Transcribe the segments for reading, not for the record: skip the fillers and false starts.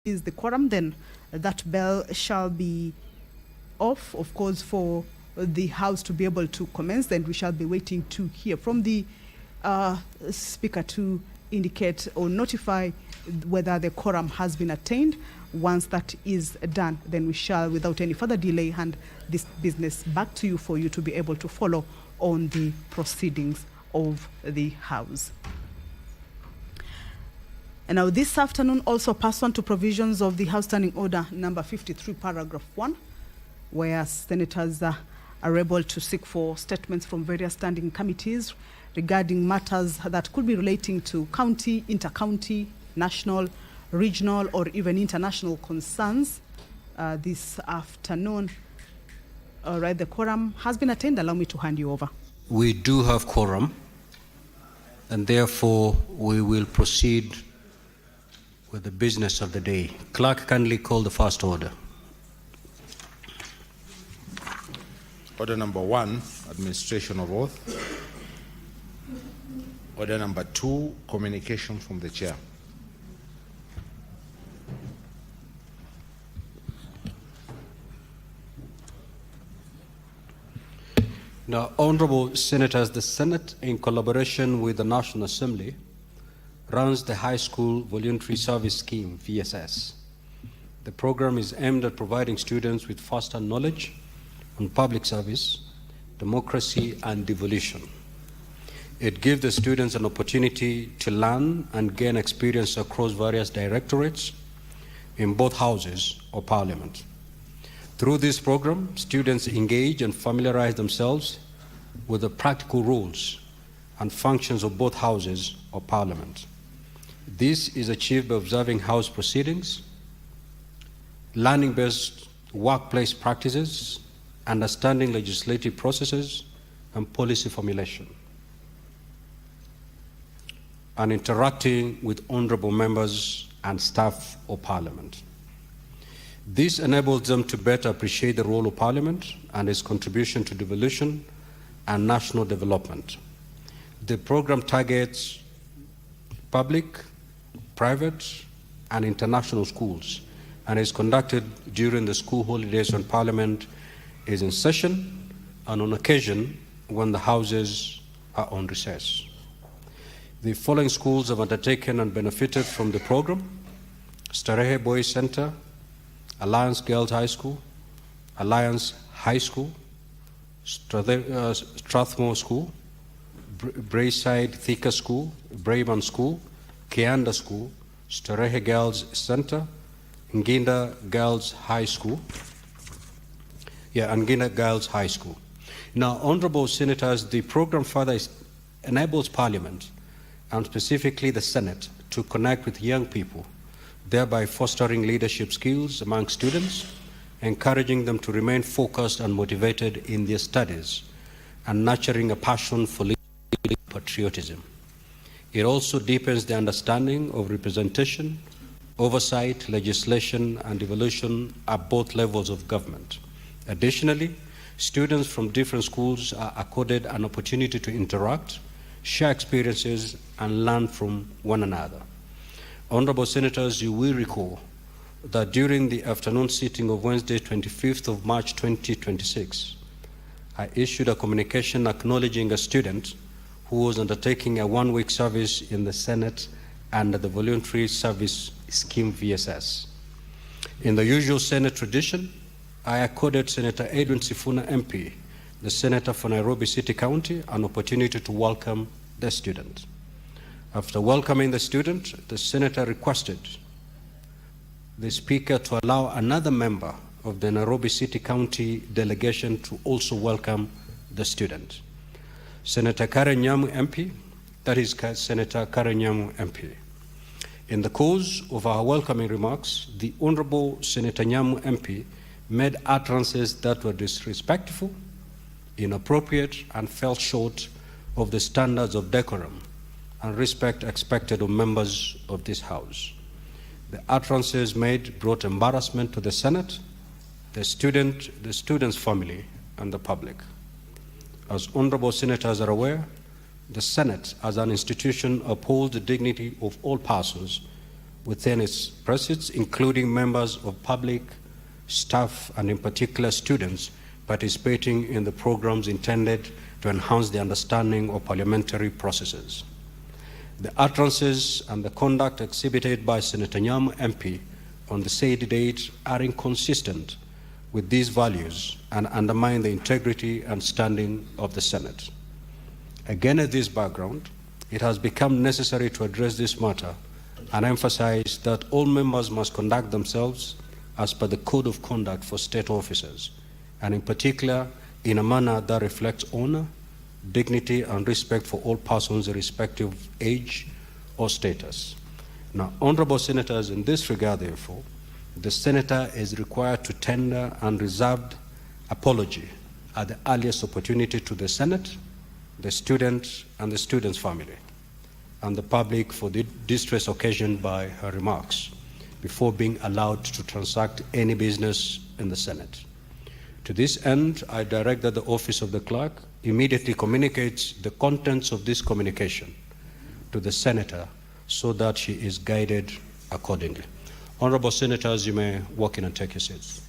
is the quorum, then that bell shall be off, of course, for the House to be able to commence. Then we shall be waiting to hear from the Speaker to indicate or notify whether the quorum has been attained. Once that is done, then we shall, without any further delay, hand this business back to you for you to be able to follow on the proceedings of the House. And now this afternoon also pass on to provisions of the House Standing Order number 53, paragraph 1, where senators are able to seek for statements from various standing committees regarding matters that could be relating to county, inter-county, national, regional, or even international concerns this afternoon. All right, the quorum has been attained. Allow me to hand you over. We do have quorum, and therefore we will proceed with the business of the day. Clerk, kindly call the first order. Order number 1, administration of oath. Order number 2, communication from the chair. Now, Honorable Senators, the Senate, in collaboration with the National Assembly, runs the High School Voluntary Service Scheme, VSS. The program is aimed at providing students with first-hand knowledge on public service, democracy, and devolution. It gives the students an opportunity to learn and gain experience across various directorates in both houses of parliament. Through this program, students engage and familiarize themselves with the practical rules and functions of both houses of parliament. This is achieved by observing House proceedings, learning best workplace practices, understanding legislative processes and policy formulation, and interacting with honorable members and staff of parliament. This enables them to better appreciate the role of Parliament and its contribution to devolution and national development. The program targets public, private, and international schools and is conducted during the school holidays when Parliament is in session and on occasion when the houses are on recess. The following schools have undertaken and benefited from the program: Starehe Boys Center, Alliance Girls High School, Alliance High School, Strathmore School, Brayside Thika School, Brayman School, Kianda School, Starehe Girls Center, Nginda Girls High School. Nginda Girls High School. Now, Honorable Senators, the program further enables Parliament, and specifically the Senate, to connect with young people, thereby fostering leadership skills among students, encouraging them to remain focused and motivated in their studies, and nurturing a passion for patriotism. It also deepens the understanding of representation, oversight, legislation, and devolution at both levels of government. Additionally, students from different schools are accorded an opportunity to interact, share experiences, and learn from one another. Honorable Senators, you will recall that during the afternoon sitting of Wednesday, 25th of March 2026, I issued a communication acknowledging a student who was undertaking a one-week service in the Senate under the Voluntary Service Scheme, VSS. In the usual Senate tradition, I accorded Senator Edwin Sifuna MP, the Senator for Nairobi City County, an opportunity to welcome the student. After welcoming the student, the Senator requested the Speaker to allow another member of the Nairobi City County delegation to also welcome the student. Senator Nyamu MP, that is Senator Nyamu MP. In the course of our welcoming remarks, the Honorable Senator Nyamu MP made utterances that were disrespectful, inappropriate, and fell short of the standards of decorum and respect expected of members of this House. The utterances made brought embarrassment to the Senate, the student's family, and the public. As honorable senators are aware, the Senate as an institution upholds the dignity of all persons within its proceeds, including members of public, staff, and in particular students participating in the programs intended to enhance the understanding of parliamentary processes. The utterances and the conduct exhibited by Senator Nyamu MP on the said date are inconsistent with these values and undermine the integrity and standing of the Senate. Against this background, it has become necessary to address this matter and emphasize that all members must conduct themselves as per the Code of Conduct for State Officers, and in particular, in a manner that reflects honor, dignity, and respect for all persons irrespective of age or status. Now, honorable senators, in this regard, therefore, the senator is required to tender unreserved apology at the earliest opportunity to the Senate, the student, and the student's family, and the public for the distress occasioned by her remarks before being allowed to transact any business in the Senate. To this end, I direct that the office of the clerk immediately communicates the contents of this communication to the senator so that she is guided accordingly. Honorable senators, you may walk in and take your seats.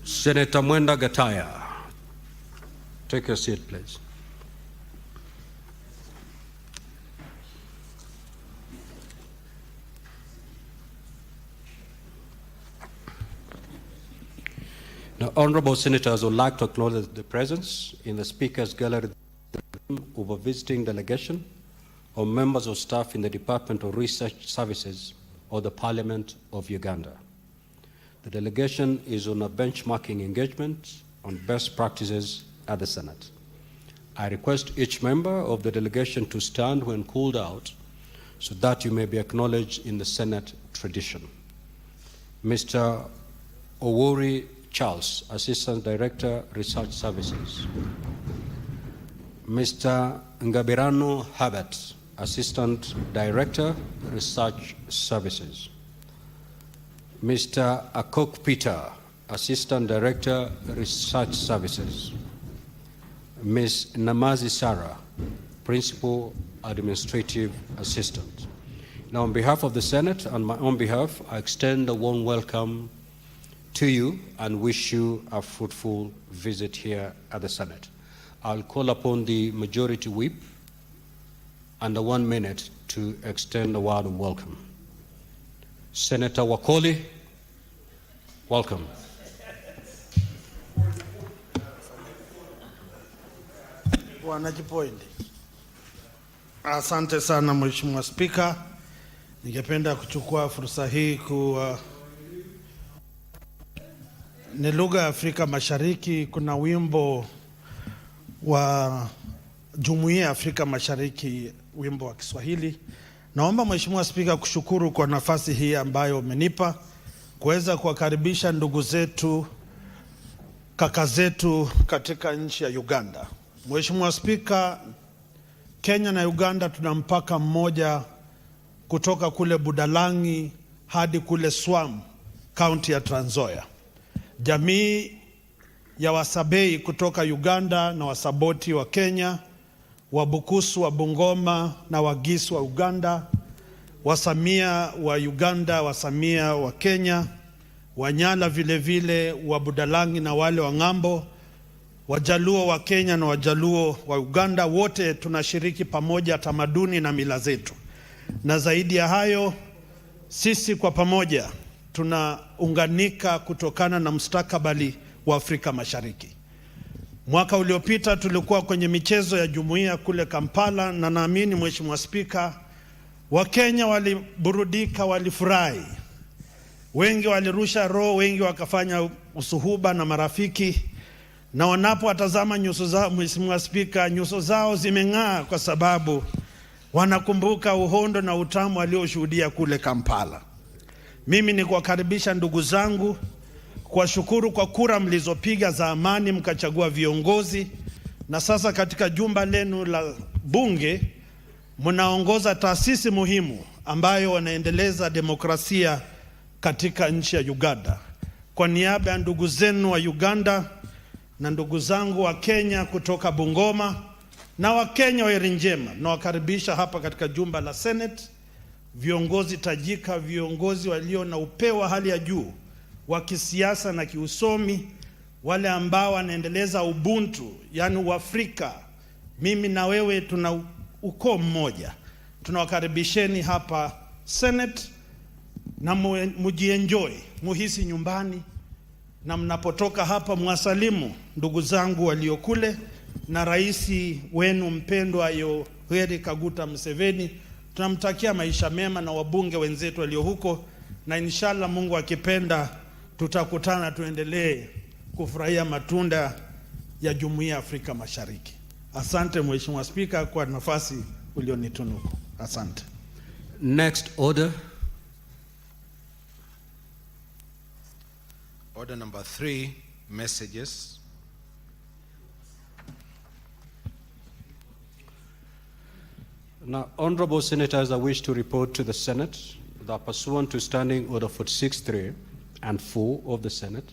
Senator Mwenda Gataya, take your seat, please. Now, honorable senators would like to acknowledge the presence in the Speaker's Gallery of a visiting delegation or members of staff in the Department of Research Services or the Parliament of Uganda. The delegation is on a benchmarking engagement on best practices at the Senate. I request each member of the delegation to stand when called out so that you may be acknowledged in the Senate tradition. Mr. Owori Charles, Assistant Director, Research Services. Mr. Ngabirano Herbert, Assistant Director, Research Services. Mr. Akok Peter, Assistant Director, Research Services. Ms. Namazi Sarah, Principal Administrative Assistant. Now, on behalf of the Senate and my own behalf, I extend a warm welcome to you and wish you a fruitful visit here at the Senate. I'll call upon the Majority Whip under 1 minute to extend a word of welcome. Senator Wakoli, welcome. Wanajipoindi. Asante sana Mheshimiwa Spika. Ningependa kuchukua fursa hii ni lugha ya Afrika Mashariki. Kuna wimbo wa Jumuiya ya Afrika Mashariki, wimbo wa Kiswahili. Naomba Mheshimiwa Spika kushukuru kwa nafasi hii ambayo umenipa kuweza kuwakaribisha ndugu zetu, kaka zetu katika nchi ya Uganda. Mheshimiwa Spika, Kenya na Uganda tuna mpaka mmoja kutoka kule Budalangi hadi kule Swam, kaunti ya Trans Nzoia. Jamii ya Wasabei kutoka Uganda na Wasaboti wa Kenya, Wabukusu wa Bungoma na Wagisu wa Uganda, Wasamia wa Uganda, Wasamia wa Kenya, Wanyala vile vile wa Budalangi na wale wa Ng'ambo, Wajaluo wa Kenya na Wajaluo wa Uganda, wote tunashiriki pamoja tamaduni na mila zetu. Na zaidi ya hayo, sisi kwa pamoja tunaunganika kutokana na mustakabali wa Afrika Mashariki. Mwaka uliopita tulikuwa kwenye michezo ya jumuiya kule Kampala, na naamini Mheshimiwa Spika, Wakenya waliburudika, walifurahi. Wengi walirusha roho, wengi wakafanya usuhuba na marafiki, na wanapowatazama nyuso zao Mheshimiwa Spika, nyuso zao zimeng'aa kwa sababu wanakumbuka uhondo na utamu walioshuhudia kule Kampala. Mimi ni kuwakaribisha ndugu zangu, kuwashukuru kwa kura mlizopiga za amani mkachagua viongozi, na sasa katika jumba lenu la bunge mnaongoza taasisi muhimu ambayo wanaendeleza demokrasia katika nchi ya Uganda. Kwa niaba ya ndugu zenu wa Uganda na ndugu zangu wa Kenya kutoka Bungoma na wa Kenya wa Erinjema, nawakaribisha hapa katika jumba la Senate, viongozi tajika, viongozi walio na upeo wa hali ya juu wa kisiasa na kiusomi, wale ambao wanaendeleza ubuntu, yani Uafrika. Mimi na wewe tuna ukoo mmoja. Tunawakaribisheni hapa Senate na mujienjoy, muhisi nyumbani, na mnapotoka hapa mwasalimu ndugu zangu waliokule na rais wenu mpendwa Yoweri Kaguta Museveni. Tunamtakia maisha mema na wabunge wenzetu walio huko, na inshallah Mungu akipenda tutakutana tuendelee kufurahia matunda ya Jumuiya ya Afrika Mashariki. Asante Mheshimiwa Spika kwa nafasi ulionitunuku. Asante. Next order. Order number 3, messages. Now, honorable senators, I wish to report to the Senate that pursuant to Standing Order 46.3 and 4 of the Senate,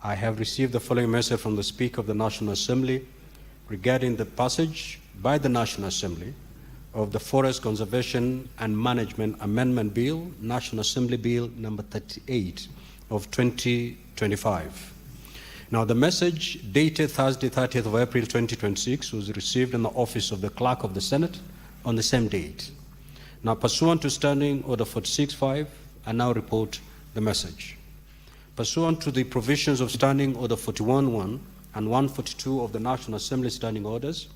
I have received the following message from the Speaker of the National Assembly regarding the passage by the National Assembly of the Forest Conservation and Management Amendment Bill, National Assembly Bill number 38 of 2025. Now, the message dated Thursday, 30th of April 2026 was received in the office of the Clerk of the Senate on the same date. Now, pursuant to Standing Order 46.5, I now report the message. Pursuant to the provisions of Standing Order 41.1 and 142 of the National Assembly Standing Orders,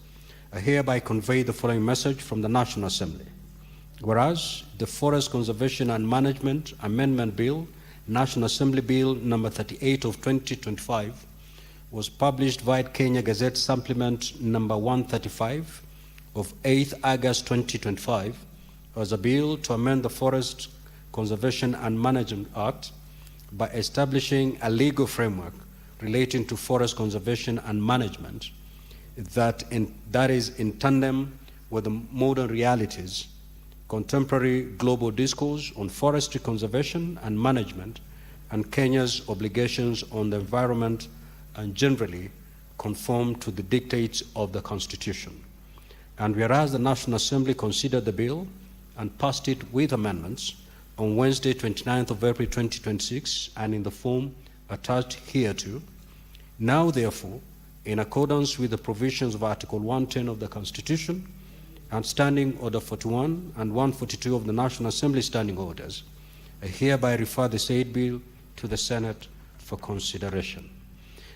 I hereby convey the following message from the National Assembly. Whereas the Forest Conservation and Management Amendment Bill, National Assembly Bill number 38 of 2025, was published via Kenya Gazette Supplement number 135 of 8th August 2025 as a bill to amend the Forest Conservation and Management Act by establishing a legal framework relating to forest conservation and management that is in tandem with the modern realities, contemporary global discourse on forestry conservation and management, and Kenya's obligations on the environment, and generally conform to the dictates of the Constitution. And whereas the National Assembly considered the bill and passed it with amendments on Wednesday, 29th of April 2026, and in the form attached hereto, now therefore, in accordance with the provisions of Article 110 of the Constitution and Standing Order 41 and 142 of the National Assembly Standing Orders, I hereby refer the said bill to the Senate for consideration.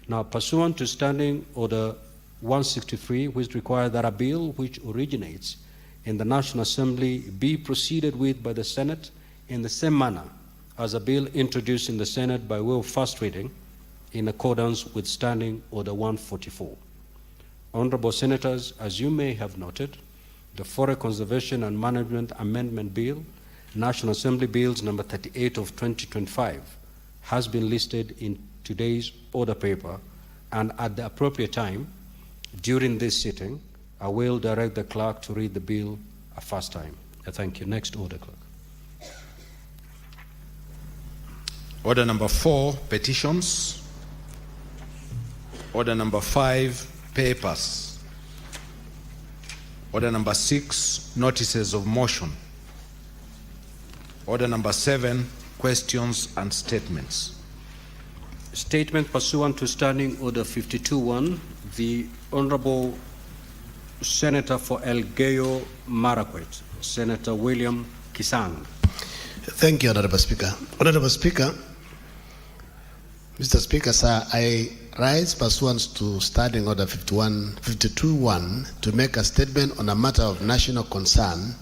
Now, pursuant to Standing Order 163, which requires that a bill which originates in the National Assembly be proceeded with by the Senate in the same manner as a bill introduced in the Senate by way of first reading, in accordance with Standing Order 144. Honorable Senators, as you may have noted, the Forest Conservation and Management Amendment Bill, National Assembly Bills number 38 of 2025, has been listed in today's order paper, and at the appropriate time during this sitting, I will direct the clerk to read the bill a first time. I thank you. Next order, clerk. Order number 4, petitions. Order number 5, papers. Order number 6, notices of motion. Order number 7, questions and statements. Statement pursuant to Standing Order 52.1, the Honorable Senator for Elgeyo Marakwet, Senator William Kisang. Thank you, Honorable Speaker. Honorable Speaker, Mr. Speaker, sir, I rise pursuant to Standing Order 52.1 to make a statement on a matter of national concern,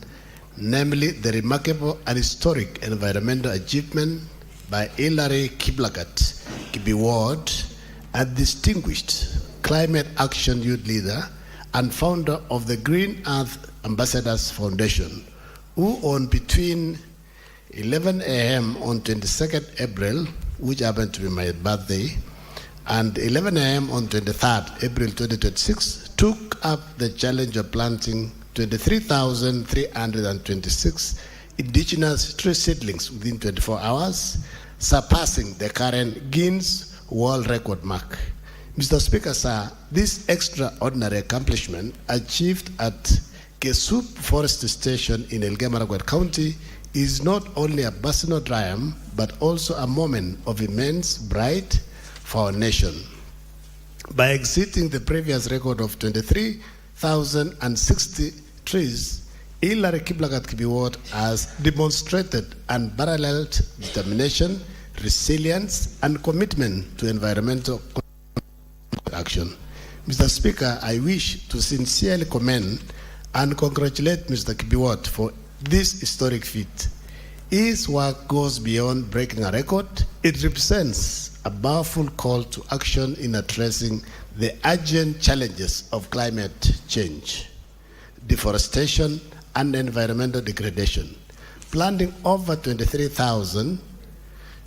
namely the remarkable and historic environmental achievement by Hilary Kiplagat Kibiward, a distinguished climate action youth leader and founder of the Green Earth Ambassadors Foundation, who on between 11 a.m. on 22nd April, which happened to be my birthday, and 11 a.m. on 23rd April 2026, took up the challenge of planting 23,326 indigenous tree seedlings within 24 hours, surpassing the current Guinness World Record mark. Mr. Speaker, sir, this extraordinary accomplishment achieved at Kesup Forest Station in Elgeyo-Marakwet County is not only a personal triumph, but also a moment of immense pride for our nation. By exceeding the previous record of 23,060 trees, Hillary Kiplagat Kibiwot has demonstrated unparalleled determination, resilience, and commitment to environmental action. Mr. Speaker, I wish to sincerely commend and congratulate Mr. Kibiwot for this historic feat. His work goes beyond breaking a record. It represents a powerful call to action in addressing the urgent challenges of climate change, deforestation, and environmental degradation. Planting over 23,000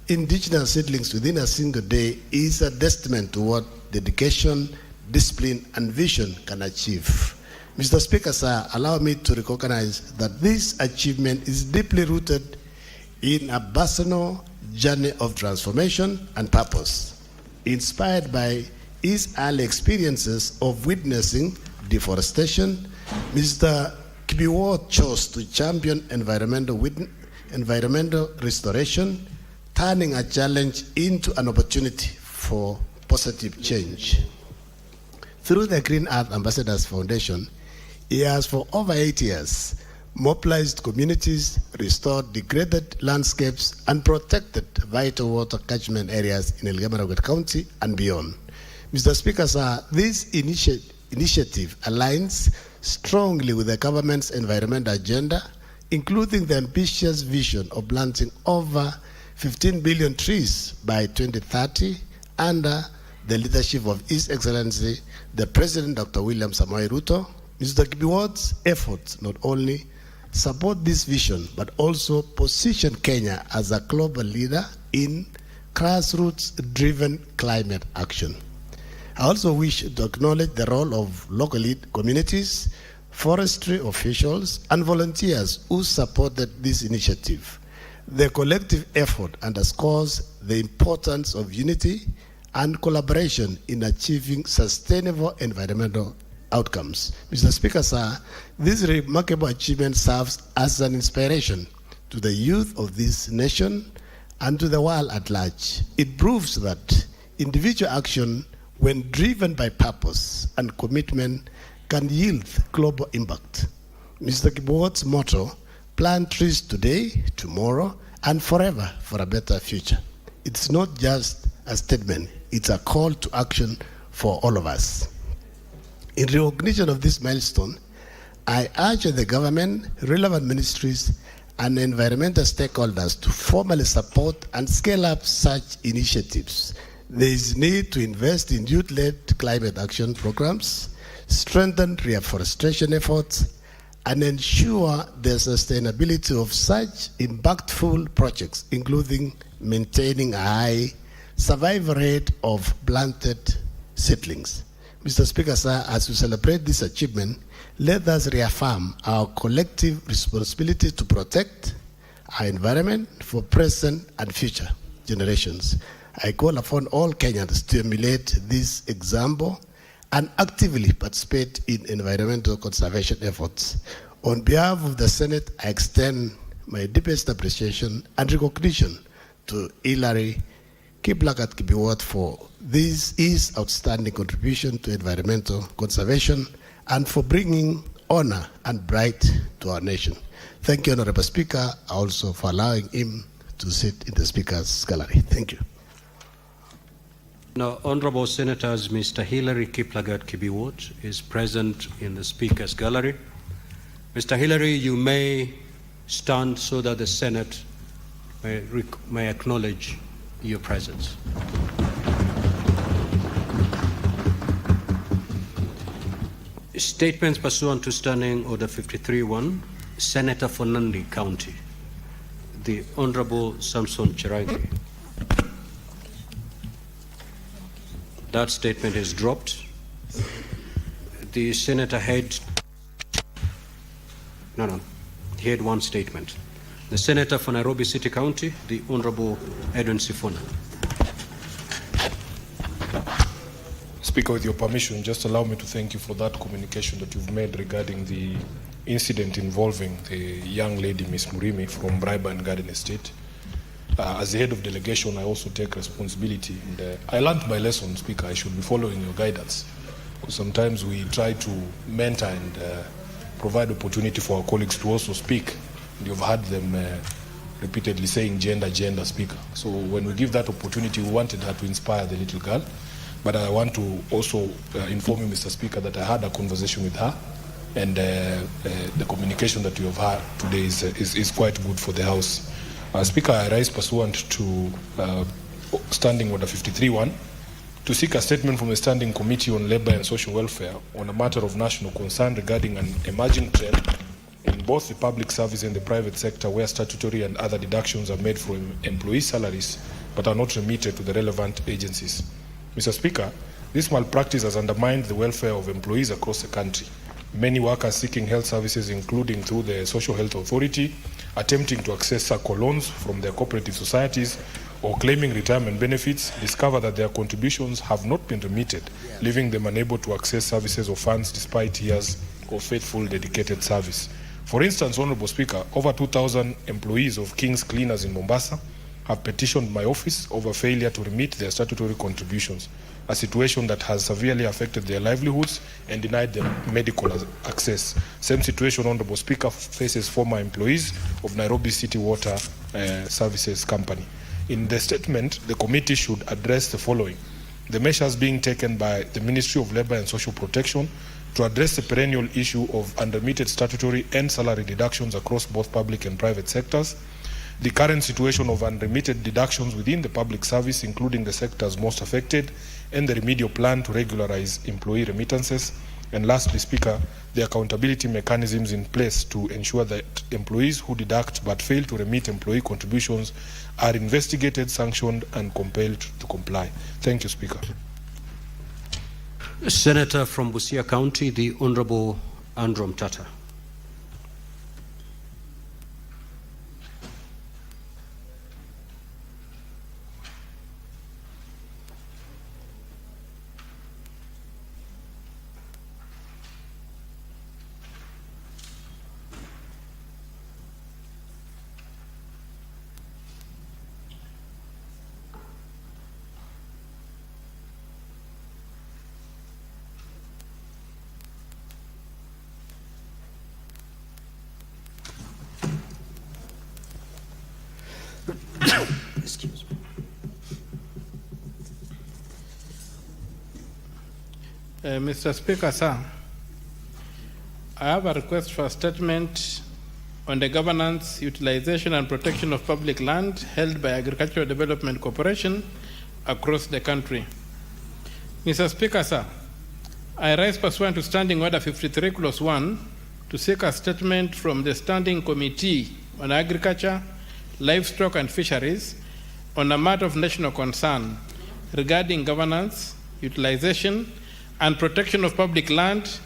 indigenous seedlings within a single day is a testament to what dedication, discipline, and vision can achieve. Mr. Speaker, sir, allow me to recognize that this achievement is deeply rooted in a personal journey of transformation and purpose, inspired by his early experiences of witnessing deforestation. Mr. Kibiwot chose to champion environmental restoration, turning a challenge into an opportunity for positive change. Through the Green Earth Ambassadors Foundation, he has for over 8 years mobilized communities, restored degraded landscapes, and protected vital water catchment areas in Elgeyo-Marakwet County and beyond. Mr. Speaker, sir, this initiative aligns strongly with the government's environmental agenda, including the ambitious vision of planting over 15 billion trees by 2030 under the leadership of His Excellency, the President Dr. William Samoei Ruto. Mr. Kibiwot's efforts not only support this vision, but also position Kenya as a global leader in grassroots-driven climate action. I also wish to acknowledge the role of local communities, forestry officials, and volunteers who supported this initiative. The collective effort underscores the importance of unity and collaboration in achieving sustainable environmental outcomes. Mr. Speaker, sir, this remarkable achievement serves as an inspiration to the youth of this nation and to the world at large. It proves that individual action, when driven by purpose and commitment, can yield global impact. Mr. Kibiwot's motto, plant trees today, tomorrow, and forever for a better future. It's not just a statement, it's a call to action for all of us. In recognition of this milestone, I urge the government, relevant ministries, and environmental stakeholders to formally support and scale up such initiatives. There is need to invest in youth-led climate action programs, strengthen reforestation efforts, and ensure the sustainability of such impactful projects, including maintaining a high survival rate of planted seedlings. Mr. Speaker, sir, as we celebrate this achievement, let us reaffirm our collective responsibility to protect our environment for present and future generations. I call upon all Kenyans to emulate this example and actively participate in environmental conservation efforts. On behalf of the Senate, I extend my deepest appreciation and recognition to Hillary Kiplagat Kibiwot for his outstanding contribution to environmental conservation and for bringing honor and pride to our nation. Thank you, Honorable Speaker, also for allowing him to sit in the Speaker's gallery. Thank you. Now, Honorable Senators, Mr. Hillary Kiplagat Kibiwot is present in the Speaker's gallery. Mr. Hillary, you may stand so that the Senate may acknowledge your presence. Statements pursuant to Standing Order 53-1, Senator for Nandi County, the Honorable Samson Cherangi. That statement is dropped. The Senator head No. He had one statement. The Senator for Nairobi City County, the Honorable Edwin Sifuna. Speaker, with your permission, just allow me to thank you for that communication that you've made regarding the incident involving the young lady, Ms. Murimi, from Briber and Garden Estate. As the head of delegation, I also take responsibility. And I learned my lesson, Speaker. I should be following your guidance. Because sometimes we try to mentor and provide opportunity for our colleagues to also speak. And you've heard them repeatedly saying gender, Speaker. So when we give that opportunity, we wanted her to inspire the little girl. But I want to also inform you, Mr. Speaker, that I had a conversation with her, and the communication that you have had today is quite good for the House. Speaker, I rise pursuant to Standing Order 53.1 to seek a statement from the Standing Committee on Labour and Social Welfare on a matter of national concern regarding an emerging trend in both the public service and the private sector where statutory and other deductions are made from employee salaries but are not remitted to the relevant agencies. Mr. Speaker, this malpractice has undermined the welfare of employees across the country. Many workers seeking health services, including through the Social Health Authority, attempting to access SACCO loans from their cooperative societies or claiming retirement benefits, discover that their contributions have not been remitted, leaving them unable to access services or funds despite years of faithful, dedicated service. For instance, Honorable Speaker, over 2,000 employees of King's Cleaners in Mombasa have petitioned my office over failure to remit their statutory contributions, a situation that has severely affected their livelihoods and denied them medical access. Same situation, Honorable Speaker, faces former employees of Nairobi City Water Services Company. In the statement, the committee should address the following: the measures being taken by the Ministry of Labour and Social Protection to address the perennial issue of unremitted statutory and salary deductions across both public and private sectors, the current situation of unremitted deductions within the public service, including the sectors most affected, and the remedial plan to regularize employee remittances. And lastly, Speaker, the accountability mechanisms in place to ensure that employees who deduct but fail to remit employee contributions are investigated, sanctioned, and compelled to comply. Thank you, Speaker. Senator from Busia County, the Honorable Andrew Mtata. Excuse me. Mr. Speaker, sir, I have a request for a statement on the governance, utilization, and protection of public land held by Agricultural Development Corporation across the country. Mr. Speaker, sir, I rise pursuant to Standing Order 53 Clause 1 to seek a statement from the Standing Committee on Agriculture, Livestock and Fisheries on a matter of national concern regarding governance, utilization, and protection of public land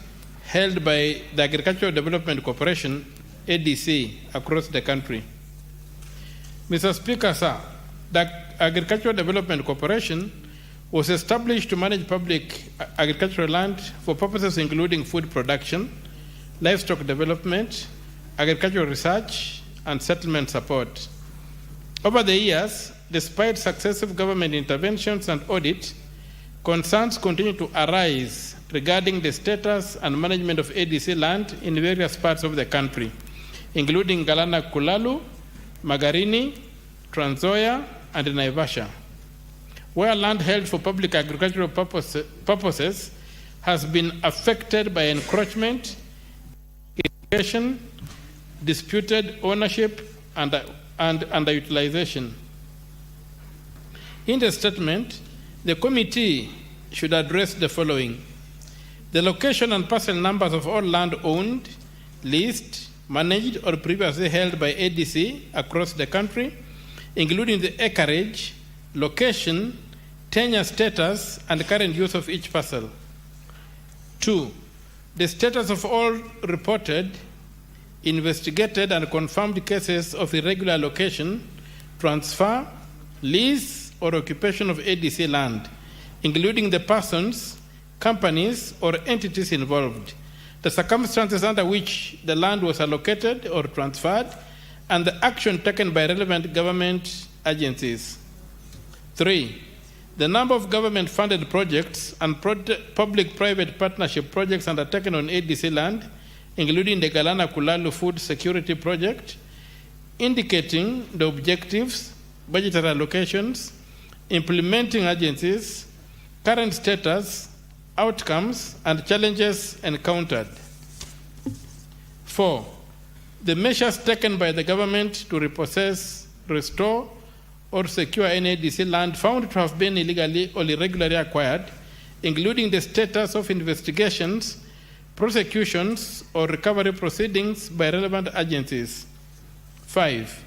held by the Agricultural Development Corporation, ADC, across the country. Mr. Speaker, sir, the Agricultural Development Corporation was established to manage public agricultural land for purposes including food production, livestock development, agricultural research, and settlement support. Over the years, despite successive government interventions and audit, concerns continue to arise regarding the status and management of ADC land in various parts of the country, including Galana Kulalu, Magarini, Trans Nzoia, and Naivasha, where land held for public agricultural purposes has been affected by encroachment, irrigation, disputed ownership, and underutilization. In the statement, the committee should address the following: the location and parcel numbers of all land owned, leased, managed, or previously held by ADC across the country, including the acreage, location, tenure status, and current use of each parcel. 2, the status of all reported, investigated and confirmed cases of irregular allocation, transfer, lease, or occupation of ADC land, including the persons, companies, or entities involved, the circumstances under which the land was allocated or transferred, and the action taken by relevant government agencies. 3, the number of government-funded projects and public-private partnership projects undertaken on ADC land, including the Galana Kulalu Food Security Project, indicating the objectives, budgetary allocations, implementing agencies, current status, outcomes, and challenges encountered. 4, the measures taken by the government to repossess, restore, or secure any ADC land found to have been illegally or irregularly acquired, including the status of investigations, prosecutions, or recovery proceedings by relevant agencies. 5,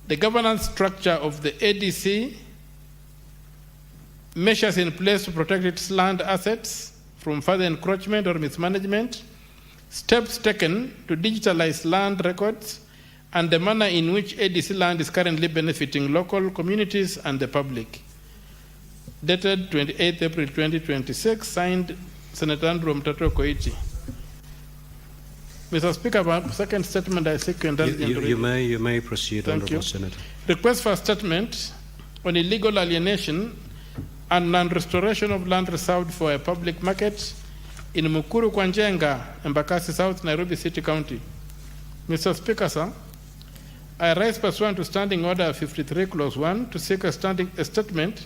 the governance structure of the ADC, measures in place to protect its land assets from further encroachment or mismanagement, steps taken to digitalize land records, and the manner in which ADC land is currently benefiting local communities and the public. Dated 28 April 2026, signed Senator Nyamu Koiti. Mr. Speaker, my second statement I seek to indulge in. You may proceed, Thank Honourable you. Senator. Request for a statement on illegal alienation and non-restoration of land reserved for a public market in Mukuru Kwanjenga, Embakasi South, Nairobi City County. Mr. Speaker, sir, I rise pursuant to Standing Order 53, Clause 1, to seek a statement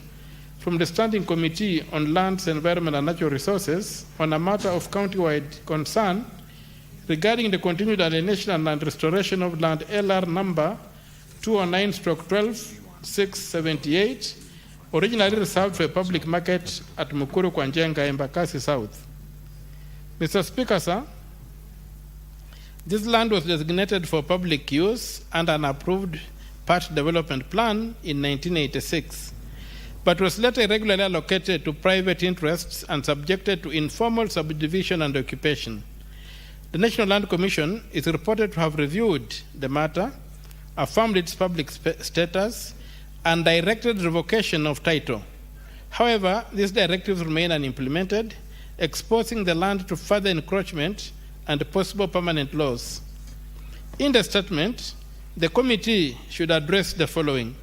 from the Standing Committee on Lands, Environment and Natural Resources on a matter of county-wide concern regarding the continued alienation and non-restoration of land LR number 209/12-678, originally reserved for a public market at Mukuru Kwanjenga, Embakasi South. Mr. Speaker, sir, this land was designated for public use under an approved part development plan in 1986, but was later irregularly allocated to private interests and subjected to informal subdivision and occupation. The National Land Commission is reported to have reviewed the matter, affirmed its public status, and directed revocation of title. However, these directives remain unimplemented, exposing the land to further encroachment and possible permanent loss. In the statement, the committee should address the following: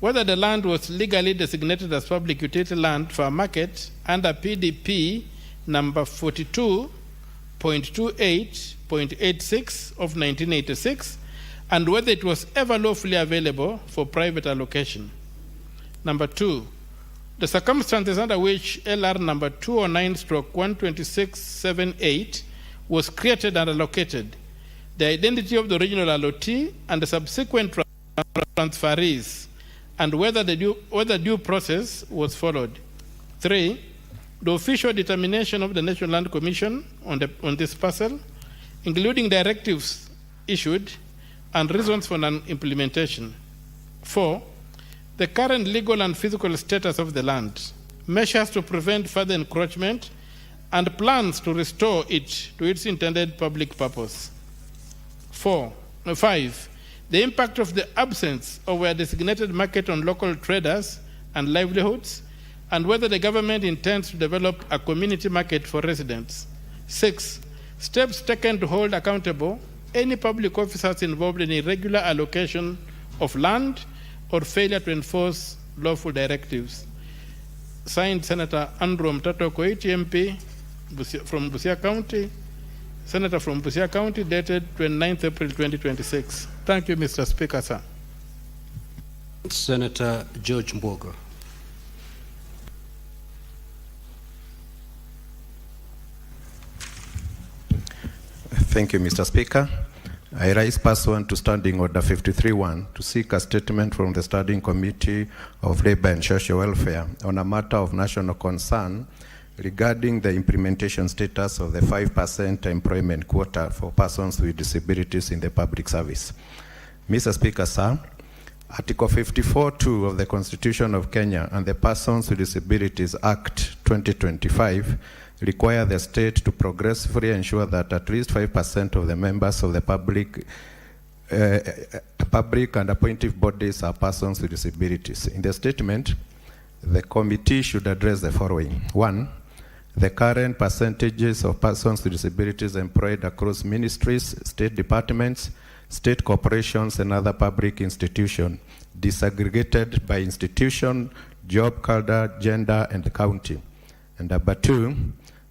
whether the land was legally designated as public utility land for a market under PDP number 42.28.86 of 1986, and whether it was ever lawfully available for private allocation. Number 2, the circumstances under which LR number 209/12678 was created and allocated, the identity of the original allotee and the subsequent transferees, and whether due process was followed. 3, the official determination of the National Land Commission on this parcel, including directives issued and reasons for non-implementation. 4, the current legal and physical status of the land, measures to prevent further encroachment, and plans to restore it to its intended public purpose. 5, the impact of the absence of a designated market on local traders and livelihoods, and whether the government intends to develop a community market for residents. 6, steps taken to hold accountable any public officers involved in irregular allocation of land or failure to enforce lawful directives. Signed, Senator Nyamu Koiti, MP from Busia County, Senator from Busia County, dated 29th April 2026. Thank you, Mr. Speaker, sir. Senator George Mbogo. Thank you, Mr. Speaker. I rise pursuant to Standing Order 53.1 to seek a statement from the Standing Committee of Labour and Social Welfare on a matter of national concern regarding the implementation status of the 5% employment quota for persons with disabilities in the public service. Mr. Speaker, sir, Article 54(2) of the Constitution of Kenya and the Persons with Disabilities Act 2025 require the state to progressively ensure that at least 5% of the members of the public and appointive bodies are persons with disabilities. In the statement, the committee should address the following. 1, the current percentages of persons with disabilities employed across ministries, state departments, state corporations, and other public institutions, disaggregated by institution, job cadre, gender, and county. And number 2,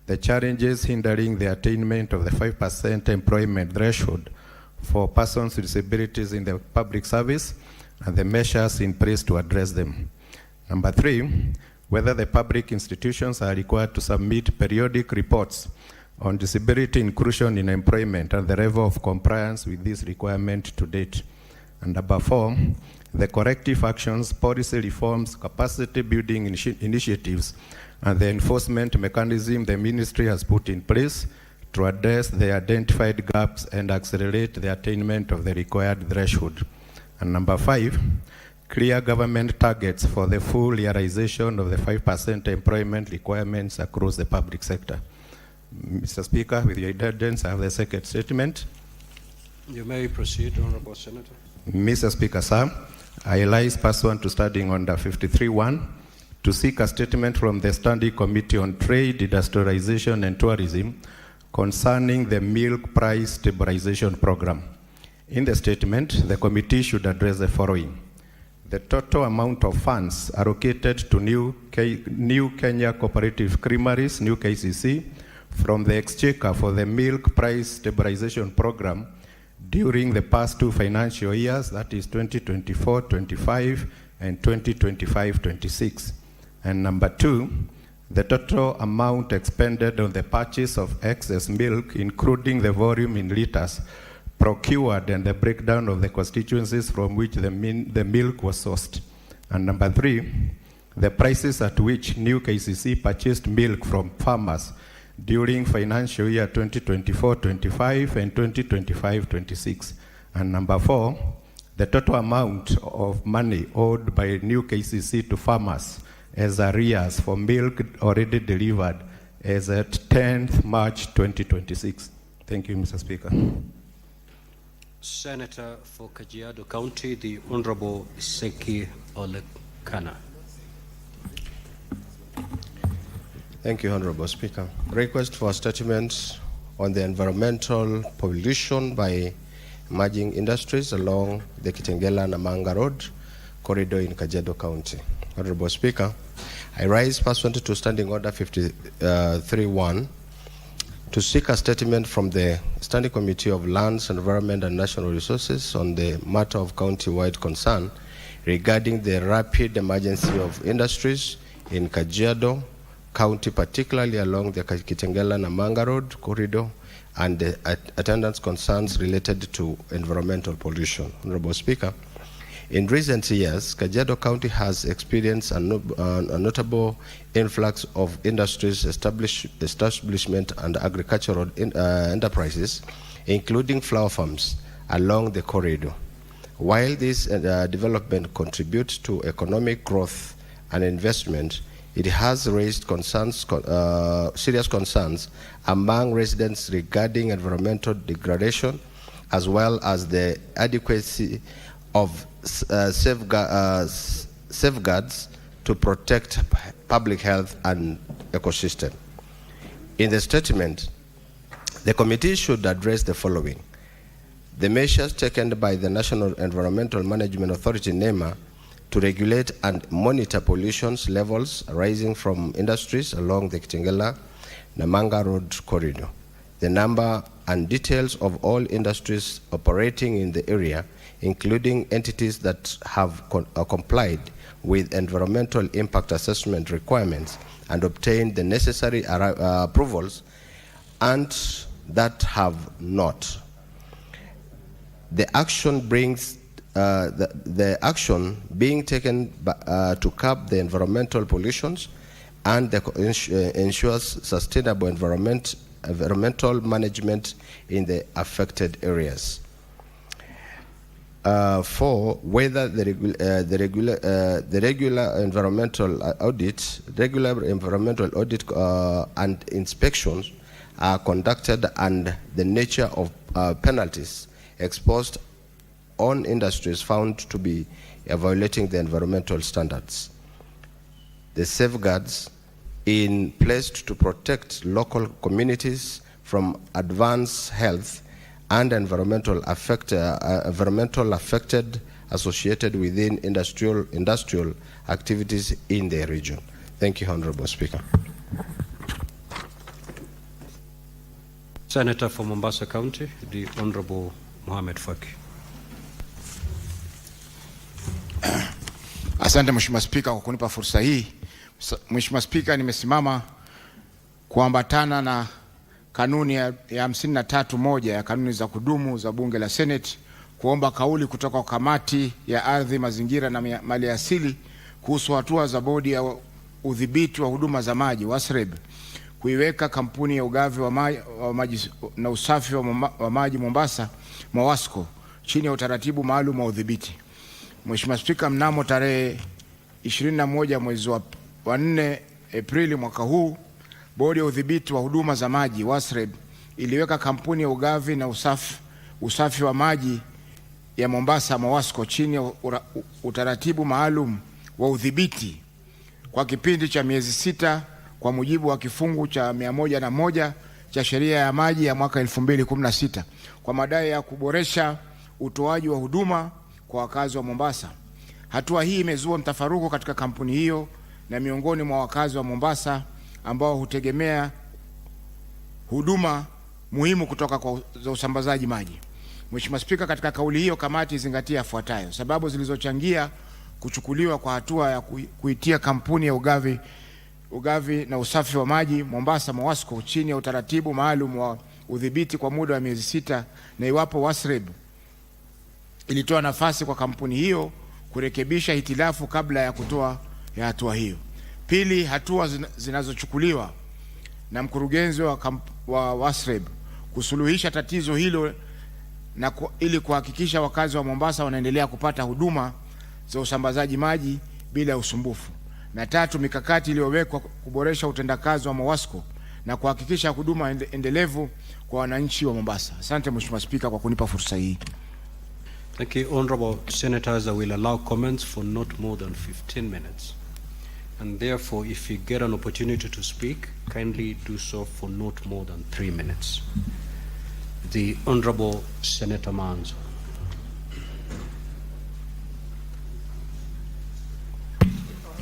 the challenges hindering the attainment of the 5% employment threshold for persons with disabilities in the public service and the measures in place to address them. Number 3, whether the public institutions are required to submit periodic reports on disability inclusion in employment and the level of compliance with this requirement to date. And number 4, the corrective actions, policy reforms, capacity building initiatives, and the enforcement mechanism the ministry has put in place to address the identified gaps and accelerate the attainment of the required threshold. And number 5, clear government targets for the full realization of the 5% employment requirements across the public sector. Mr. Speaker, with your indulgence, I have the second statement. You may proceed, Honorable Senator. Mr. Speaker, sir, I rise pursuant to Standing Order 53.1 to seek a statement from the Standing Committee on Trade, Industrialization and Tourism concerning the Milk Price Stabilization Program. In the statement, the committee should address the following. The total amount of funds allocated to New Kenya Cooperative Creameries, New KCC, from the Exchequer for the Milk Price Stabilization Program during the past 2 financial years, that is 2024-25 and 2025-26. And number 2, the total amount expended on the purchase of excess milk, including the volume in liters procured and the breakdown of the constituencies from which the milk was sourced. And number 3, the prices at which New KCC purchased milk from farmers during financial year 2024-25 and 2025-26. And number 4, the total amount of money owed by New KCC to farmers as arrears for milk already delivered as at 10th March 2026. Thank you, Mr. Speaker. Senator for Kajiado County, the Honorable Seki Olekana. Thank you, Honorable Speaker. Request for a statement on the environmental pollution by emerging industries along the Kitengela-Namanga Road corridor in Kajiado County. Honorable Speaker, I rise pursuant to Standing Order 53.1 to seek a statement from the Standing Committee of Lands, Environment and National Resources on the matter of county-wide concern regarding the rapid emergency of industries in Kajiado County, particularly along the Kitengela-Namanga Road corridor, and the attendance concerns related to environmental pollution. Honorable Speaker, in recent years, Kajiado County has experienced a notable influx of industries, establishment and agricultural enterprises, including flower farms, along the corridor. While this development contributes to economic growth and investment, it has raised concerns, serious concerns among residents regarding environmental degradation, as well as the adequacy of safeguards to protect public health and ecosystem. In the statement, the committee should address the following. The measures taken by the National Environmental Management Authority, NEMA, to regulate and monitor pollution levels arising from industries along the Kitengela-Namanga Road corridor. The number and details of all industries operating in the area, including entities that have complied with environmental impact assessment requirements and obtained the necessary approvals, and that have not. The action brings the action being taken to curb the environmental pollutions and ensures sustainable environmental management in the affected areas. 4, whether the regular environmental audit and inspections are conducted, and the nature of penalties exposed on industries found to be violating the environmental standards. The safeguards in place to protect local communities from adverse health and environmental affected associated within industrial activities in the region. Thank you, Honorable Speaker. Senator for Mombasa County, the Honorable Mohamed Faki. Asante Mheshimiwa Spika kwa kunipa fursa hii. Mheshimiwa Spika, nimesimama kuambatana na kanuni ya 53(1) ya kanuni za kudumu za Bunge la Senate kuomba kauli kutoka kwa kamati ya ardhi, mazingira na mali asili kuhusu hatua za bodi ya udhibiti wa huduma za maji WASREB kuiweka kampuni ya ugavi wa maji na usafi wa maji Mombasa MOWASCO chini ya utaratibu maalum wa udhibiti. Mheshimiwa Spika, mnamo tarehe 21 mwezi wa 4 Aprili mwaka huu, bodi ya udhibiti wa huduma za maji WASREB iliweka kampuni ya ugavi na usafi wa maji ya Mombasa MOWASCO chini ya utaratibu maalum wa udhibiti kwa kipindi cha miezi 6 kwa mujibu wa kifungu cha 101 cha sheria ya maji ya mwaka 2016 kwa madai ya kuboresha utoaji wa huduma kwa wakazi wa Mombasa. Hatua hii imezua mtafaruku katika kampuni hiyo na miongoni mwa wakazi wa Mombasa ambao hutegemea huduma muhimu kutoka kwa usambazaji maji. Mheshimiwa Spika, katika kauli hiyo kamati izingatia yafuatayo: sababu zilizochangia kuchukuliwa kwa hatua ya kuitia kampuni ya ugavi na usafi wa maji Mombasa MOWASCO chini ya utaratibu maalum wa udhibiti kwa muda wa miezi 6, na iwapo WASREB ilitoa nafasi kwa kampuni hiyo kurekebisha hitilafu kabla ya kutoa hatua hiyo. Pili, hatua zinazochukuliwa na mkurugenzi wa WASREB kusuluhisha tatizo hilo na ili kuhakikisha wakazi wa Mombasa wanaendelea kupata huduma za usambazaji maji bila usumbufu. Na tatu, mikakati iliyowekwa kuboresha utendakazi wa MOWASCO na kuhakikisha huduma endelevu kwa wananchi wa Mombasa. Asante Mheshimiwa Spika kwa kunipa fursa hii. Thank you, Honorable Senators. I will allow comments for not more than 15 minutes. And therefore, if you get an opportunity to speak, kindly do so for not more than 3 minutes. The Honorable Senator Manzo.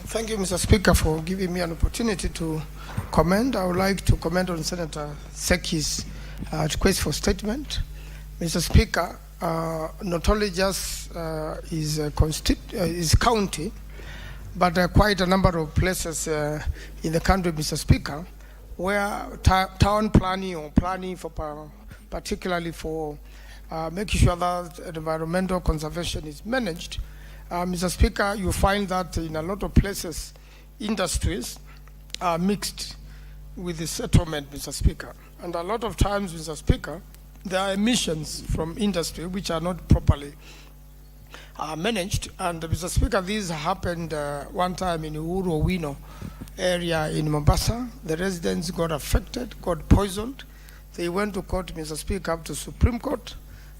Thank you, Mr. Speaker, for giving me an opportunity to comment. I would like to comment on Senator Seki's request for statement. Mr. Speaker, not only just is county, but quite a number of places in the country, Mr. Speaker, where town planning or planning for particularly for making sure that environmental conservation is managed. Mr. Speaker, you find that in a lot of places, industries are mixed with the settlement, Mr. Speaker. And a lot of times, Mr. Speaker, there are emissions from industry which are not properly managed. And Mr. Speaker, this happened one time in Uhuru Owino area in Mombasa. The residents got affected, got poisoned. They went to court, Mr. Speaker, up to Supreme Court.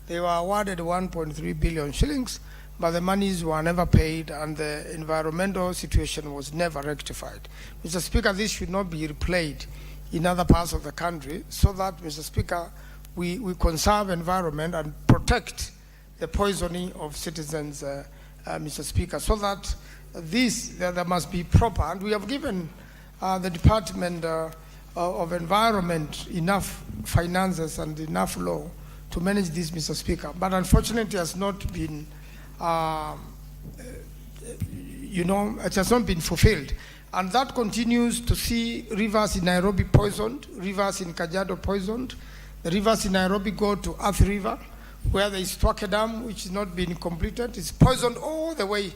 They were awarded 1.3 billion shillings, but the monies were never paid and the environmental situation was never rectified. Mr. Speaker, this should not be replayed in other parts of the country so that, Mr. Speaker, we conserve environment and protect the poisoning of citizens, Mr. Speaker, so that there must be proper, and we have given the Department of Environment enough finances and enough law to manage this, Mr. Speaker, but unfortunately it has not been it has not been fulfilled. And that continues to see rivers in Nairobi poisoned, rivers in Kajiado poisoned. The rivers in Nairobi go to Earth River, where there is Twake Dam, which is not being completed. It's poisoned all the way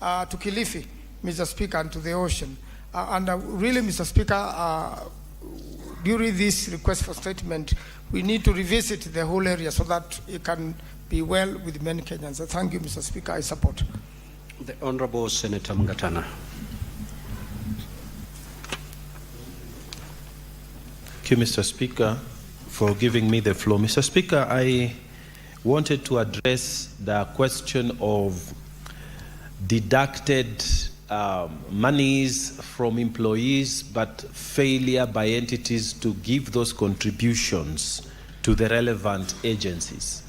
to Kilifi, Mr. Speaker, and to the ocean. And really, Mr. Speaker, during this request for statement, we need to revisit the whole area so that it can be well with many Kenyans. So thank you, Mr. Speaker. I support. The Honorable Senator Mgatana. Thank you, Mr. Speaker, for giving me the floor. Mr. Speaker, I wanted to address the question of deducted monies from employees, but failure by entities to give those contributions to the relevant agencies.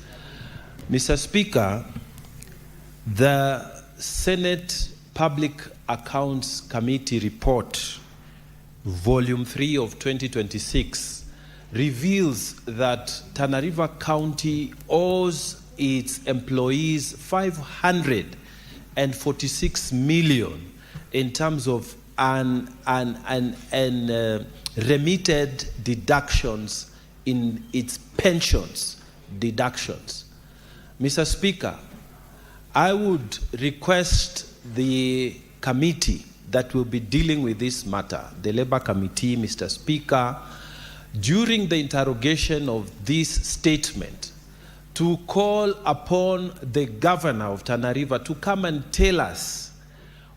Mr. Speaker, the Senate Public Accounts Committee report, Volume 3 of 2026, reveals that Tana River County owes its employees 546 million in terms of remitted deductions in its pensions deductions. Mr. Speaker, I would request the committee that will be dealing with this matter, the Labour Committee, Mr. Speaker, during the interrogation of this statement, to call upon the governor of Tana River to come and tell us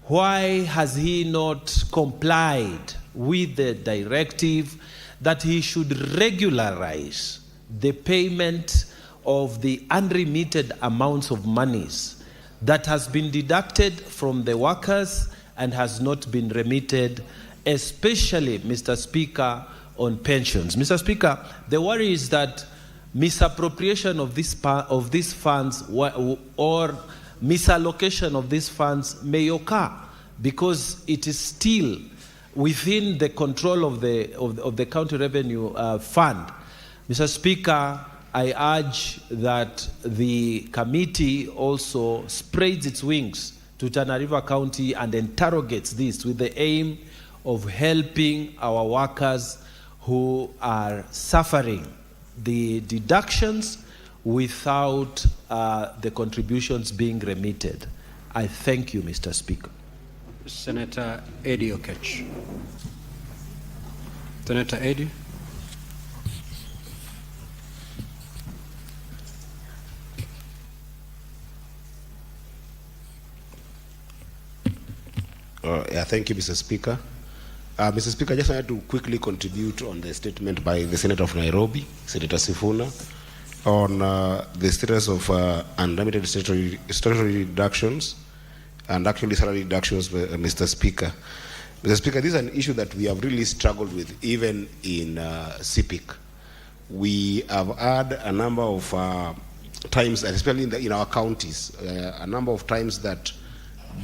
why has he not complied with the directive that he should regularize the payment of the unremitted amounts of monies that has been deducted from the workers and has not been remitted, especially, Mr. Speaker, on pensions. Mr. Speaker, the worry is that misappropriation of these funds or misallocation of these funds may occur because it is still within the control of the county revenue fund. Mr. Speaker, I urge that the committee also spreads its wings to Tana River County and interrogates this with the aim of helping our workers who are suffering the deductions without the contributions being remitted. I thank you, Mr. Speaker. Senator Eddie Okech. Senator Eddie. Thank you, Mr. Speaker. Mr. Speaker, I just wanted to quickly contribute on the statement by the Senator of Nairobi, Senator Sifuna, on the status of unlimited statutory deductions and actually salary deductions, Mr. Speaker. Mr. Speaker, this is an issue that we have really struggled with, even in CPIC. We have had a number of times, especially in our counties, a number of times that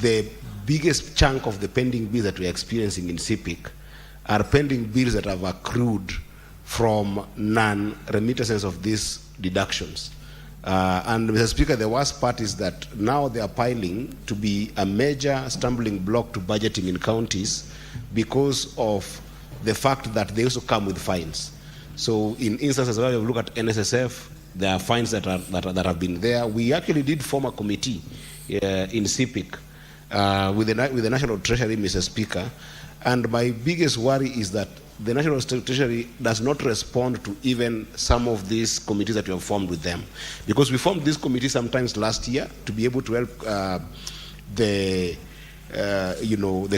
the biggest chunk of the pending bills that we're experiencing in CPIC are pending bills that have accrued from non-remittances of these deductions. And Mr. Speaker, the worst part is that now they are piling to be a major stumbling block to budgeting in counties because of the fact that they also come with fines. So in instances where you look at NSSF, there are fines that have been there. We actually did form a committee in CPIC with the National Treasury, Mr. Speaker, and my biggest worry is that the National Treasury does not respond to even some of these committees that we have formed with them, because we formed this committee sometimes last year to be able to help the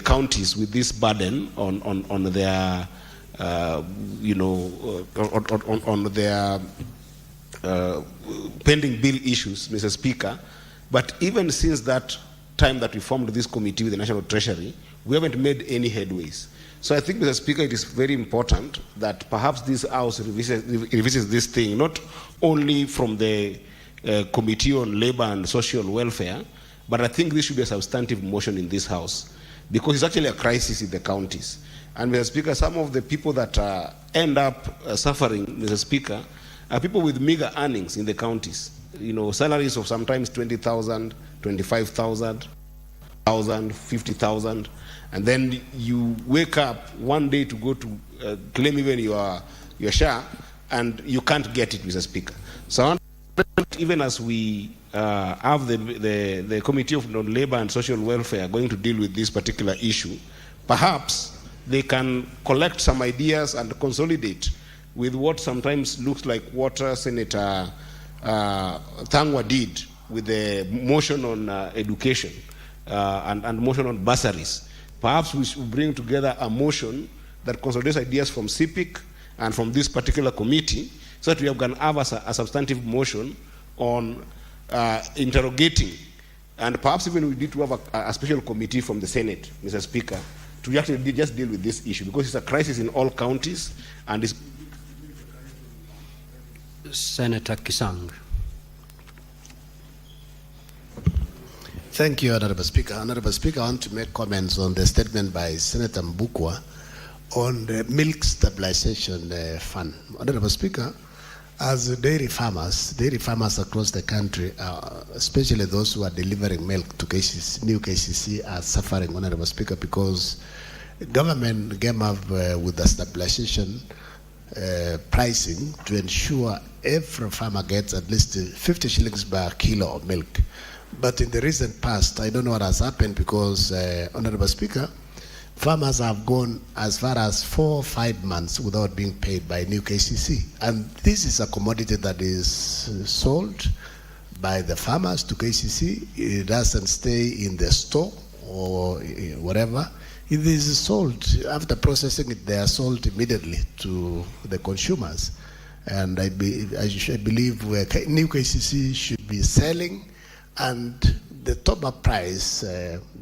counties with this burden on their on their pending bill issues, Mr. Speaker. But even since that time that we formed this committee with the National Treasury, we haven't made any headways. So I think, Mr. Speaker, it is very important that perhaps this House revisits this thing, not only from the Committee on Labor and Social Welfare, but I think this should be a substantive motion in this House, because it's actually a crisis in the counties. And, Mr. Speaker, some of the people that end up suffering, Mr. Speaker, are people with meager earnings in the counties. Salaries of sometimes 20,000, 25,000, 50,000, and then you wake up one day to go to claim even your share, and you can't get it, Mr. Speaker. So even as we have the Committee of Labor and Social Welfare going to deal with this particular issue, perhaps they can collect some ideas and consolidate with what sometimes looks like what Senator Thangwa did with the motion on education and motion on bursaries. Perhaps we should bring together a motion that consolidates ideas from CPIC and from this particular committee, so that we can have a substantive motion on interrogating, and perhaps even we need to have a special committee from the Senate, Mr. Speaker, to actually just deal with this issue, because it's a crisis in all counties, and it's... Senator Kisang. Thank you, Honorable Speaker. Honorable Speaker, I want to make comments on the statement by Senator Mbukwa on the milk stabilization fund. Honorable Speaker, as dairy farmers across the country, especially those who are delivering milk to KCC, new KCC, are suffering, Honorable Speaker, because the government came up with the stabilization pricing to ensure every farmer gets at least 50 shillings per kilo of milk. But in the recent past, I don't know what has happened, because, Honorable Speaker, farmers have gone as far as 4 or 5 months without being paid by new KCC. And this is a commodity that is sold by the farmers to KCC. It doesn't stay in the store or whatever. It is sold. After processing it, they are sold immediately to the consumers. And I believe new KCC should be selling, and the top-up price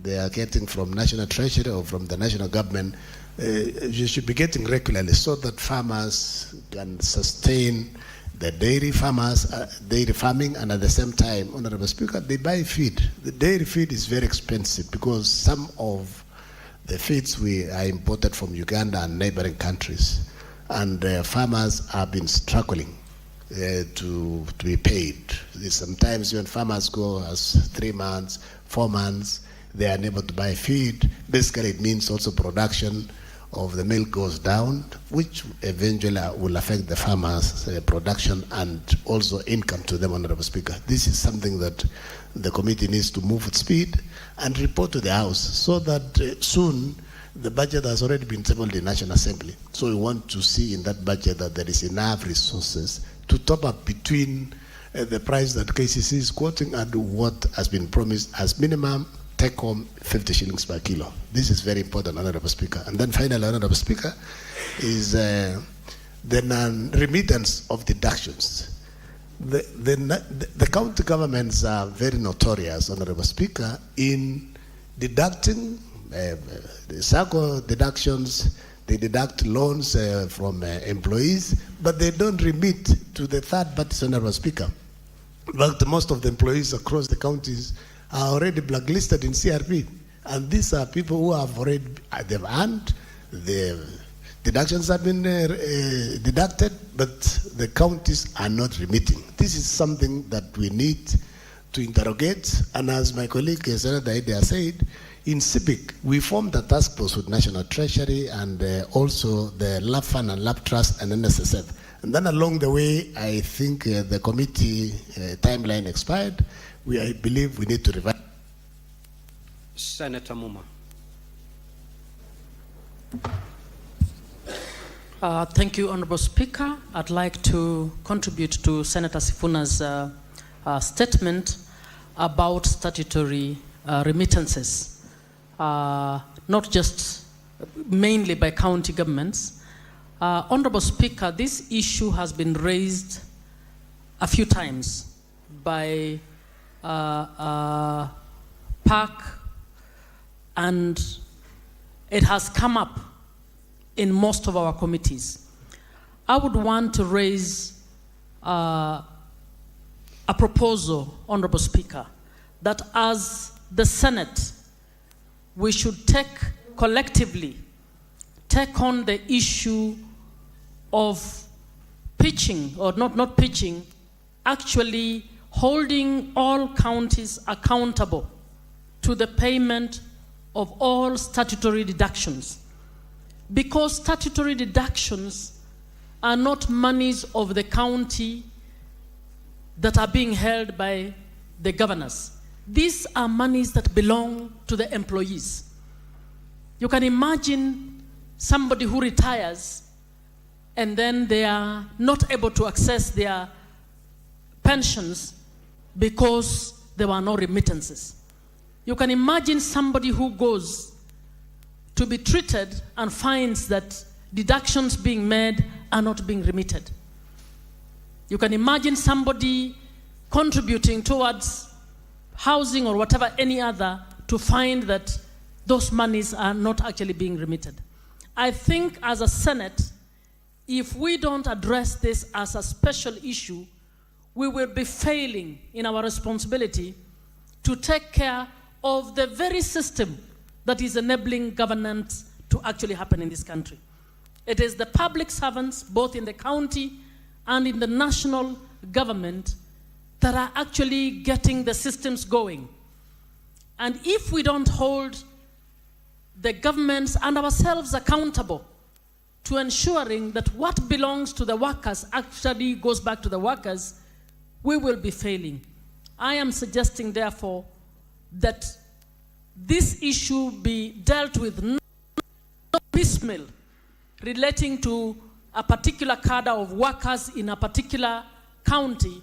they are getting from National Treasury or from the national government, you should be getting regularly, so that farmers can sustain the dairy farming, and at the same time, Honorable Speaker, they buy feed. The dairy feed is very expensive, because some of the feeds are imported from Uganda and neighboring countries, and farmers have been struggling to be paid. Sometimes when farmers go as 3 months, 4 months, they are unable to buy feed. Basically, it means also production of the milk goes down, which eventually will affect the farmers' production and also income to them, Honorable Speaker. This is something that the committee needs to move at speed and report to the House, so that soon the budget has already been tabled in National Assembly. So we want to see in that budget that there is enough resources to top up between the price that KCC is quoting and what has been promised as minimum take home 50 shillings per kilo. This is very important, Honorable Speaker. And then finally, Honorable Speaker, is the non-remittance of deductions. The county governments are very notorious, Honorable Speaker, in deducting the SACCO deductions. They deduct loans from employees, but they don't remit to the third party, Honorable Speaker. But most of the employees across the counties are already blacklisted in CRP. And these are people who have already, they've earned, the deductions have been deducted, but the counties are not remitting. This is something that we need to interrogate. And as my colleague Senator Idea said, in CIPIC, we formed a task force with National Treasury and also the Lab Fund and Lab Trust and NSSF. And then along the way, I think the committee timeline expired. I believe we need to revise. Senator Muma. Thank you, Honorable Speaker. I'd like to contribute to Senator Sifuna's statement about statutory remittances. Not just mainly by county governments. Honorable Speaker, this issue has been raised a few times by PAC, and it has come up in most of our committees. I would want to raise a proposal, Honorable Speaker, that as the Senate, we should collectively take on the issue of pitching, or not pitching, actually holding all counties accountable to the payment of all statutory deductions. Because statutory deductions are not monies of the county that are being held by the governors. These are monies that belong to the employees. You can imagine somebody who retires and then they are not able to access their pensions because there were no remittances. You can imagine somebody who goes to be treated and finds that deductions being made are not being remitted. You can imagine somebody contributing towards housing or whatever, any other, to find that those monies are not actually being remitted. I think as a Senate, if we don't address this as a special issue, we will be failing in our responsibility to take care of the very system that is enabling governance to actually happen in this country. It is the public servants, both in the county and in the national government, that are actually getting the systems going. And if we don't hold the governments and ourselves accountable to ensuring that what belongs to the workers actually goes back to the workers, we will be failing. I am suggesting, therefore, that this issue be dealt with not piecemeal, relating to a particular cadre of workers in a particular county,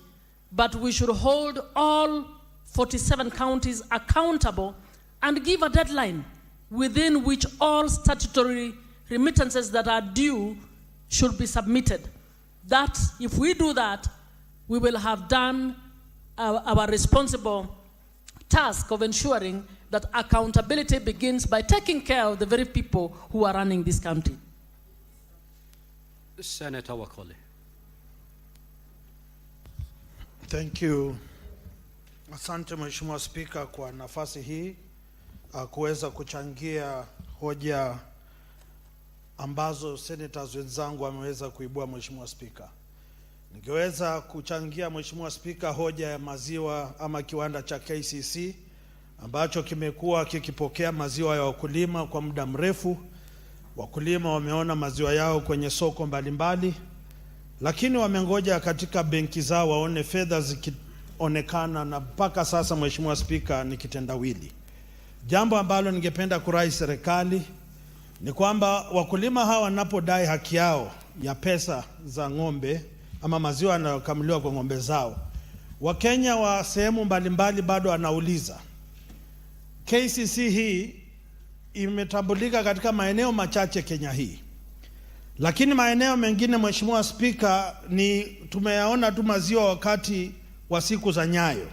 but we should hold all 47 counties accountable and give a deadline within which all statutory remittances that are due should be submitted. That, if we do that, we will have done our responsible task of ensuring that accountability begins by taking care of the very people who are running this country. Senator Wakoli. Thank you. Asante Mheshimiwa Spika kwa nafasi hii kuweza kuchangia hoja ambazo senators wenzangu wameweza kuibua. Mheshimiwa Spika, ningeweza kuchangia Mheshimiwa Spika hoja ya maziwa ama kiwanda cha KCC ambacho kimekuwa kikipokea maziwa ya wakulima kwa muda mrefu. Wakulima wameona maziwa yao kwenye soko mbalimbali, lakini wamengoja katika benki zao waone fedha zikionekana, na mpaka sasa Mheshimiwa Spika ni kitendawili. Jambo ambalo ningependa kurai serikali ni kwamba wakulima hawa wanapodai haki yao ya pesa za ng'ombe ama maziwa yanayokamuliwa kwa ng'ombe zao, Wakenya wa sehemu mbalimbali bado wanauliza. KCC hii imetambulika katika maeneo machache Kenya hii, lakini maeneo mengine Mheshimiwa Spika ni tumeyaona tu maziwa wakati wa siku za Nyayo.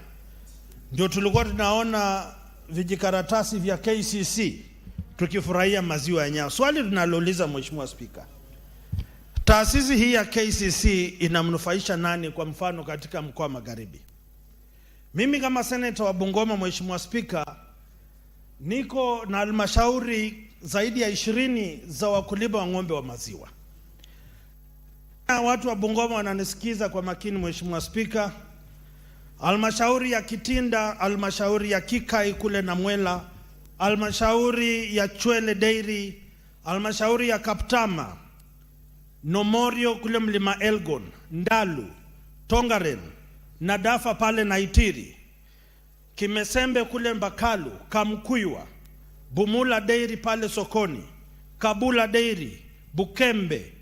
Ndio tulikuwa tunaona vijikaratasi vya KCC tukifurahia maziwa ya Nyayo. Swali tunalouliza Mheshimiwa Spika, taasisi hii ya KCC inamnufaisha nani? Kwa mfano katika mkoa wa Magharibi, mimi kama senator wa Bungoma Mheshimiwa Spika, niko na halmashauri zaidi ya 20 za wakulima wa ng'ombe wa maziwa. Watu wa Bungoma wananisikiza kwa makini Mheshimiwa Spika. Halmashauri ya Kitinda, halmashauri ya Kikai kule na Mwela, halmashauri ya Chwele Dairy, halmashauri ya Kaptama, Nomorio kule Mlima Elgon, Ndalu, Tongaren, Nadafa pale Naitiri, Kimesembe kule Mbakalu, Kamkuywa, Bumula Dairy pale Sokoni, Kabula Dairy, Bukembe.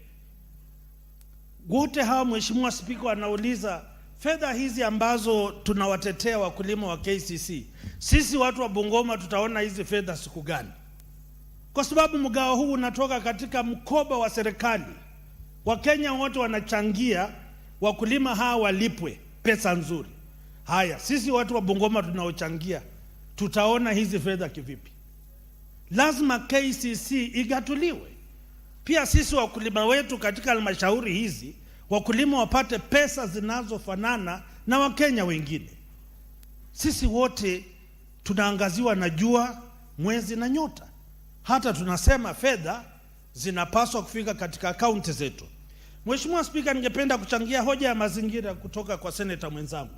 Wote hawa Mheshimiwa Spika wanauliza fedha hizi ambazo tunawatetea wakulima wa KCC, sisi watu wa Bungoma tutaona hizi fedha siku gani? Kwa sababu mgao huu unatoka katika mkoba wa serikali. Wakenya wote wanachangia wakulima hawa walipwe pesa nzuri. Haya, sisi watu wa Bungoma tunaochangia tutaona hizi fedha kivipi? Lazima KCC igatuliwe. Pia sisi wakulima wetu katika halmashauri hizi, wakulima wapate pesa zinazofanana na Wakenya wengine. Sisi wote tunaangaziwa na jua, mwezi na nyota. Hata tunasema fedha zinapaswa kufika katika akaunti zetu. Mheshimiwa Spika, ningependa kuchangia hoja ya mazingira kutoka kwa seneta mwenzangu.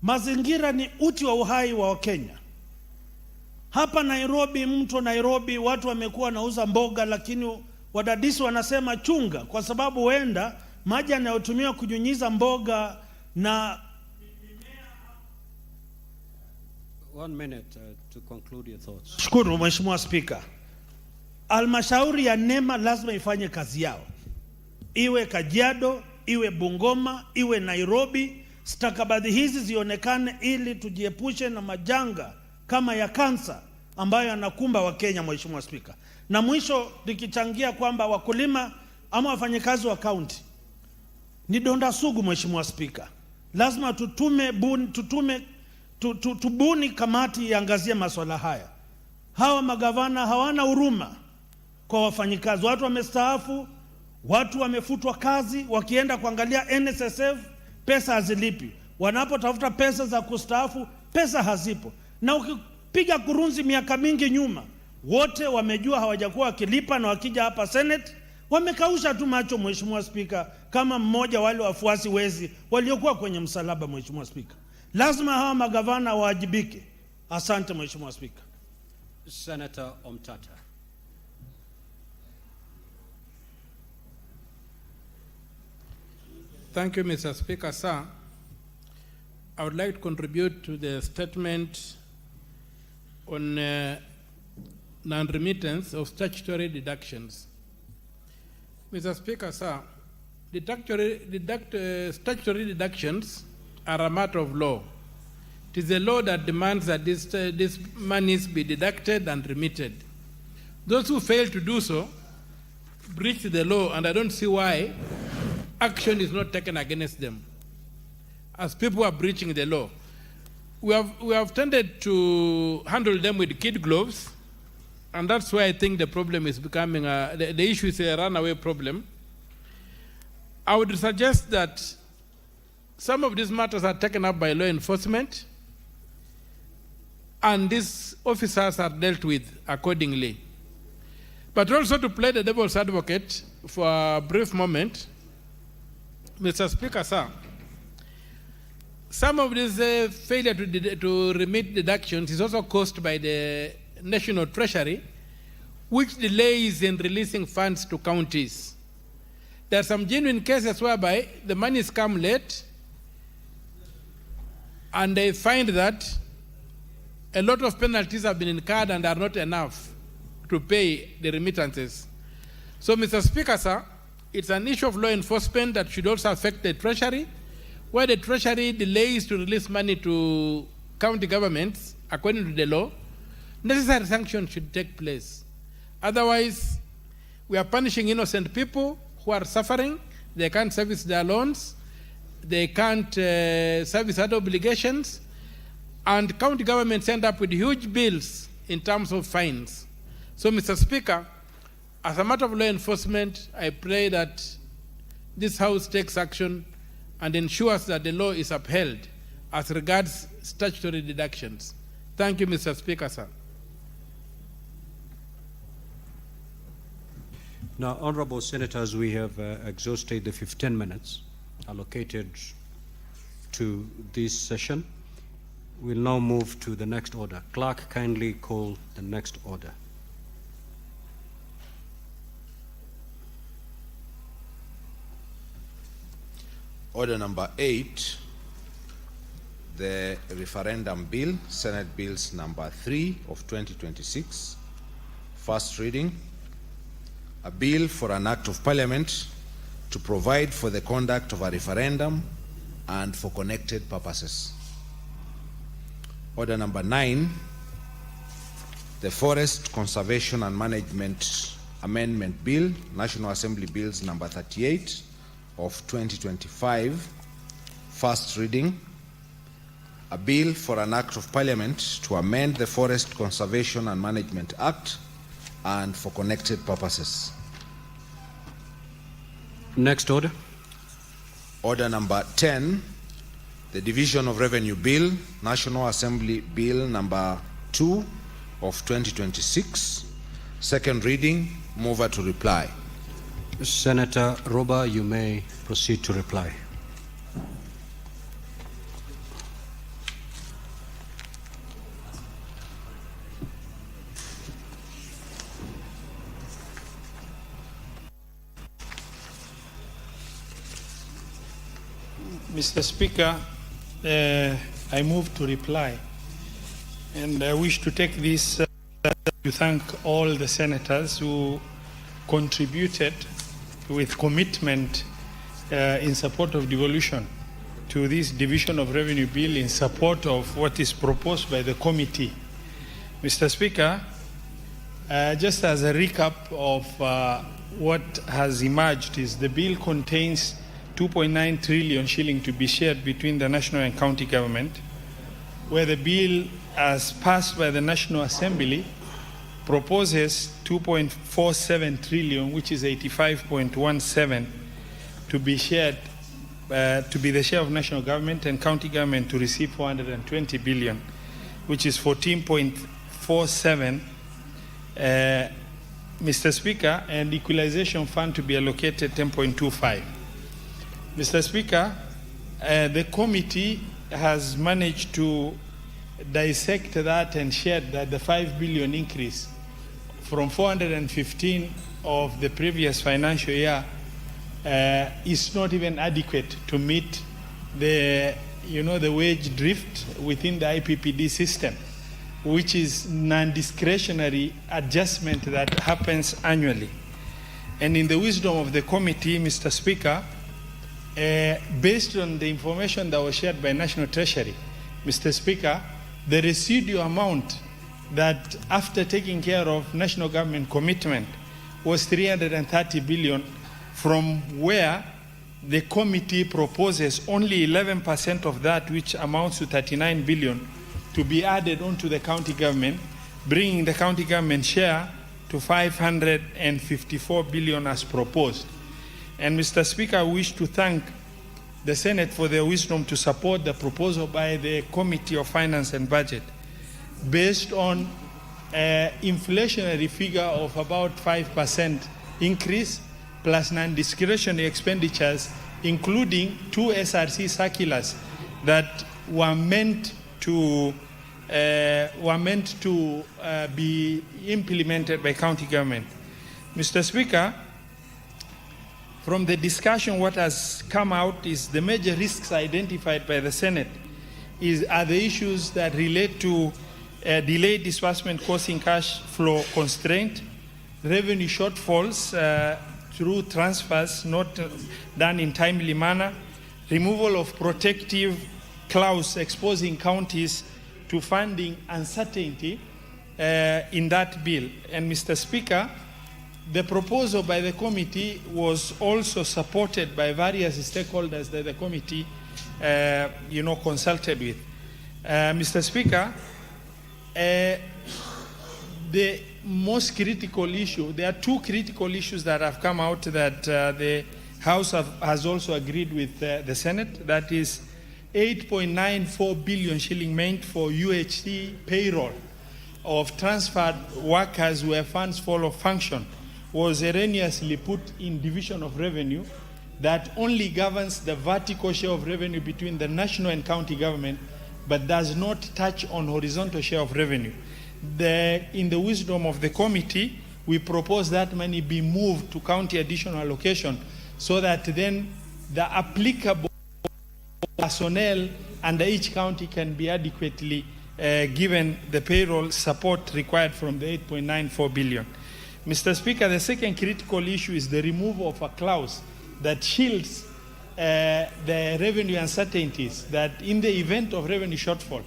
Mazingira ni uti wa uhai wa Wakenya. Hapa Nairobi, mto Nairobi, watu wamekuwa wanauza mboga, lakini wadadisi wanasema chunga, kwa sababu huenda maji yanayotumiwa kunyunyiza mboga na 1 minute to conclude your thoughts. Shukuru Mheshimiwa Spika. Halmashauri ya NEMA lazima ifanye kazi yao. Iwe Kajiado, iwe Bungoma, iwe Nairobi, Stakabadhi hizi zionekane ili tujiepushe na majanga kama ya kansa ambayo yanakumba Wakenya, Mheshimiwa Spika. Na mwisho nikichangia kwamba wakulima ama wafanyikazi wa kaunti ni donda sugu, Mheshimiwa Spika. Lazima tubuni kamati iangazie masuala haya. Hawa magavana hawana huruma kwa wafanyikazi. Watu wamestaafu, watu wamefutwa kazi, wakienda kuangalia NSSF pesa hazilipi. Wanapotafuta pesa za kustaafu, pesa hazipo. Na ukipiga kurunzi miaka mingi nyuma, wote wamejua hawajakuwa wakilipa, na wakija hapa Senate wamekausha tu macho, Mheshimiwa Spika, kama mmoja wale wafuasi wezi waliokuwa kwenye msalaba, Mheshimiwa Spika. Lazima hawa magavana waajibike. Asante, Mheshimiwa Spika. Senator Omtata. Thank you, Mr. Speaker, sir. I would like to contribute to the statement on non-remittance of statutory deductions. Mr. Speaker, sir, statutory deductions are a matter of law. It is the law that demands that these monies be deducted and remitted. Those who fail to do so breach the law, and I don't see why action is not taken against them as people are breaching the law. We have tended to handle them with kid gloves, and that's why I think the problem is becoming the issue is a runaway problem. I would suggest that some of these matters are taken up by law enforcement, and these officers are dealt with accordingly. But also, to play the devil's advocate for a brief moment, Mr. Speaker, sir, some of this failure to remit deductions is also caused by the National Treasury, which delays in releasing funds to counties. There are some genuine cases whereby the monies come late, and they find that a lot of penalties have been incurred and are not enough to pay the remittances. So, Mr. Speaker, sir, it's an issue of law enforcement that should also affect the Treasury, where the Treasury delays to release money to county governments according to the law. Necessary sanctions should take place. Otherwise, we are punishing innocent people who are suffering. They can't service their loans. They can't service other obligations. And county governments end up with huge bills in terms of fines. So, Mr. Speaker, as a matter of law enforcement, I pray that this House takes action and ensures that the law is upheld as regards statutory deductions. Thank you, Mr. Speaker, sir. Now, honorable senators, we have exhausted the 15 minutes allocated to this session. We'll now move to the next order. Clerk, kindly call the next order. Order number 8, the referendum bill, Senate Bills number 3 of 2026. First reading, a bill for an act of parliament to provide for the conduct of a referendum and for connected purposes. Order number 9, the Forest Conservation and Management Amendment Bill, National Assembly Bills number 38 of 2025. First reading, a bill for an act of parliament to amend the Forest Conservation and Management Act and for connected purposes. Next order. Order number 10, the Division of Revenue Bill, National Assembly Bill number 2 of 2026. Second reading, mover to reply. Senator Roba, you may proceed to reply. Mr. Speaker, I move to reply, and I wish to take this to thank all the senators who contributed with commitment in support of devolution. to this Division of Revenue Bill in support of what is proposed by the committee. Mr. Speaker, just as a recap of what has emerged is the bill contains 2.9 trillion shilling to be shared between the national and county government, where the bill as passed by the National Assembly proposes 2.47 trillion, which is 85.17, to be shared, to be the share of national government, and county government to receive 420 billion, which is 14.47, Mr. Speaker, and equalization fund to be allocated 10.25. Mr. Speaker, the committee has managed to dissect that and shared that the 5 billion increase from 415 of the previous financial year is not even adequate to meet the, the wage drift within the IPPD system, which is non-discretionary adjustment that happens annually. And in the wisdom of the committee, Mr. Speaker, based on the information that was shared by National Treasury, Mr. Speaker, the residual amount that after taking care of national government commitment was 330 billion, from where the committee proposes only 11% of that, which amounts to 39 billion, to be added onto the county government, bringing the county government share to 554 billion as proposed. And Mr. Speaker, I wish to thank the Senate for their wisdom to support the proposal by the Committee of Finance and Budget based on an inflationary figure of about 5% increase plus non-discretionary expenditures, including 2 SRC circulars that were meant to be implemented by county government. Mr. Speaker, from the discussion, what has come out is the major risks identified by the Senate are the issues that relate to delayed disbursement causing cash flow constraint, revenue shortfalls through transfers not done in timely manner, removal of protective clause exposing counties to funding uncertainty in that bill. And Mr. Speaker, the proposal by the committee was also supported by various stakeholders that the committee consulted with. Mr. Speaker, the most critical issue, there are 2 critical issues that have come out that the House has also agreed with the Senate. That is 8.94 billion shilling meant for UHC payroll of transferred workers where funds follow function was erroneously put in division of revenue that only governs the vertical share of revenue between the national and county government, but does not touch on horizontal share of revenue. In the wisdom of the committee, we propose that money be moved to county additional allocation so that then the applicable personnel under each county can be adequately given the payroll support required from the 8.94 billion. Mr. Speaker, the second critical issue is the removal of a clause that shields the revenue uncertainties, that in the event of revenue shortfall,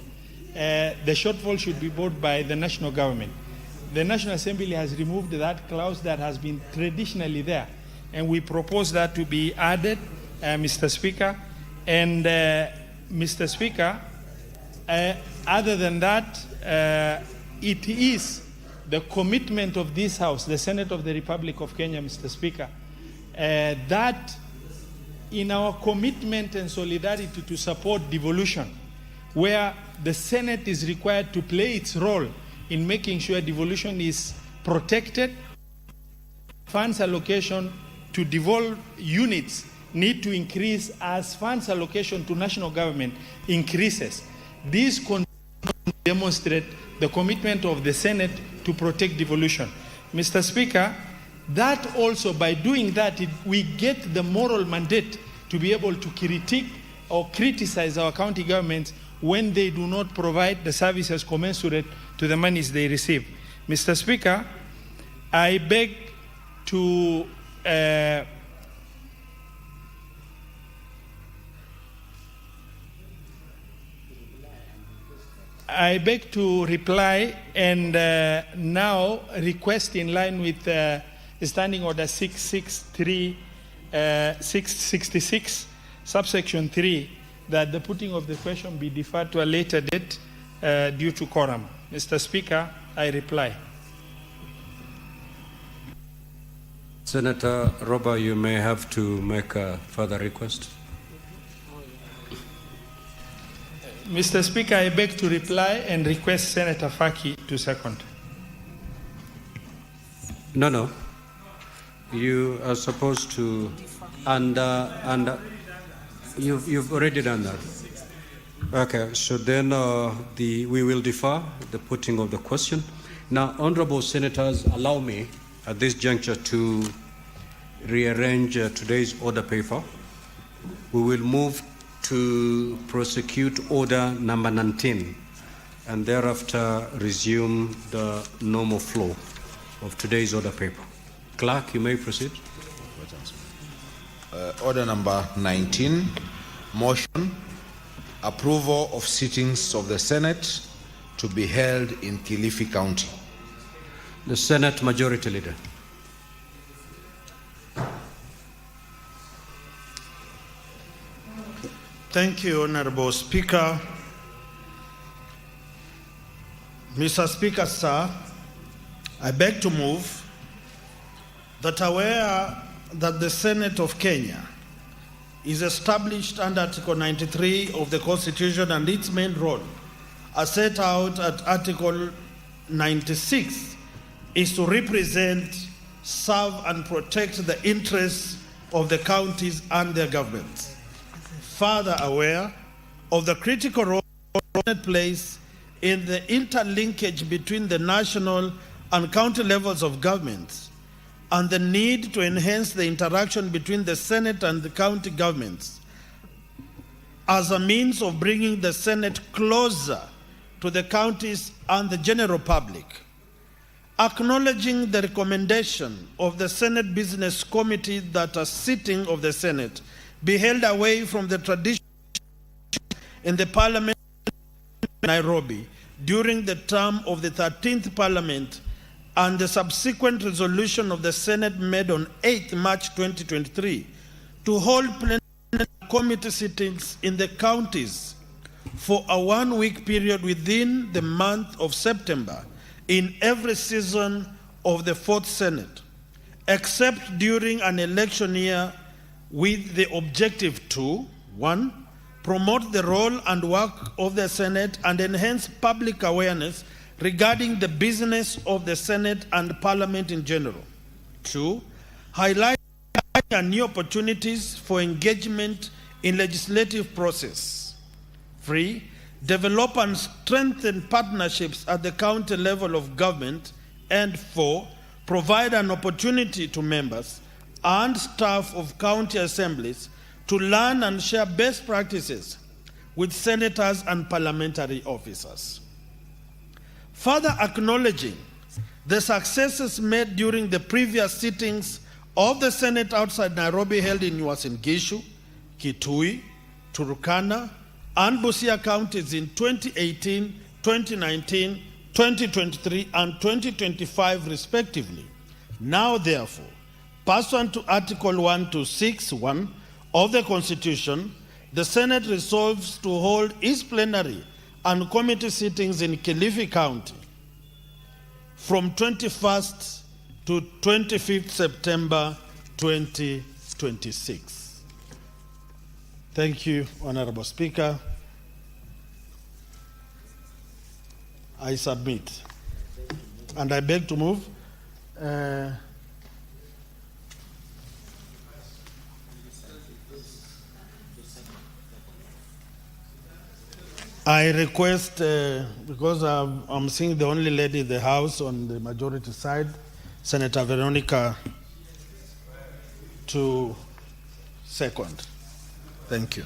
the shortfall should be borne by the national government. The National Assembly has removed that clause that has been traditionally there, and we propose that to be added, Mr. Speaker. And Mr. Speaker, other than that, it is the commitment of this House, the Senate of the Republic of Kenya, Mr. Speaker, that in our commitment and solidarity to support devolution, where the Senate is required to play its role in making sure devolution is protected, funds allocation to devolve units need to increase as funds allocation to national government increases. This demonstrates the commitment of the Senate to protect devolution. Mr. Speaker, that also, by doing that, we get the moral mandate to be able to critique or criticize our county governments when they do not provide the services commensurate to the monies they receive. Mr. Speaker, I beg to I beg to reply and now request in line with Standing Order 666, subsection 3, that the putting of the question be deferred to a later date due to quorum. Mr. Speaker, I reply. Senator Roba, you may have to make a further request. Mr. Speaker, I beg to reply and request Senator Faki to second. No. You are supposed to, you've already done that. Okay, so then we will defer the putting of the question. Now, honorable senators, allow me at this juncture to rearrange today's order paper. We will move to prosecute order number 19 and thereafter resume the normal flow of today's order paper. Clerk, you may proceed. Order number 19, motion, approval of sittings of the Senate to be held in Kilifi County. The Senate Majority Leader. Thank you, Honorable Speaker. Mr. Speaker, sir, I beg to move that aware that the Senate of Kenya is established under Article 93 of the Constitution and its main role, as set out at Article 96, is to represent, serve, and protect the interests of the counties and their governments. Further aware of the critical role it plays in the interlinkage between the national and county levels of governments, and the need to enhance the interaction between the Senate and the county governments as a means of bringing the Senate closer to the counties and the general public. Acknowledging the recommendation of the Senate Business Committee that a sitting of the Senate be held away from the tradition in the Parliament of Nairobi during the term of the 13th Parliament, and the subsequent resolution of the Senate made on 8 March 2023 to hold plenary committee sittings in the counties for a 1-week period within the month of September in every season of the 4th Senate, except during an election year, with the objective to, 1, promote the role and work of the Senate and enhance public awareness regarding the business of the Senate and Parliament in general. 2, highlight new opportunities for engagement in legislative process. 3, develop and strengthen partnerships at the county level of government. And 4, provide an opportunity to members and staff of county assemblies to learn and share best practices with senators and parliamentary officers. Further acknowledging the successes made during the previous sittings of the Senate outside Nairobi held in Uasin Gishu, Kitui, Turkana, and Busia counties in 2018, 2019, 2023, and 2025 respectively. Now therefore, pursuant to Article 126(1) of the Constitution, the Senate resolves to hold its plenary and committee sittings in Kilifi County from 21st to 25th September 2026. Thank you, Honorable Speaker. I submit. And I beg to move. I request, because I'm seeing the only lady in the House on the majority side, Senator Veronica, to second. Thank you.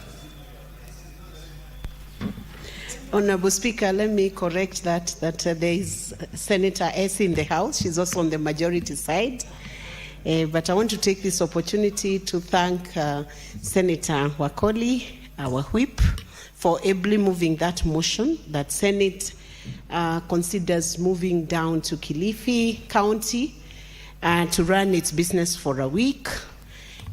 Honorable Speaker, let me correct that there is Senator S in the House. She's also on the majority side. But I want to take this opportunity to thank Senator Wakoli, our whip, for ably moving that motion that Senate considers moving down to Kilifi County to run its business for a week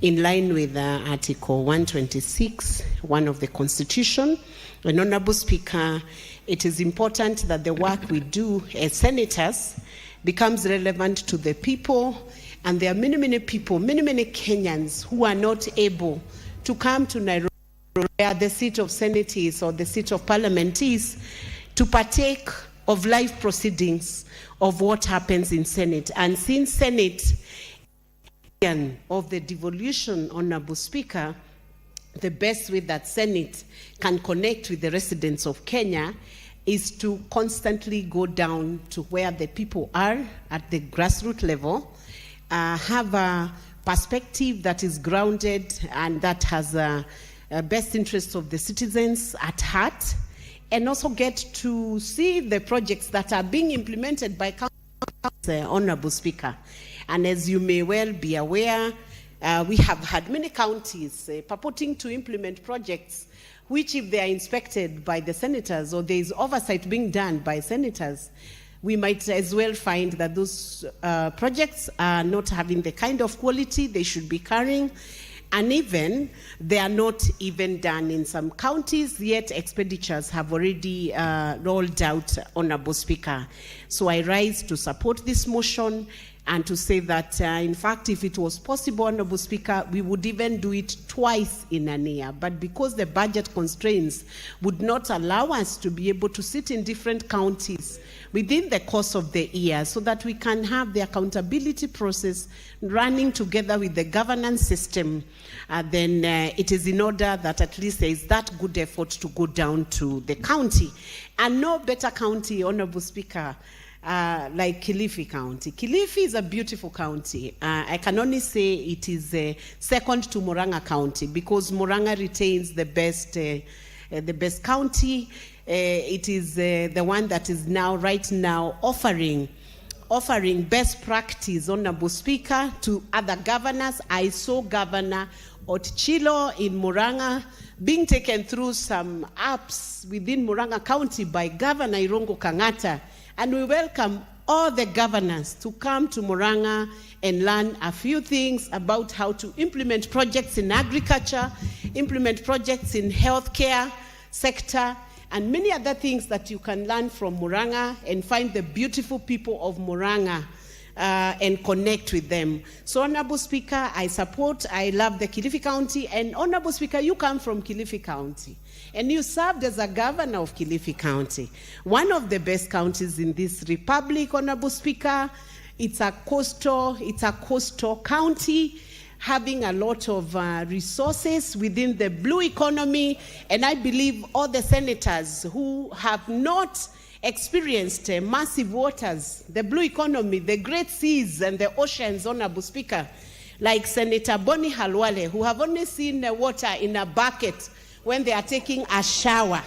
in line with Article 126, 1 of the Constitution. And Honorable Speaker, it is important that the work we do as senators becomes relevant to the people, and there are many people, many Kenyans who are not able to come to Nairobi, where the seat of Senate is or the seat of Parliament is, to partake of live proceedings of what happens in Senate. And since Senate of the devolution, Honorable Speaker, the best way that Senate can connect with the residents of Kenya is to constantly go down to where the people are at the grassroots level, have a perspective that is grounded and that has a best interests of the citizens at heart, and also get to see the projects that are being implemented by Council, Honorable Speaker. And as you may well be aware, we have had many counties purporting to implement projects which, if they are inspected by the senators or there is oversight being done by senators, we might as well find that those projects are not having the kind of quality they should be carrying, and even they are not even done in some counties, yet expenditures have already rolled out, Honorable Speaker. So I rise to support this motion and to say that, in fact, if it was possible, Honorable Speaker, we would even do it twice in an year. But because the budget constraints would not allow us to be able to sit in different counties within the course of the year, so that we can have the accountability process running together with the governance system, then it is in order that at least there is that good effort to go down to the county. And no better county, Honorable Speaker, like Kilifi County. Kilifi is a beautiful county. I can only say it is second to Murang'a County, because Murang'a retains the best county. It is the one that is right now offering best practice, Honorable Speaker, to other governors. I saw Governor Otchilo in Murang'a being taken through some apps within Murang'a County by Governor Irungu Kang'ata. And we welcome all the governors to come to Murang'a and learn a few things about how to implement projects in agriculture, implement projects in healthcare sector, and many other things that you can learn from Murang'a and find the beautiful people of Murang'a and connect with them. So, Honorable Speaker, I love the Kilifi County, and Honorable Speaker, you come from Kilifi County, and you served as a governor of Kilifi County, one of the best counties in this republic, Honorable Speaker. It's a coastal county, having a lot of resources within the blue economy, and I believe all the senators who have not experienced massive waters, the blue economy, the great seas and the oceans, Honorable Speaker, like Senator Boni Halwale, who have only seen the water in a bucket when they are taking a shower,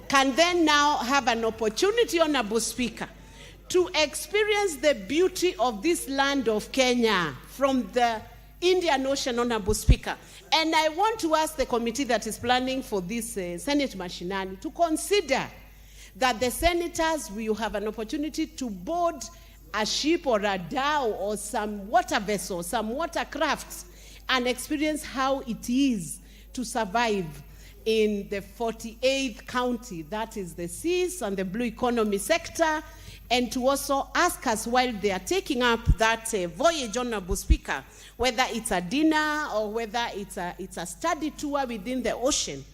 can then now have an opportunity, Honorable Speaker, to experience the beauty of this land of Kenya from the Indian Ocean, Honorable Speaker. And I want to ask the committee that is planning for this Senate machinani to consider that the senators will have an opportunity to board a ship or a dhow or some water vessel, some watercrafts, and experience how it is to survive in the 48th county, that is the seas and the blue economy sector, and to also ask us while they are taking up that voyage, Honorable Speaker, whether it's a dinner or whether it's a study tour within the ocean,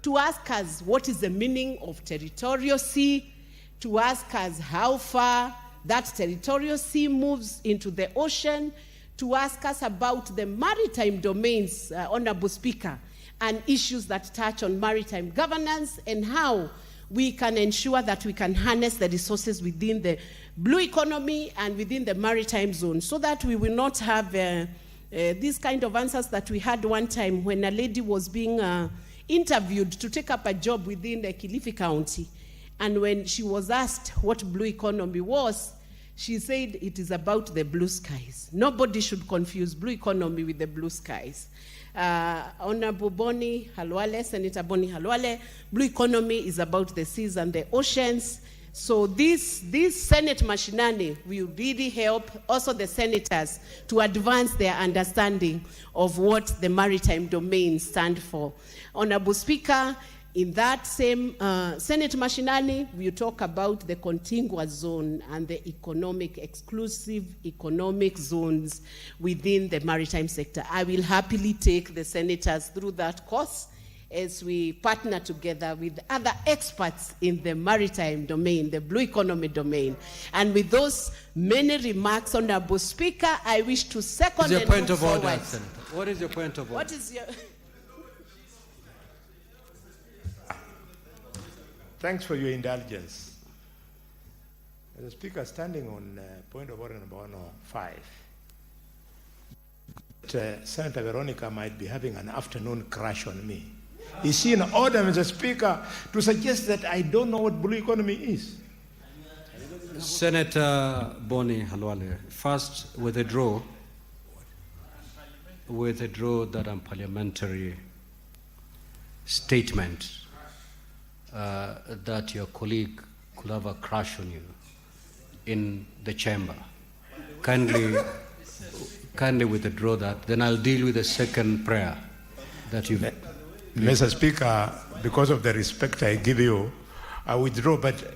to ask us what is the meaning of territorial sea, to ask us how far that territorial sea moves into the ocean, to ask us about the maritime domains, Honorable Speaker, and issues that touch on maritime governance and how we can ensure that we can harness the resources within the blue economy and within the maritime zone, so that we will not have these kind of answers that we had one time when a lady was being interviewed to take up a job within the Kilifi County. And when she was asked what blue economy was, she said it is about the blue skies. Nobody should confuse blue economy with the blue skies. Honorable Boni Halwale, Senator Boni Halwale, blue economy is about the seas and the oceans. So this Senate machinani will really help also the senators to advance their understanding of what the maritime domain stands for. Honorable Speaker, in that same Senate machinani, we talk about the contiguous zone and the exclusive economic zones within the maritime sector. I will happily take the senators through that course as we partner together with other experts in the maritime domain, the blue economy domain. And with those many remarks, Honorable Speaker, I wish to second your and point move of order, forward. Senator? What is your point of order? What is your... Thanks for your indulgence. Mr. Speaker, standing on point of order number 105, Senator Veronica might be having an afternoon crush on me. Is she in order, Mr. Speaker, to suggest that I don't know what blue economy is? Senator Boni Halwale, first withdraw that unparliamentary statement that your colleague could have a crush on you in the chamber. Kindly withdraw that. Then I'll deal with the second prayer that you've... Mr. Speaker, because of the respect I give you, I withdraw, but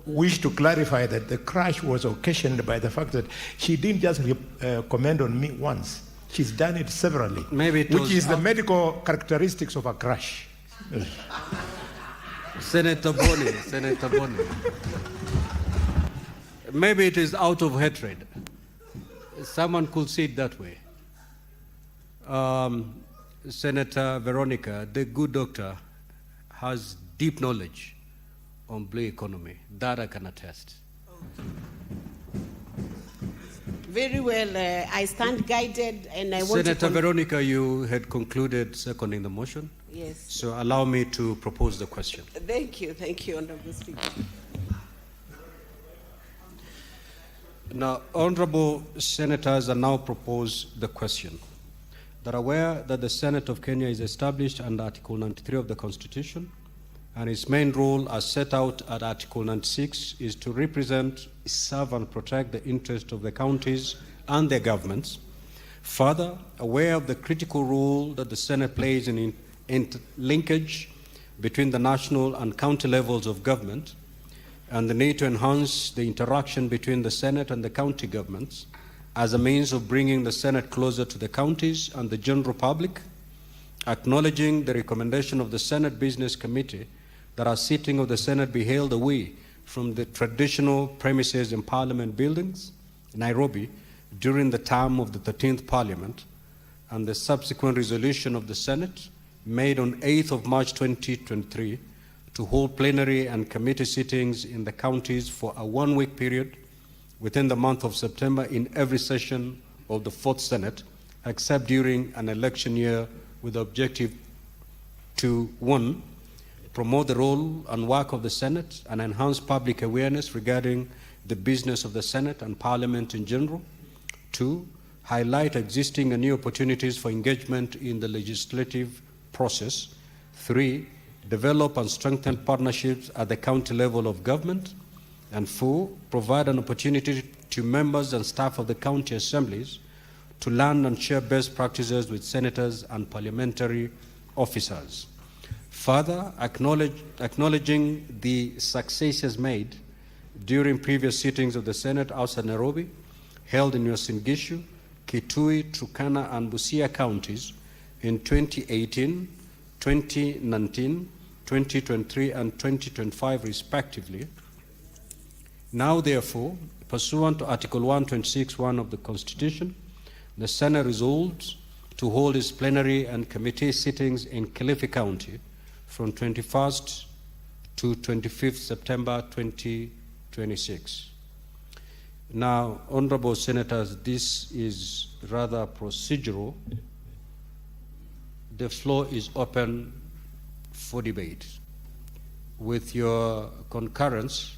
wish to clarify that the crush was occasioned by the fact that she didn't just comment on me once. She's done it severally, which is the medical characteristics of a crush. Senator Boni, maybe it is out of hatred. Someone could see it that way. Senator Veronica, the good doctor, has deep knowledge on blue economy. That I can attest. Very well, I stand guided and I want Senator to... Veronica, you had concluded seconding the motion. Yes. So allow me to propose the question. Thank you, Honorable Speaker. Now, honorable senators are now propose the question. They're aware that the Senate of Kenya is established under Article 93 of the Constitution, and its main role as set out at Article 96 is to represent, serve and protect the interests of the counties and their governments. Further, aware of the critical role that the Senate plays in linkage between the national and county levels of government, and the need to enhance the interaction between the Senate and the county governments as a means of bringing the Senate closer to the counties and the general public, acknowledging the recommendation of the Senate Business Committee that a sitting of the Senate be held away from the traditional premises in Parliament buildings, Nairobi, during the term of the 13th Parliament, and the subsequent resolution of the Senate made on 8th of March 2023 to hold plenary and committee sittings in the counties for a one-week period within the month of September in every session of the 4th Senate, except during an election year, with the objective to, 1, promote the role and work of the Senate and enhance public awareness regarding the business of the Senate and Parliament in general. 2, highlight existing and new opportunities for engagement in the legislative process. 3, develop and strengthen partnerships at the county level of government. And 4, provide an opportunity to members and staff of the county assemblies to learn and share best practices with senators and parliamentary officers. Further, acknowledging the successes made during previous sittings of the Senate outside Nairobi, held in Uasin Gishu, Kitui, Turkana, and Busia counties in 2018, 2019, 2023, and 2025 respectively. Now, therefore, pursuant to Article 126(1) of the Constitution, the Senate resolves to hold its plenary and committee sittings in Kilifi County from 21st to 25th September 2026. Now, honorable senators, this is rather procedural. The floor is open for debate. With your concurrence,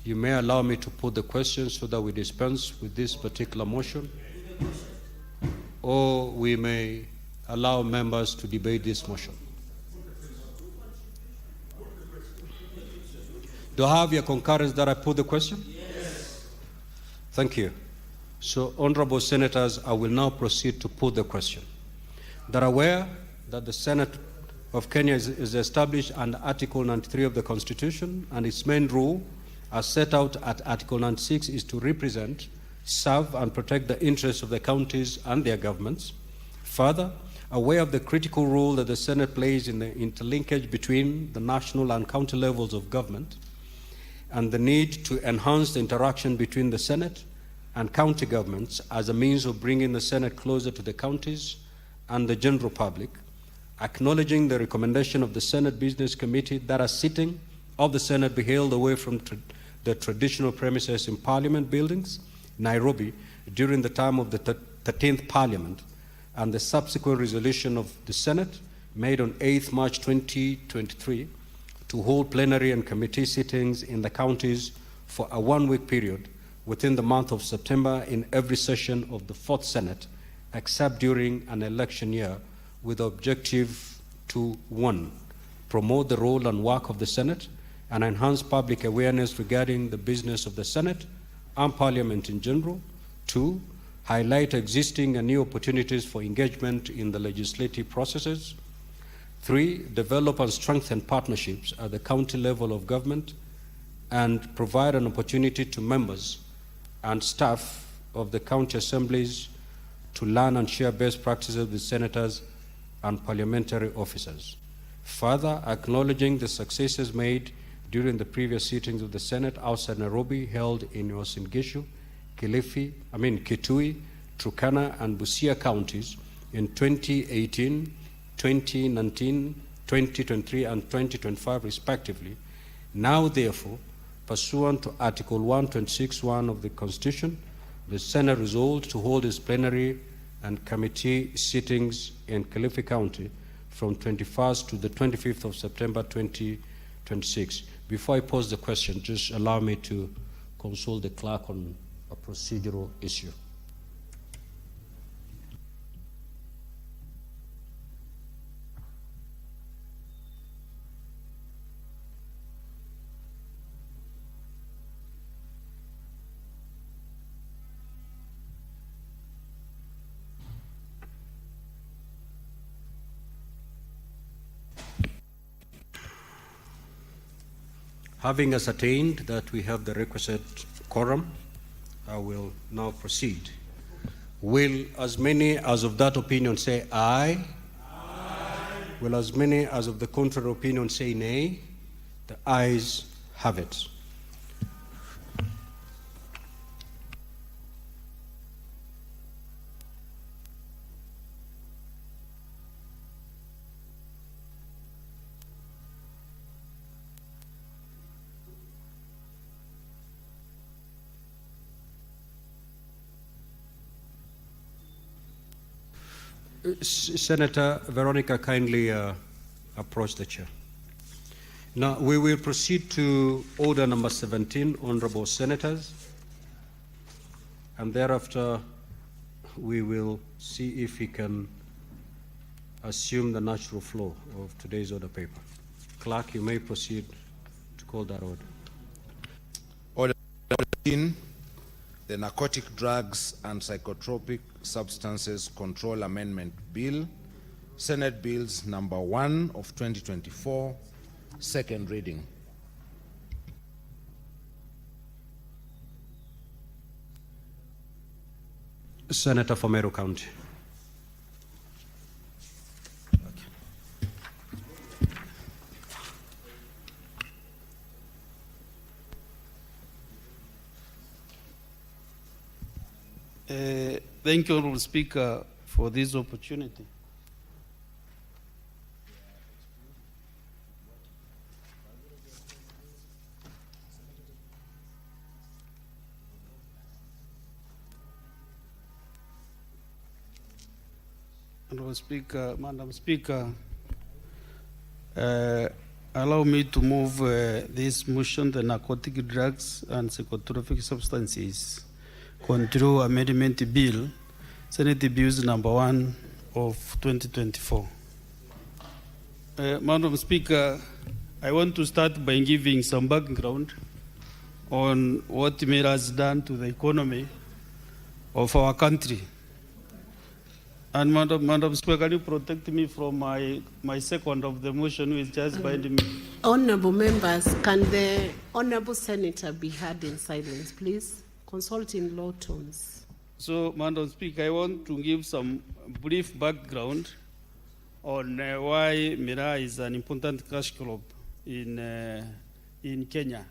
you may allow me to put the question so that we dispense with this particular motion, or we may allow members to debate this motion. Do I have your concurrence that I put the question? Yes. Thank you. So, honorable senators, I will now proceed to put the question. That are aware that the Senate of Kenya is established under Article 93 of the Constitution, and its main rule, as set out at Article 96, is to represent, serve, and protect the interests of the counties and their governments. Further, aware of the critical role that the Senate plays in the interlinkage between the national and county levels of government, and the need to enhance the interaction between the Senate and county governments as a means of bringing the Senate closer to the counties and the general public, acknowledging the recommendation of the Senate Business Committee that a sitting of the Senate be held away from the traditional premises in Parliament buildings, Nairobi, during the time of the 13th Parliament, and the subsequent resolution of the Senate made on 8th March 2023 to hold plenary and committee sittings in the counties for a one-week period within the month of September in every session of the 4th Senate, except during an election year, with the objective to 1, promote the role and work of the Senate and enhance public awareness regarding the business of the Senate and Parliament in general. 2, highlight existing and new opportunities for engagement in the legislative processes. 3, develop and strengthen partnerships at the county level of government and provide an opportunity to members and staff of the county assemblies to learn and share best practices with senators and parliamentary officers. Further, acknowledging the successes made during the previous sittings of the Senate outside Nairobi, held in Uasin Gishu, Kitui, Turkana, and Busia counties in 2018, 2019, 2023, and 2025 respectively. Now, therefore, pursuant to Article 126(1) of the Constitution, the Senate resolved to hold its plenary and committee sittings in Kilifi County from 21st to the 25th of September 2026. Before I pose the question, just allow me to consult the clerk on a procedural issue. Having ascertained that we have the requisite quorum, I will now proceed. Will as many as of that opinion say aye? Aye. Will as many as of the contrary opinion say nay? The ayes have it. Senator Veronica, kindly approach the chair. Now, we will proceed to order number 17, honorable senators, and thereafter we will see if we can assume the natural flow of today's order paper. Clerk, you may proceed to call that order. Order 17. The Narcotic Drugs and Psychotropic Substances Control Amendment Bill, Senate Bills number 1 of 2024, second reading. Senator for Meru County. Thank you, Honorable Speaker, for this opportunity. Honorable Speaker, Madam Speaker, allow me to move this motion, the Narcotic Drugs and Psychotropic Substances Control Amendment Bill, Senate Bills number 1 of 2024. Madam Speaker, I want to start by giving some background on what Mira has done to the economy of our country. And Madam Speaker, can you protect me from my second of the motion, which just binding me? Honorable members, can the Honorable Senator be heard in silence, please? Consult in low tones. So, Madam Speaker, I want to give some brief background on why Mira is an important cash crop in Kenya.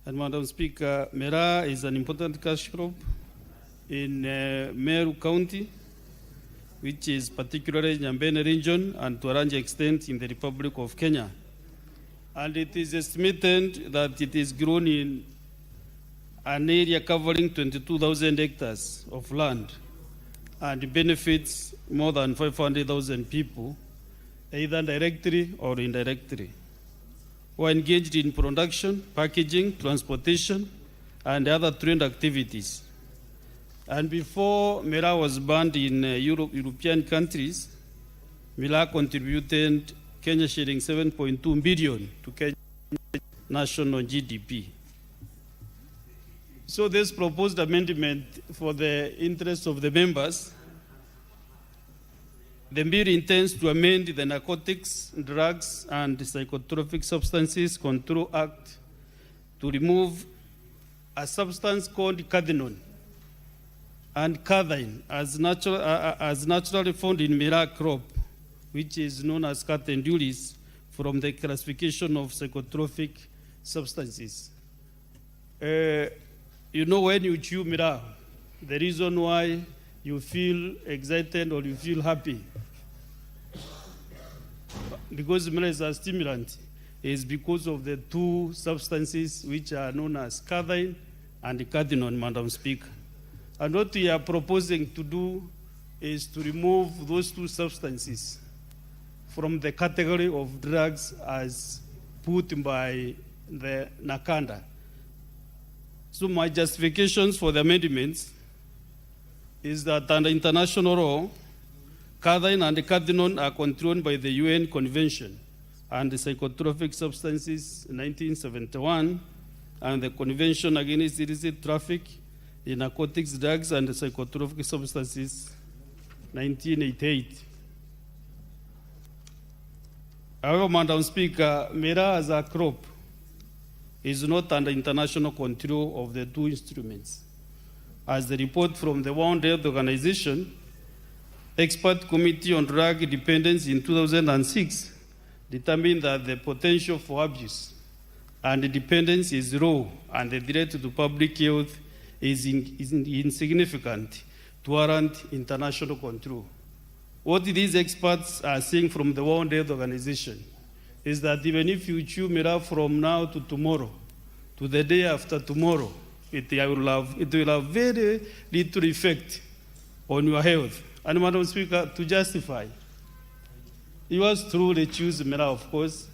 And Madam Speaker, Mira is an important cash crop in Meru County, which is particularly Nyambene region and to a large extent in the Republic of Kenya. And it is estimated that it is grown in an area covering 22,000 hectares of land and benefits more than 500,000 people, either directly or indirectly, who are engaged in production, packaging, transportation, and other trade activities. And before Mira was banned in European countries, Mira contributed Kenya shilling 7.2 billion to Kenya's national GDP. So this proposed amendment, for the interest of the members, the bill intends to amend the Narcotics, Drugs, and Psychotropic Substances Control Act to remove a substance called cathinone and cathine as naturally found in Mira crop, which is known as cathindulis, from the classification of psychotropic substances. You know, when you chew Mira, the reason why you feel excited or you feel happy, because Mira is a stimulant, is because of the two substances which are known as cathine and cathinone, Madam Speaker. And what we are proposing to do is to remove those two substances from the category of drugs as put by the NACANDA. So my justifications for the amendments is that under international law, cathine and cathinone are controlled by the UN Convention and the Psychotropic Substances 1971 and the Convention Against Illicit Traffic in Narcotics, Drugs, and Psychotropic Substances 1988. However, Madam Speaker, Mira as a crop is not under international control of the two instruments. As the report from the World Health Organization, Expert Committee on Drug Dependence in 2006 determined that the potential for abuse and dependence is low and the threat to public health is insignificant to warrant international control. What these experts are saying from the World Health Organization is that even if you chew Mira from now to tomorrow, to the day after tomorrow, it will have very little effect on your health. And Madam Speaker, to justify, yours truly choose Mira, of course,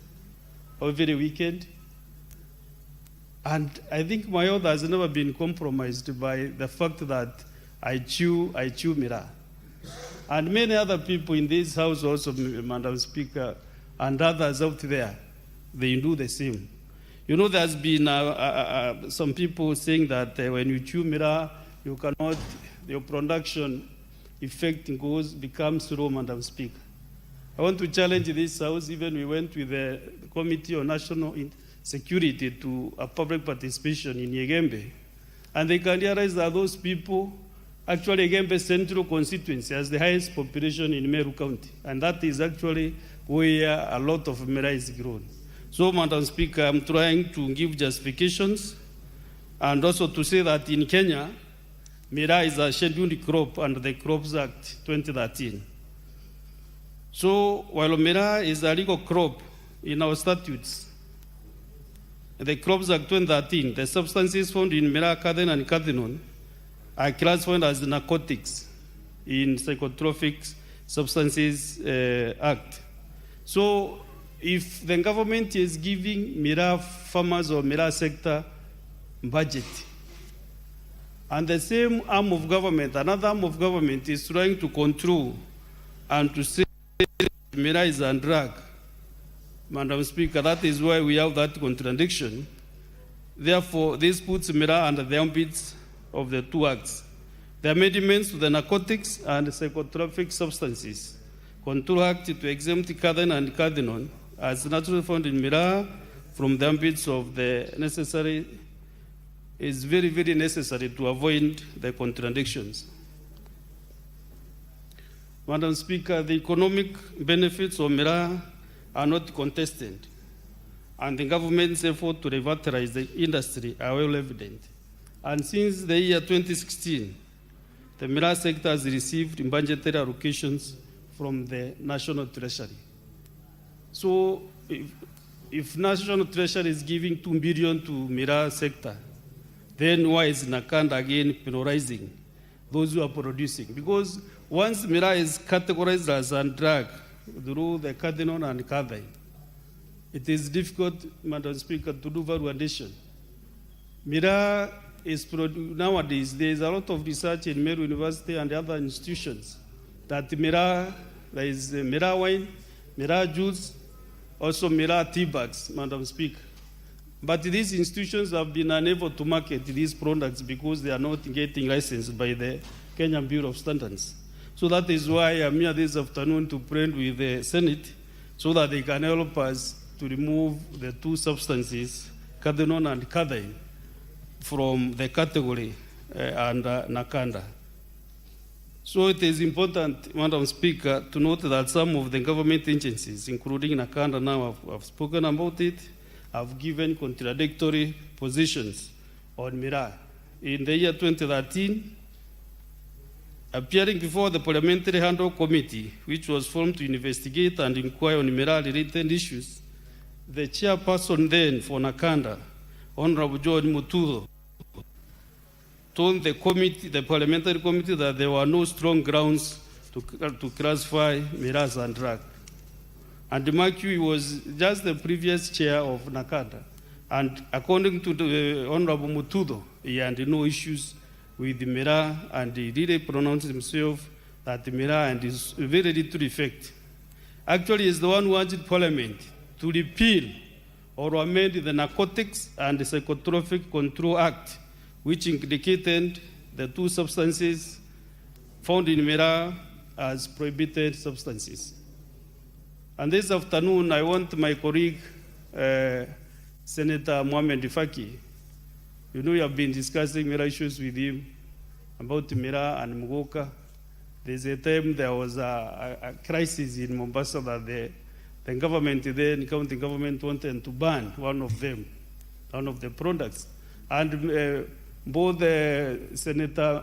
every weekend. And I think my health has never been compromised by the fact that I chew Mira. And many other people in this house also, Madam Speaker, and others out there, they do the same. You know, there's been some people saying that when you chew Mira, you cannot, your production effect becomes low, Madam Speaker. I want to challenge this house. Even we went with the Committee on National Security to a public participation in Yegembe. And they can realize that those people, actually Yegembe Central Constituency has the highest population in Meru County. And that is actually where a lot of Mira is grown. So, Madam Speaker, I'm trying to give justifications and also to say that in Kenya, Mira is a scheduled crop under the Crops Act 2013. So, while Mira is a legal crop in our statutes, the Crops Act 2013, the substances found in Mira, cathinone, and cathinone are classified as narcotics in Psychotropic Substances Act. So, if the government is giving Mira farmers or Mira sector budget, and the same arm of government, another arm of government is trying to control and to say Mira is a drug, Madam Speaker, that is why we have that contradiction. Therefore, this puts Miraa under the ambits of the two acts. The amendments to the Narcotics and Psychotropic Substances Control Act to exempt cathene and cathinone as naturally found in Miraa from the ambits of the necessary is very, very necessary to avoid the contradictions. Madam Speaker, the economic benefits of Miraa are not contested, and the government's effort to revitalize the industry are well evident. And since the year 2016, the Miraa sector has received budgetary allocations from the National Treasury. So if National Treasury is giving 2 billion to Miraa sector, then why is Nakanda again penalizing those who are producing? Because once Miraa is categorized as a drug through the cathinone and cathyne, it is difficult, Madam Speaker, to do value addition. Miraa is nowadays, there is a lot of research in Meru University and other institutions that Miraa, there is Miraa wine, Miraa juice, also Miraa tea bags, Madam Speaker. But these institutions have been unable to market these products because they are not getting licensed by the Kenyan Bureau of Standards. So that is why I'm here this afternoon to pray with the Senate so that they can help us to remove the two substances, cathinone and cathyne, from the category under Nakanda. So it is important, Madam Speaker, to note that some of the government agencies, including Nakanda now, have spoken about it, have given contradictory positions on Miraa. In the year 2013, appearing before the Parliamentary Handle Committee, which was formed to investigate and inquire on Miraa-related issues, the chairperson then for Nakanda, Honorable John Mutudo, told the committee, the Parliamentary Committee, that there were no strong grounds to classify Miraa as a drug. And Makiu was just the previous chair of Nakanda. And according to the Honorable Mutudo, he had no issues with the Miraa, and he really pronounced himself that the Miraa and is very little effect. Actually, he is the one who urged Parliament to repeal or amend the Narcotics and the Psychotropic Control Act, which indicated the two substances found in Miraa as prohibited substances. And this afternoon, I want my colleague, Senator Mohamed Faki, you know, you have been discussing Miraa issues with him about Miraa and Mugoka. There's a time there was a crisis in Mombasa that the government then, county government, wanted to ban one of them, one of the products. And both Senator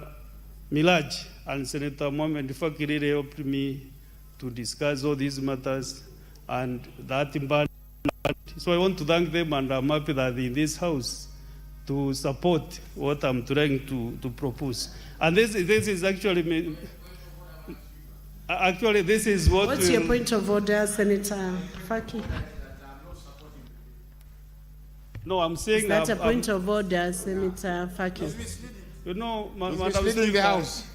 Milaj and Senator Mohamed Faki really helped me to discuss all these matters and that ban. So I want to thank them, and I'm happy that in this house to support what I'm trying to propose. And this is actually this is what. What's your point of order, Senator Faki? No, I'm saying. Is that a point of order, Senator Faki? You know, Madam misleading the House.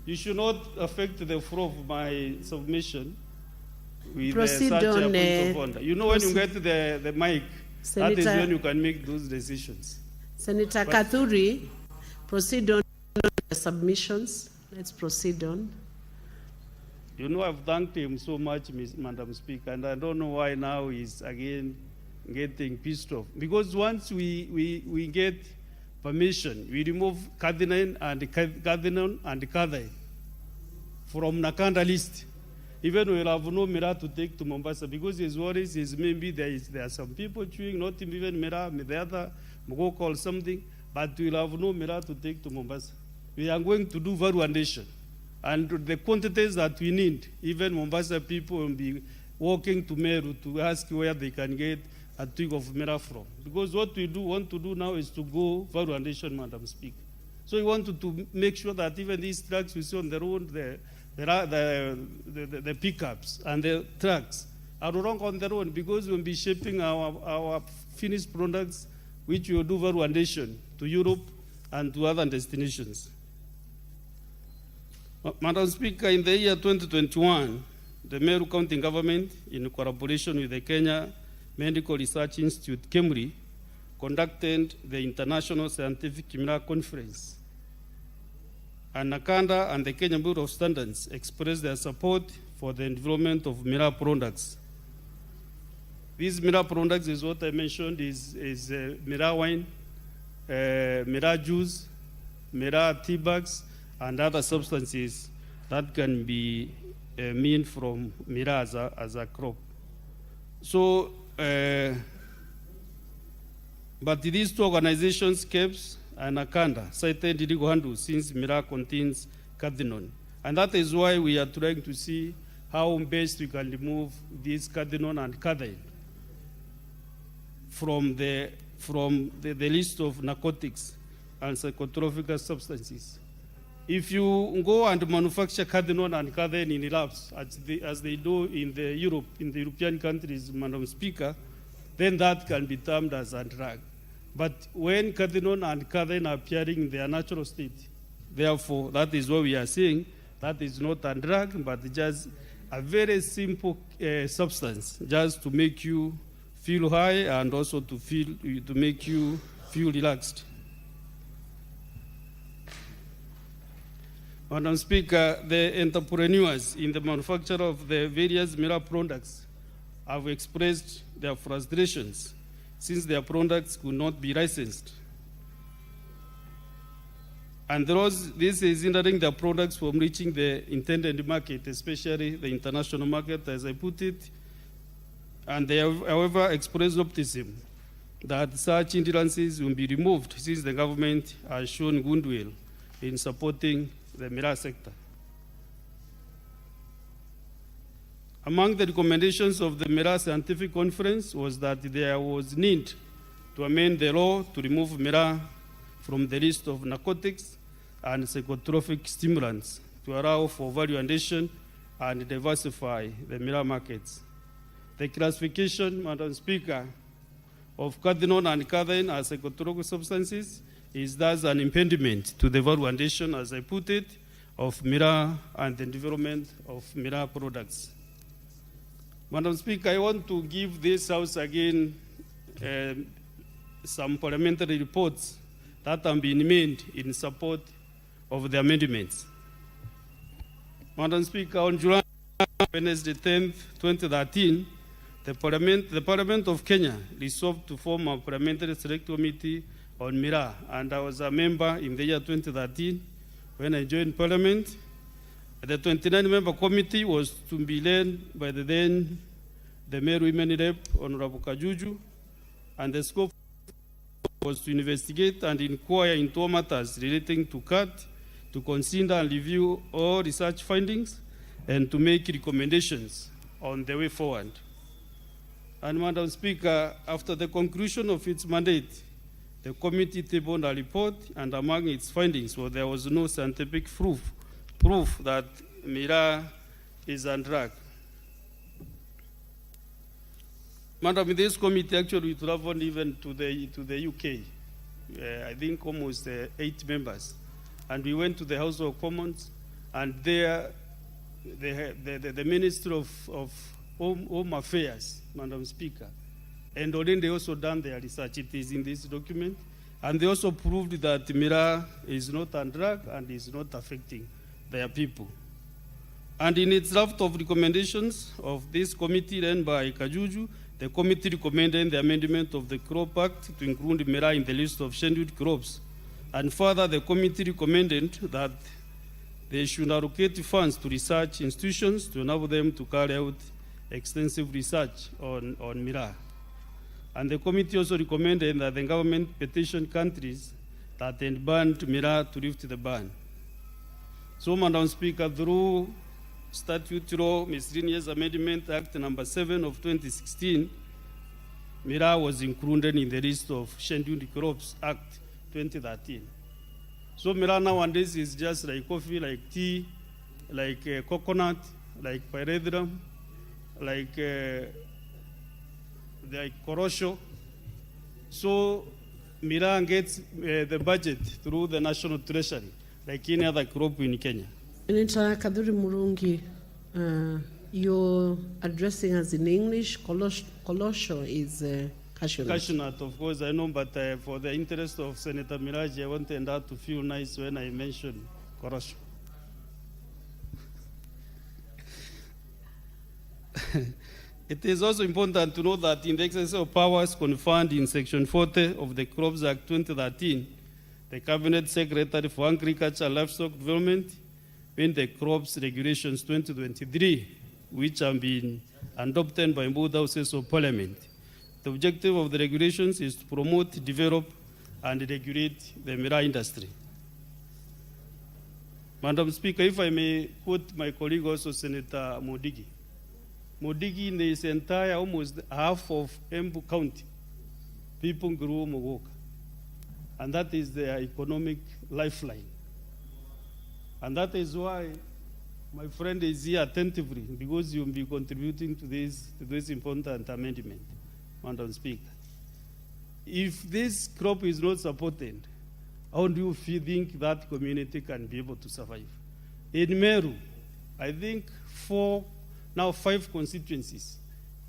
You should not affect the flow of my submission with Proceed such on, a point of order. You know, when you get the mic, Senator, that is when you can make those decisions. Senator Kathuri, proceed on the submissions. Let's proceed on. You know, I've thanked him so much, Madam Speaker, and I don't know why now he's again getting pissed off. Because once we get permission, we remove cathinone and cathyne from Nakanda list. Even we'll have no Miraa to take to Mombasa, because his worries is maybe there are some people chewing, not even Miraa, the other Mogoko or something, but we'll have no Miraa to take to Mombasa. We are going to do valuation. And the quantities that we need, even Mombasa people will be walking to Meru to ask where they can get a twig of Miraa from. Because what we want to do now is to go valuation, Madam Speaker. So we want to make sure that even these trucks we see on the road, the pickups and the trucks are wrong on their own, because we'll be shipping our finished products, which we will do valuation to Europe and to other destinations. Madam Speaker, in the year 2021, the Meru County government, in collaboration with the Kenya Medical Research Institute, KEMRI, conducted the International Scientific Miraa Conference. And NACANDA and the Kenya Bureau of Standards expressed their support for the development of miraa products. These miraa products is what I mentioned is miraa wine, miraa juice, miraa tea bags, and other substances that can be mined from miraa as a crop. So, but these two organizations, KEBS and NACANDA, cited illegal handle since miraa contains cathinone. And that is why we are trying to see how best we can remove this cathinone and cathine from the list of narcotics and psychotropic substances. If you go and manufacture cathinone and cathine in labs, as they do in the European countries, Madam Speaker, then that can be termed as a drug. But when cathinone and cathine are appearing in their natural state, therefore, that is what we are saying, that is not a drug, but just a very simple substance, just to make you feel high and also to make you feel relaxed. Madam Speaker, the entrepreneurs in the manufacture of the various miraa products have expressed their frustrations since their products could not be licensed. And this is hindering their products from reaching the intended market, especially the international market, as I put it. And they have, however, expressed optimism that such hindrances will be removed since the government has shown goodwill in supporting the miraa sector. Among the recommendations of the miraa scientific conference was that there was need to amend the law to remove miraa from the list of narcotics and psychotropic stimulants to allow for value addition and diversify the miraa markets. The classification, Madam Speaker, of cathinone and cathine as psychotropic substances is thus an impediment to the value addition, as I put it, of miraa and the development of miraa products. Madam Speaker, I want to give this House again some parliamentary reports that have been made in support of the amendments. Madam Speaker, on July Wednesday 10th, 2013, the Parliament of Kenya resolved to form a parliamentary select committee on miraa, and I was a member in the year 2013 when I joined Parliament. The 29-member committee was to be led by the Male Women Rep, Honorable Kajuju, and the scope was to investigate and inquire into matters relating to CAT, to consider and review all research findings, and to make recommendations on the way forward. And Madam Speaker, after the conclusion of its mandate, the committee tabled a report, and among its findings, there was no scientific proof that miraa is a drug. Madam, this committee actually traveled even to the UK. I think almost 8 members. And we went to the House of Commons, and there the Minister of Home Affairs, Madam Speaker, and already they also done their research. It is in this document. And they also proved that miraa is not a drug and is not affecting their people. And in its draft of recommendations of this committee led by Kajuju, the committee recommended the amendment of the Crop Act to include miraa in the list of scheduled crops. And further, the committee recommended that they should allocate funds to research institutions to enable them to carry out extensive research on miraa. And the committee also recommended that the government petition countries that had banned miraa to lift the ban. So, Madam Speaker, through Statute Law Miscellaneous Amendment Act number 7 of 2016, miraa was included in the list of Scheduled Crops Act 2013. So miraa nowadays is just like coffee, like tea, like coconut, like pyrethrum, like korosho. So miraa gets the budget through the National Treasury, like any other crop in Kenya. Senator Kadhuri Murungi, You're addressing us in English. Colosho is cashew nut. Cashew nut, of course, I know, but for the interest of Senator Miraji, I wanted her to feel nice when I mentioned corruption. It is also important to know that in the exercise of powers conferred in Section 40 of the Crops Act 2013, the Cabinet Secretary for Agriculture and Livestock Development in the Crops Regulations 2023, which have been adopted by both houses of Parliament. The objective of the regulations is to promote, develop, and regulate the miraa industry. Madam Speaker, if I may quote my colleague also, Senator Modigi. Modigi, in this entire almost half of Embu County, people grow mogoka. And that is their economic lifeline. And that is why my friend is here attentively, because you'll be contributing to this important amendment, Madam Speaker. If this crop is not supported, how do you think that community can be able to survive? In Meru, I think 5 constituencies,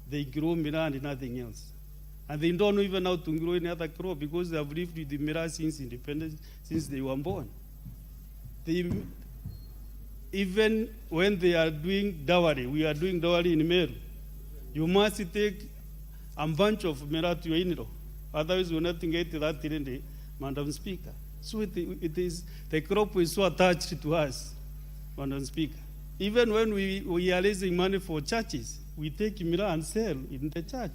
they grow miraa and nothing else. And they don't know even how to grow any other crop because they have lived with the miraa since independence, since they were born. Even when they are doing dowry, we are doing dowry in Meru, you must take a bunch of miraa to your in-law. Otherwise, we're not get that in the Madam Speaker. So it is, the crop is so attached to us, Madam Speaker. Even when we are raising money for churches, we take miraa and sell in the church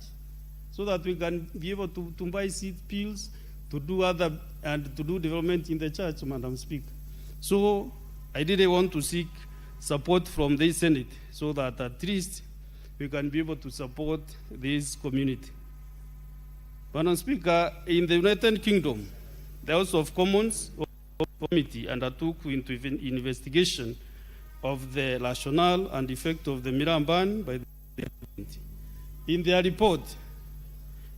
so that we can be able to buy seed pills, to do and to do development in the church, Madam Speaker. So I didn't want to seek support from the Senate so that at least we can be able to support this community. Madam Speaker, in the United Kingdom, the House of Commons committee undertook into investigation of the rationale and effect of the miraa ban by the government. In their report,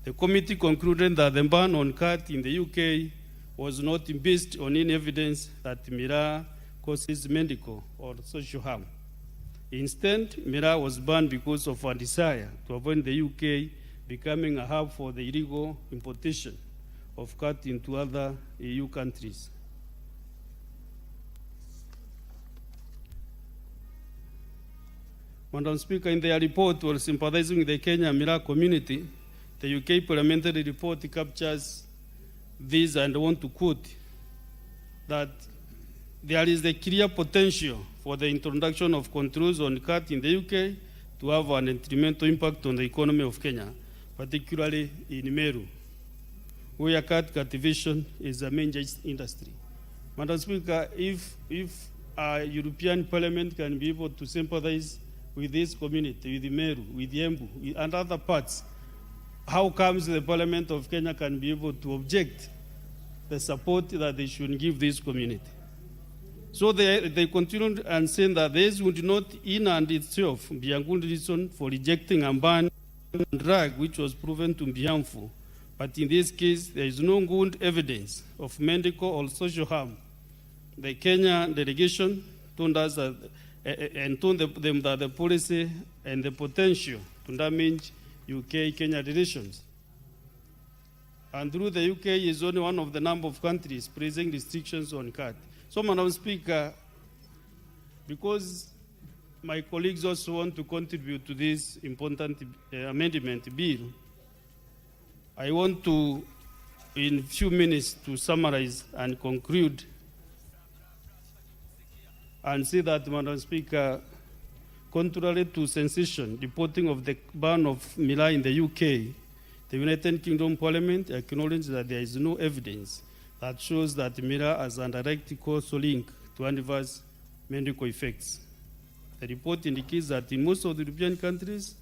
the committee concluded that the ban on cat in the UK was not based on any evidence that miraa causes medical or social harm. Instead, miraa was banned because of a desire to avoid the UK becoming a hub for the illegal importation of cat into other EU countries. Madam Speaker, in their report, while sympathizing with the Kenya miraa community, the UK parliamentary report captures this, and I want to quote that there is a clear potential for the introduction of controls on cat in the UK to have an detrimental impact on the economy of Kenya, particularly in Meru, where cat cultivation is a major industry. Madam Speaker, if European Parliament can be able to sympathize with this community, with the Meru, with the Embu, and other parts, how comes the Parliament of Kenya can be able to object the support that they should give this community? So they continued and saying that this would not in and itself be a good reason for rejecting a ban on drug which was proven to be harmful. But in this case, there is no good evidence of medical or social harm. The Kenya delegation told us that, and told them that the policy and the potential to damage UK-Kenya relations. And through the UK is only one of the number of countries placing restrictions on cat. So, Madam Speaker, because my colleagues also want to contribute to this important amendment bill, I want to, in a few minutes, to summarize and conclude and say that, Madam Speaker, contrary to sensation reporting of the ban of miraa in the UK, the United Kingdom Parliament acknowledged that there is no evidence that shows that miraa has a direct causal link to adverse medical effects. The report indicates that in most of the European countries,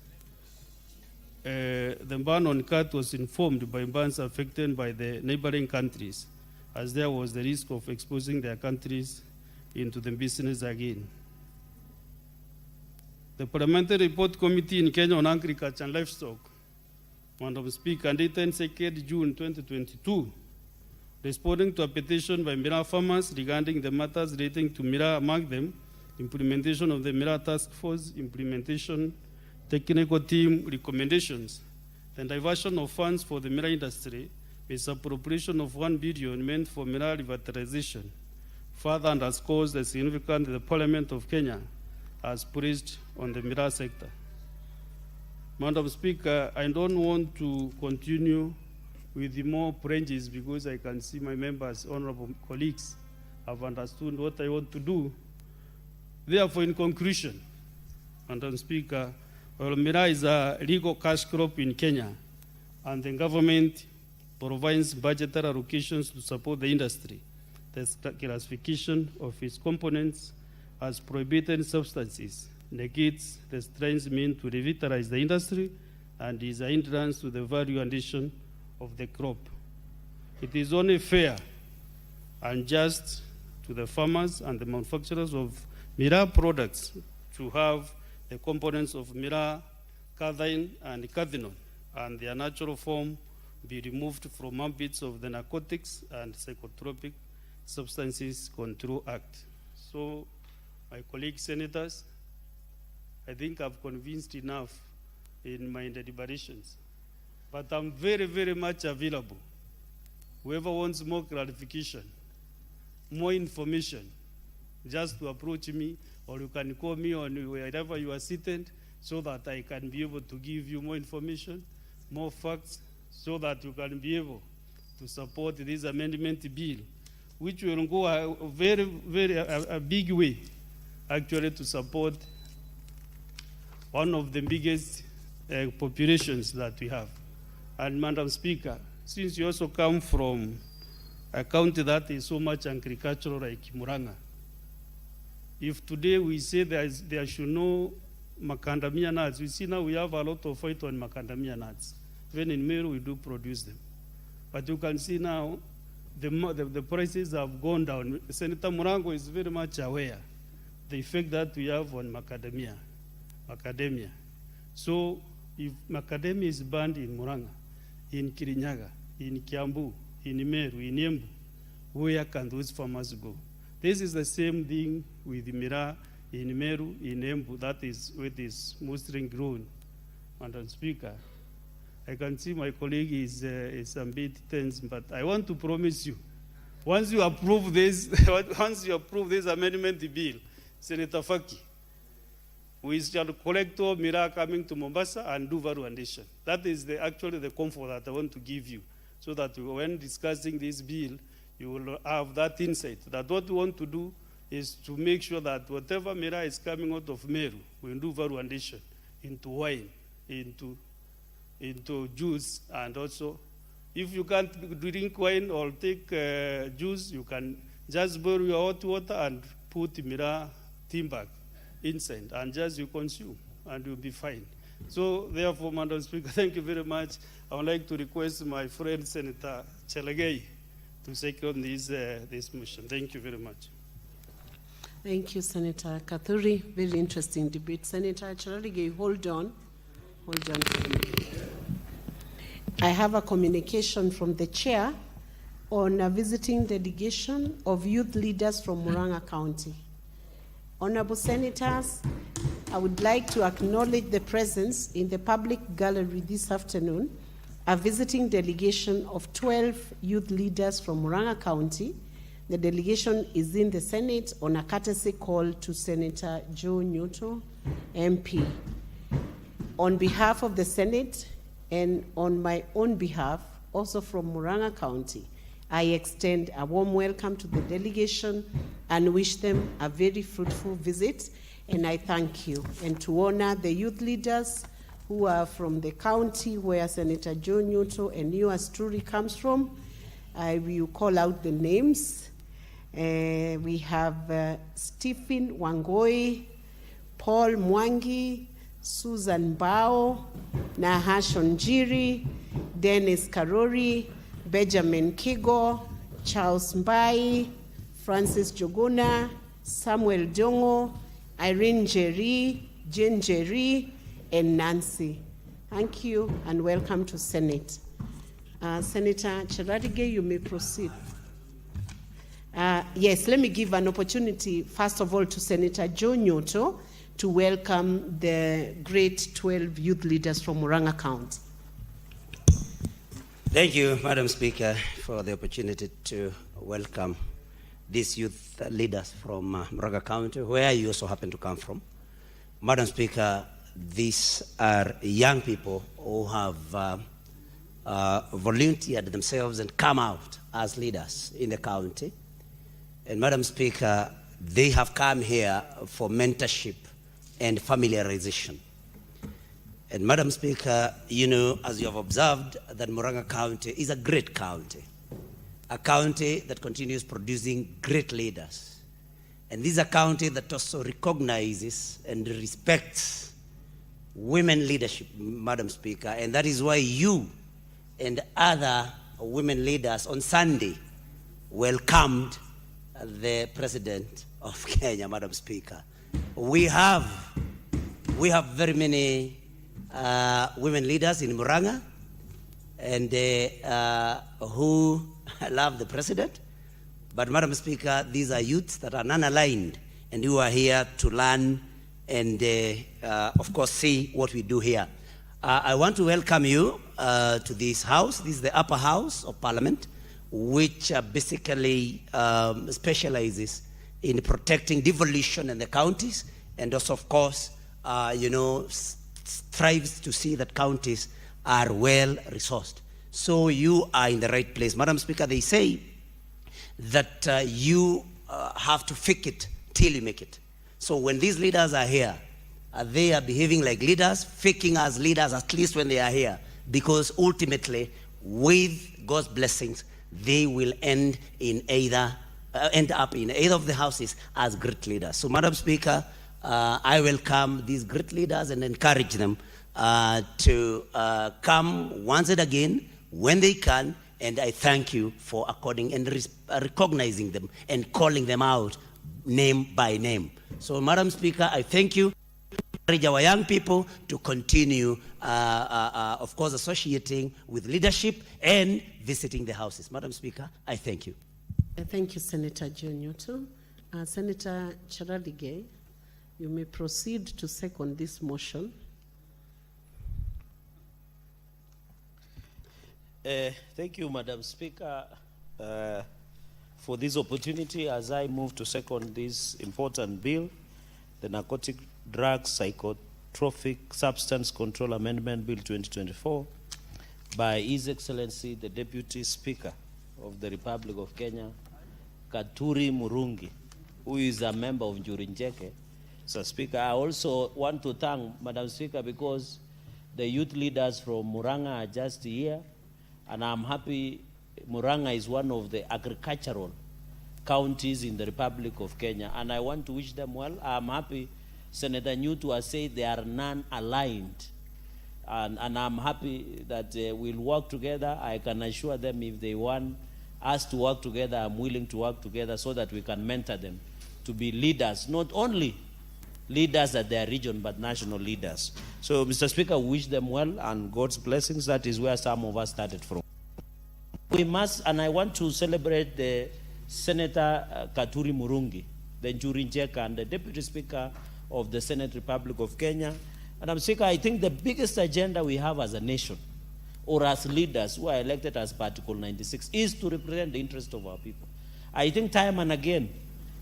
the ban on cat was informed by bans affected by the neighboring countries, as there was the risk of exposing their countries into the business again. The Parliamentary Report Committee in Kenya on Agriculture and Livestock, Madam Speaker, dated 2nd June 2022, responding to a petition by miraa farmers regarding the matters relating to miraa, among them implementation of the Mira Task Force, implementation technical team recommendations, the diversion of funds for the Mira industry, misappropriation of 1 billion meant for Mira revitalization, further underscores the significance the Parliament of Kenya has placed on the Mira sector. Madam Speaker, I don't want to continue with the more branches because I can see my members, honorable colleagues, have understood what I want to do. Therefore, in conclusion, Madam Speaker, well, Mira is a legal cash crop in Kenya, and the government provides budgetary allocations to support the industry. The classification of its components as prohibited substances negates the strengths meant to revitalize the industry and is a hindrance to the value addition of the crop. It is only fair and just to the farmers and the manufacturers of Mira products to have the components of Mira, cathine, and cathinol, and their natural form be removed from ambits of the Narcotics and Psychotropic Substances Control Act. So, my colleague senators, I think I've convinced enough in my deliberations, but I'm very, very much available. Whoever wants more clarification, more information, just to approach me, or you can call me on wherever you are seated so that I can be able to give you more information, more facts, so that you can be able to support this amendment bill, which will go a very, very big way, actually, to support one of the biggest populations that we have. And Madam Speaker, since you also come from a county that is so much agricultural like Murang'a, if today we say there should no macadamia nuts, we see now we have a lot of fight on macadamia nuts. Even in Meru, we do produce them. But you can see now the prices have gone down. Senator Murango is very much aware the effect that we have on macadamia. So if macadamia is banned in Murang'a, in Kirinyaga, in Kiambu, in Meru, in Embu, where can those farmers go? This is the same thing with Mira in Meru, in Embu, that is where it is mostly grown. Madam Speaker, I can see my colleague is a bit tense, but I want to promise you, once you approve this amendment bill, Senator Faki, we shall collect all Mira coming to Mombasa and do value addition. That is actually the comfort that I want to give you, so that when discussing this bill, you will have that insight, that what we want to do is to make sure that whatever Mira is coming out of Meru, we do value addition into wine, into juice, and also, if you can't drink wine or take juice, you can just boil your hot water and put Mira tin bag inside, and just you consume, and you'll be fine. So, therefore, Madam Speaker, thank you very much. I would like to request my friend Senator Chelagei to second this motion. Thank you very much. Thank you, Senator Kathuri. Very interesting debate. Senator Chelagei, hold on. Hold on for me. I have a communication from the chair on a visiting delegation of youth leaders from Murang'a County. Honorable Senators, I would like to acknowledge the presence in the public gallery this afternoon a visiting delegation of 12 youth leaders from Murang'a County. The delegation is in the Senate on a courtesy call to Senator Joe Newton, MP. On behalf of the Senate and on my own behalf, also from Murang'a County, I extend a warm welcome to the delegation and wish them a very fruitful visit, and I thank you. And to honor the youth leaders who are from the county where Senator Joe Newton and yours truly comes from, I will call out the names. We have Stephen Wangoi, Paul Mwangi, Susan Bao, Nahash Onjiri, Dennis Karori, Benjamin Kigo, Charles Mbai, Francis Joguna, Samuel Dongo, Irene Jerry, Jane Jerry, and Nancy. Thank you and welcome to Senate. Senator Cherarige, you may proceed. Yes, let me give an opportunity, first of all, to Senator Joe Nyoto to welcome the great 12 youth leaders from Murang'a County. Thank you, Madam Speaker, for the opportunity to welcome these youth leaders from Murang'a County, where you also happen to come from. Madam Speaker, these are young people who have volunteered themselves and come out as leaders in the county. And Madam Speaker, they have come here for mentorship and familiarization. And Madam Speaker, you know, as you have observed, that Murang'a County is a great county, a county that continues producing great leaders. And this is a county that also recognizes and respects women leadership, Madam Speaker. And that is why you and other women leaders on Sunday welcomed the President of Kenya, Madam Speaker. We have very many women leaders in Murang'a and who love the President. But Madam Speaker, these are youths that are non-aligned and who are here to learn and of course see what we do here. I want to welcome you to this house. This is the upper house of Parliament, which basically specializes in protecting devolution in the counties, and also, of course, you know, strives to see that counties are well resourced. So you are in the right place. Madam Speaker, they say that you have to fake it till you make it. So when these leaders are here, they are behaving like leaders, faking as leaders, at least when they are here, because ultimately, with God's blessings, they will end up in either of the houses as great leaders. So, Madam Speaker, I welcome these great leaders and encourage them to come once and again when they can, and I thank you for according and recognizing them and calling them out name by name. So, Madam Speaker, I thank you. Encourage our young people to continue, of course, associating with leadership and visiting the houses. Madam Speaker, I thank you. Thank you, Senator Joe Nyoto. Senator Charadige, you may proceed to second this motion. Thank you, Madam Speaker, for this opportunity as I move to second this important bill, the Narcotic Drugs Psychotropic Substance Control Amendment Bill 2024, by His Excellency the Deputy Speaker of the Republic of Kenya, Katuri Murungi, who is a member of Njurinjeke. So, Speaker, I also want to thank Madam Speaker because the youth leaders from Murang'a are just here, and I'm happy Murang'a is one of the agricultural counties in the Republic of Kenya, and I want to wish them well. I'm happy Senator Nyamu has said they are non-aligned, and I'm happy that we'll work together. I can assure them if they want us to work together, I'm willing to work together so that we can mentor them to be leaders, not only leaders at their region, but national leaders. So, Mr. Speaker, we wish them well and God's blessings. That is where some of us started from. We must, and I want to celebrate the Senator Katuri Murungi, the Njurinjeka, and the Deputy Speaker of the Senate Republic of Kenya. And I'm Speaker, I think the biggest agenda we have as a nation, or as leaders who are elected as Article 96, is to represent the interest of our people. I think time and again,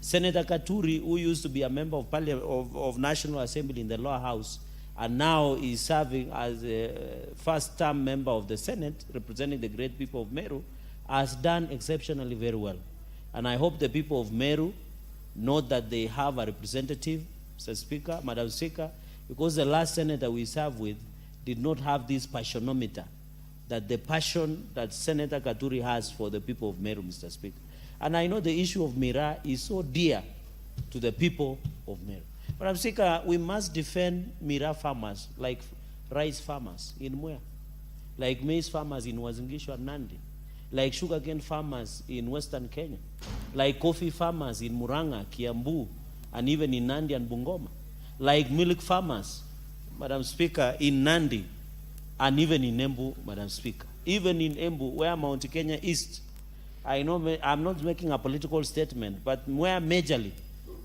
Senator Katuri, who used to be a member of Parliament of National Assembly in the lower house, and now is serving as a first-term member of the Senate, representing the great people of Meru, has done exceptionally very well. And I hope the people of Meru know that they have a representative, Mr. Speaker, Madam Speaker, because the last senator we served with did not have this passionometer, that the passion that Senator Katuri has for the people of Meru, Mr. Speaker. And I know the issue of Mira is so dear to the people of Meru. But I'm Speaker, we must defend Mira farmers, like rice farmers in Mwea, like maize farmers in Wazingishu and Nandi, like sugarcane farmers in Western Kenya, like coffee farmers in Murang'a, Kiambu, and even in Nandi and Bungoma, like milk farmers, Madam Speaker, in Nandi, and even in Embu, Madam Speaker. Even in Embu, where Mount Kenya East I know I'm not making a political statement, but where majorly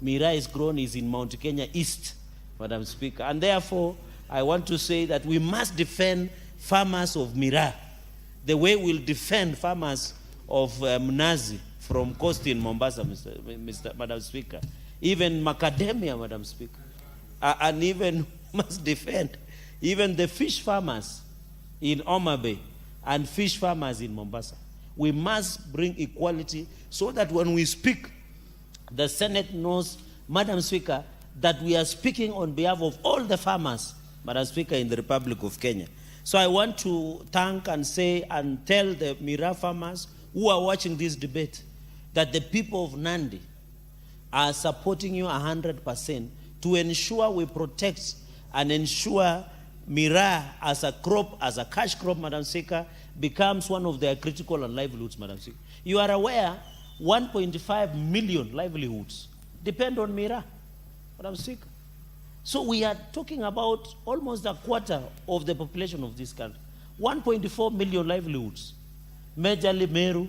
miraa is grown is in Mount Kenya East, Madam Speaker. And therefore, I want to say that we must defend farmers of miraa the way we'll defend farmers of mnazi from coast in Mombasa, Madam Speaker. Even macadamia, Madam Speaker. And even must defend even the fish farmers in Homa Bay and fish farmers in Mombasa. We must bring equality so that when we speak, the Senate knows, Madam Speaker, that we are speaking on behalf of all the farmers, Madam Speaker, in the Republic of Kenya. So I want to thank and say and tell the miraa farmers who are watching this debate that the people of Nandi are supporting you 100% to ensure we protect and ensure miraa as a crop, as a cash crop, Madam Speaker, becomes one of their critical and livelihoods, Madam Speaker. You are aware 1.5 million livelihoods depend on miraa, Madam Speaker. So we are talking about almost a quarter of the population of this country. 1.4 million livelihoods. Majorly Meru,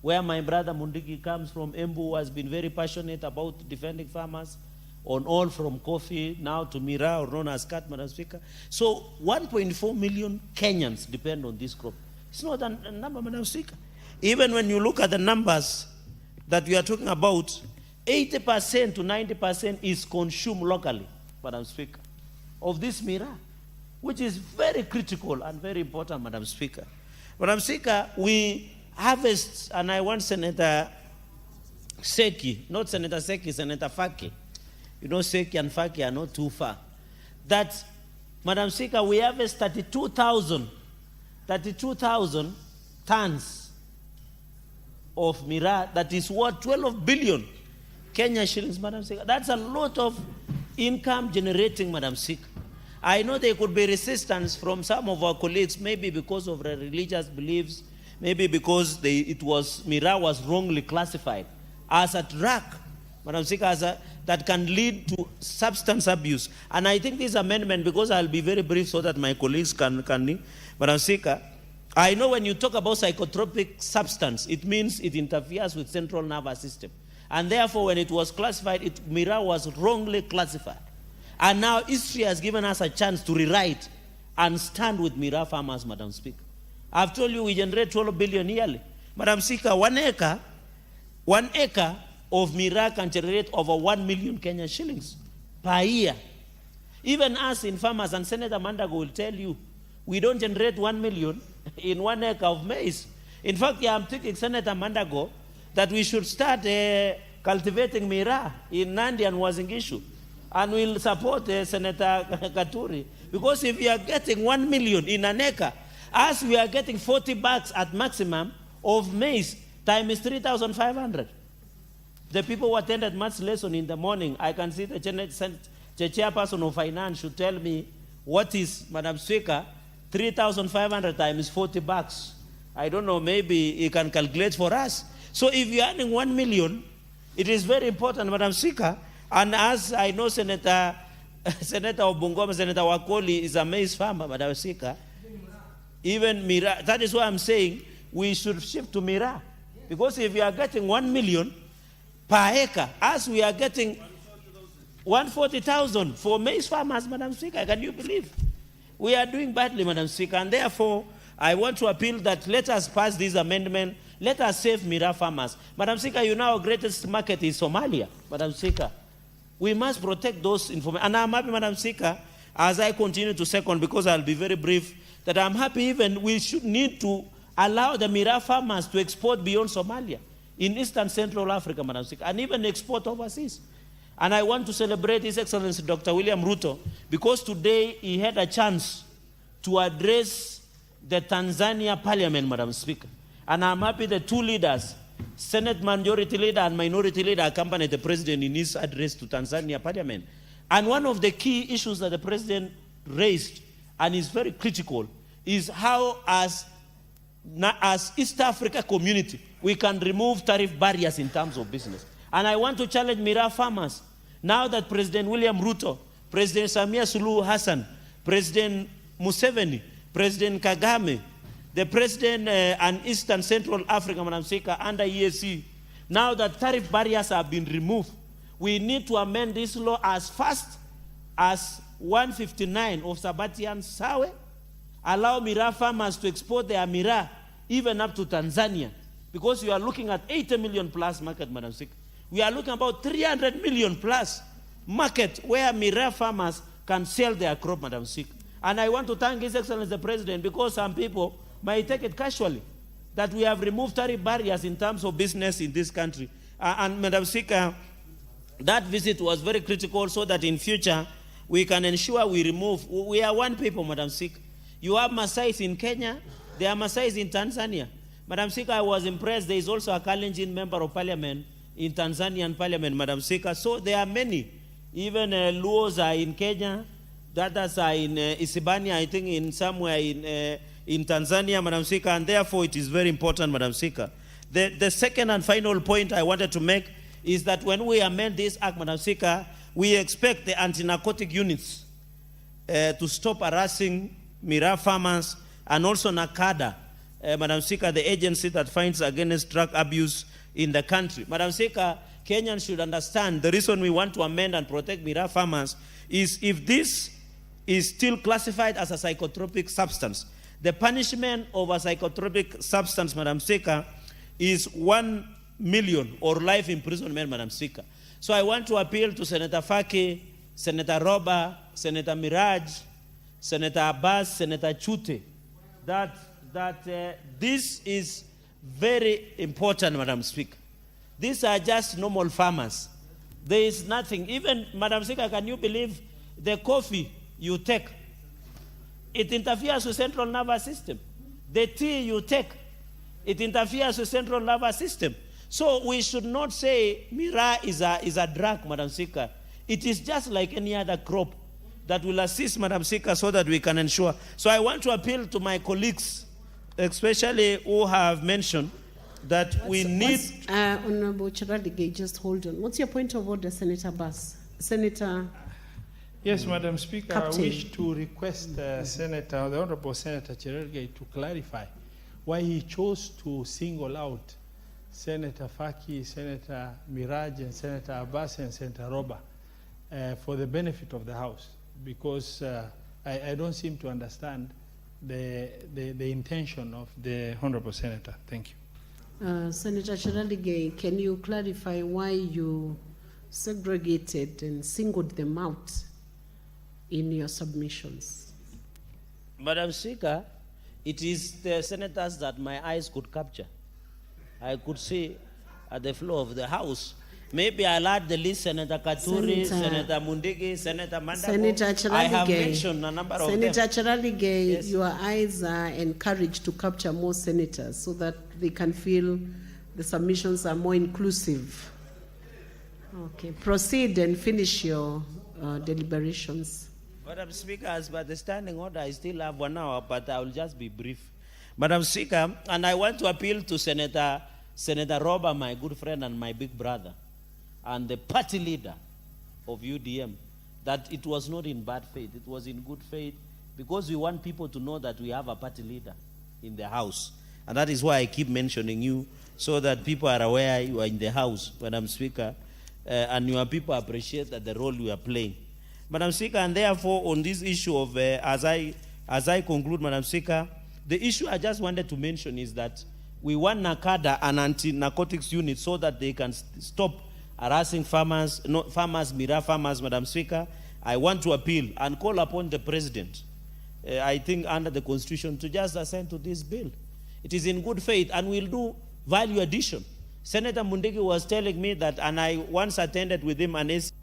where my brother Mundiki comes from, Embu, has been very passionate about defending farmers on all from coffee now to miraa, or known as cat, Madam Speaker. So 1.4 million Kenyans depend on this crop. It's not a number, Madam Speaker. Even when you look at the numbers that we are talking about, 80% to 90% is consumed locally, Madam Speaker, of this miraa, which is very critical and very important, Madam Speaker. Madam Speaker, we harvest, and I want Senator Seki, not Senator Seki, Senator Faki. You know, Seki and Faki are not too far. That, Madam Speaker, we harvest 32,000 tons of miraa. That is what, 12 billion Kenya shillings, Madam Speaker. That's a lot of income generating, Madam Speaker. I know there could be resistance from some of our colleagues, maybe because of their religious beliefs, maybe because miraa was wrongly classified as a drug, Madam Speaker, that can lead to substance abuse. And I think this amendment, because I'll be very brief so that my colleagues can Madam Speaker, I know when you talk about psychotropic substance, it means it interferes with central nervous system. And therefore, when it was classified, miraa was wrongly classified. And now history has given us a chance to rewrite and stand with miraa farmers, Madam Speaker. I've told you we generate 12 billion yearly. Madam Speaker, 1 acre of miraa can generate over 1 million Kenyan shillings per year. Even us in farmers, and Senator Mandago will tell you, we don't generate 1 million in 1 acre of maize. In fact, I'm thinking, Senator Mandago, that we should start cultivating miraa in Nandi and Uasin Gishu. And we'll support Senator Katuri. Because if we are getting 1 million in an acre, as we are getting 40 bags at maximum of maize, time is 3,500. The people who attended maths lesson in the morning, I can see the chairperson of finance should tell me what is, Madam Speaker, 3,500 times 40 bucks. I don't know, maybe he can calculate for us. So if you're earning 1 million, it is very important, Madam Speaker. And as I know Senator Obungoma, Senator Wakoli is a maize farmer, Madam Speaker. Even miraa, that is why I'm saying we should shift to miraa. Because if you are getting 1 million per acre, as we are getting 140,000 for maize farmers, Madam Speaker, can you believe? We are doing badly, Madam Speaker, and therefore I want to appeal that let us pass this amendment, let us save miraa farmers. Madam Speaker, you know our greatest market is Somalia, Madam Speaker. We must protect those information. And I'm happy, Madam Speaker, as I continue to second, because I'll be very brief, that I'm happy even we should need to allow the miraa farmers to export beyond Somalia, in Eastern Central Africa, Madam Speaker, and even export overseas. And I want to celebrate His Excellency Dr. William Ruto, because today he had a chance to address the Tanzania Parliament, Madam Speaker. And I'm happy the two leaders, Senate Majority Leader and Minority Leader, accompanied the President in his address to Tanzania Parliament. And one of the key issues that the President raised, and is very critical, is how as East Africa community, we can remove tariff barriers in terms of business. And I want to challenge miraa farmers. Now that President William Ruto, President Samia Suluhu Hassan, President Museveni, President Kagame, the President and Eastern Central Africa, Madam Speaker, under EAC, now that tariff barriers have been removed, we need to amend this law as fast as 159 of Sabatian Sawe, allow Miraa farmers to export their Miraa even up to Tanzania, because we are looking at 80 million plus market, Madam Speaker. We are looking about 300 million plus market where Miraa farmers can sell their crop, Madam Speaker. And I want to thank His Excellency the President, because some people might take it casually that we have removed tariff barriers in terms of business in this country. And Madam Speaker, that visit was very critical so that in future we can ensure we remove. We are one people, Madam Speaker. You have Maasais in Kenya, there are Maasais in Tanzania. Madam Speaker, I was impressed. There is also a Kalenjin member of parliament in Tanzanian parliament, Madam Speaker. So there are many. Even Luos are in Kenya. The others are in Isibania, I think, in somewhere in Tanzania, Madam Speaker. And therefore, it is very important, Madam Speaker. The second and final point I wanted to make is that when we amend this act, Madam Speaker, we expect the anti-narcotic units to stop harassing Miraa farmers and also NACADA, Madam Speaker, the agency that fights against drug abuse in the country. Madam Speaker, Kenyans should understand the reason we want to amend and protect Miraa farmers is if this is still classified as a psychotropic substance. The punishment of a psychotropic substance, Madam Speaker, is 1 million or life imprisonment, Madam Speaker. So I want to appeal to Senator Faki, Senator Roba, Senator Miraj, Senator Abbas, Senator Chute, that this is very important, Madam Speaker. These are just normal farmers. There is nothing. Even, Madam Speaker, can you believe the coffee you take, it interferes with central nervous system. The tea you take, it interferes with central nervous system. So we should not say Miraa is a drug, Madam Speaker. It is just like any other crop that will assist, Madam Speaker, so that we can ensure. So I want to appeal to my colleagues, especially who have mentioned that we need... Honorable Chiradige, just hold on. What's your point of order, Senator Bass? Senator... Yes, Madam Speaker, Captain. I wish to request the Honorable Senator Cherargei to clarify why he chose to single out Senator Faki, Senator Miraj, and Senator Abbas, and Senator Roba for the benefit of the House, because I don't seem to understand the intention of the Honorable Senator. Thank you. Senator Cherargei, can you clarify why you segregated and singled them out in your submissions? Madam Speaker, it is the senators that my eyes could capture. I could see at the floor of the House. Maybe I'll add the list: Senator Katuri, Senator Mundigi, Senator Mandago. Senator Cherargei, I have mentioned a number of them. Senator Cherargei, Yes. your eyes are encouraged to capture more senators so that they can feel the submissions are more inclusive. Okay, proceed and finish your deliberations. Madam Speaker, as by the standing order, I still have 1 hour, but I will just be brief. Madam Speaker, and I want to appeal to Senator Roba, my good friend and my big brother, and the party leader of UDM, that it was not in bad faith, it was in good faith, because we want people to know that we have a party leader in the House. And that is why I keep mentioning you, so that people are aware you are in the House, Madam Speaker, and your people appreciate that the role you are playing. Madam Speaker, and therefore on this issue of, as I conclude, Madam Speaker, the issue I just wanted to mention is that we want NACADA and anti-narcotics units so that they can stop harassing farmers, Miraa farmers, Madam Speaker. I want to appeal and call upon the President, I think under the Constitution, to just assent to this bill. It is in good faith and we'll do value addition. Senator Mundigi was telling me that, and I once attended with him an SC,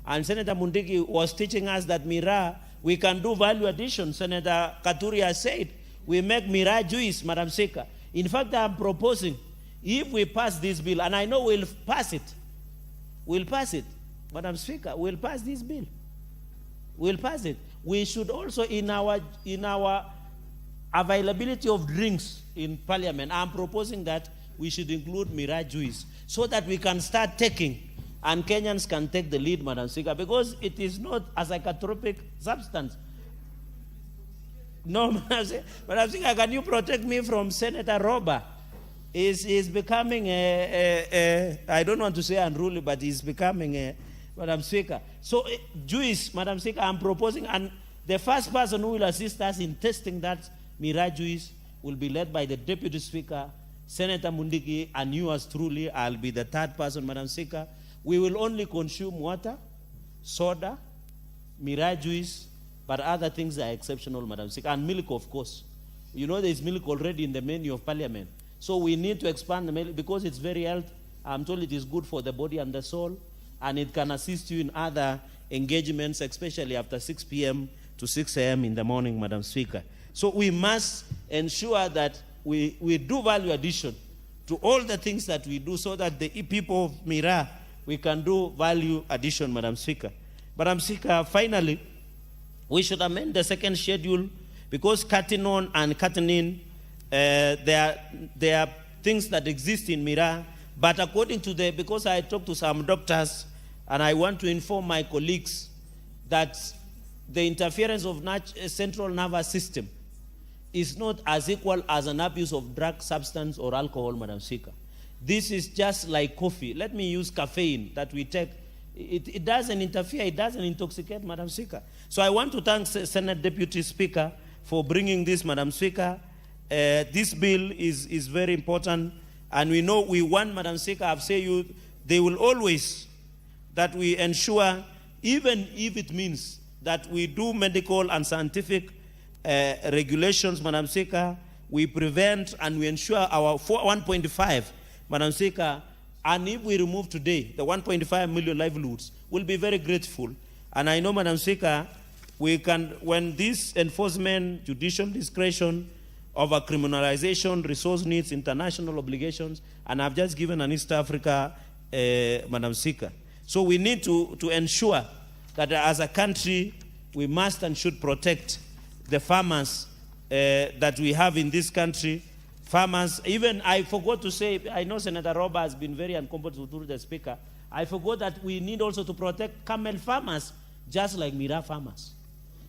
and Senator Mundigi was teaching us that Miraa, we can do value addition. Senator Katuri has said, we make Miraa juice, Madam Speaker. In fact, I'm proposing, if we pass this bill, and I know we'll pass it, Madam Speaker, we'll pass this bill. We'll pass it. We should also, in our availability of drinks in Parliament, I'm proposing that we should include Miraa juice so that we can start taking, and Kenyans can take the lead, Madam Speaker, because it is not a psychotropic substance. No, Madam Speaker, can you protect me from Senator Roba? He's becoming I don't want to say unruly, but he's becoming Madam Speaker. So, juice, Madam Speaker, I'm proposing, and the first person who will assist us in testing that Mira juice will be led by the Deputy Speaker, Senator Mundigi, and yours truly. I'll be the third person, Madam Speaker. We will only consume water, soda, Mira juice, but other things are exceptional, Madam Speaker, and milk, of course. You know there's milk already in the menu of Parliament. So we need to expand the milk because it's very healthy. I'm told it is good for the body and the soul, and it can assist you in other engagements, especially after 6 p.m. to 6 a.m. in the morning, Madam Speaker. So we must ensure that we do value addition to all the things that we do so that the people of Mira, we can do value addition, Madam Speaker. Madam Speaker, finally, we should amend the second schedule because cutting on and cutting in, there are things that exist in Mira, but according to because I talked to some doctors and I want to inform my colleagues that the interference of central nervous system is not as equal as an abuse of drug, substance, or alcohol, Madam Speaker. This is just like coffee. Let me use caffeine that we take. It doesn't interfere, it doesn't intoxicate, Madam Speaker. So I want to thank Senate Deputy Speaker for bringing this, Madam Speaker. This bill is very important, and we know we want, Madam Speaker, I've said you, they will always, that we ensure, even if it means that we do medical and scientific regulations, Madam Speaker, we prevent and we ensure our 1.5, Madam Speaker, and if we remove today the 1.5 million livelihoods, we'll be very grateful. And I know, Madam Speaker, we can, when this enforcement, judicial discretion, over criminalization, resource needs, international obligations, and I've just given an East Africa, Madam Speaker. So we need to ensure that as a country, we must and should protect the farmers that we have in this country. Farmers, even I forgot to say, I know Senator Roba has been very uncomfortable through the Speaker. I forgot that we need also to protect camel farmers, just like Mira farmers.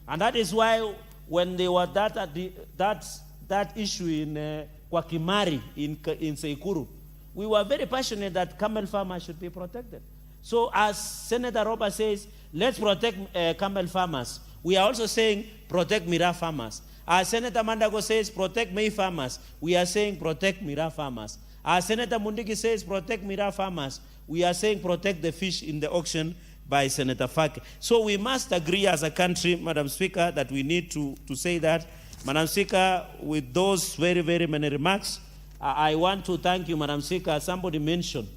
And that is why when they were that issue in Kwakimari, in Seikuru, we were very passionate that camel farmers should be protected. So as Senator Roba says, let's protect camel farmers. We are also saying protect Mira farmers. As Senator Mandago says, protect May farmers. We are saying protect Mira farmers. As Senator Mundigi says, protect Mira farmers. We are saying protect the fish in the auction by Senator Fake. So we must agree as a country, Madam Speaker, that we need to say that. Madam Speaker, with those very, very many remarks, I want to thank you, Madam Speaker. Somebody mentioned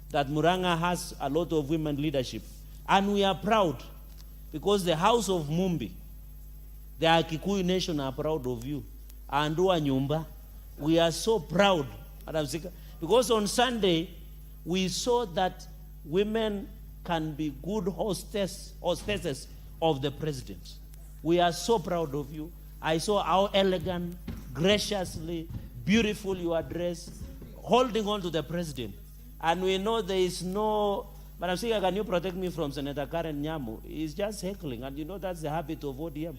that Muranga has a lot of women leadership. And we are proud because the House of Mumbi, the Kikuyu nation are proud of you. And Nyumba, we are so proud, Madam Speaker, because on Sunday, we saw that women can be good hostesses of the president. We are so proud of you. I saw how elegant, graciously, beautiful you are dressed, holding on to the president. And we know there is no, Madam Speaker, can you protect me from Senator Nyamu? He's just heckling, and you know that's the habit of ODM.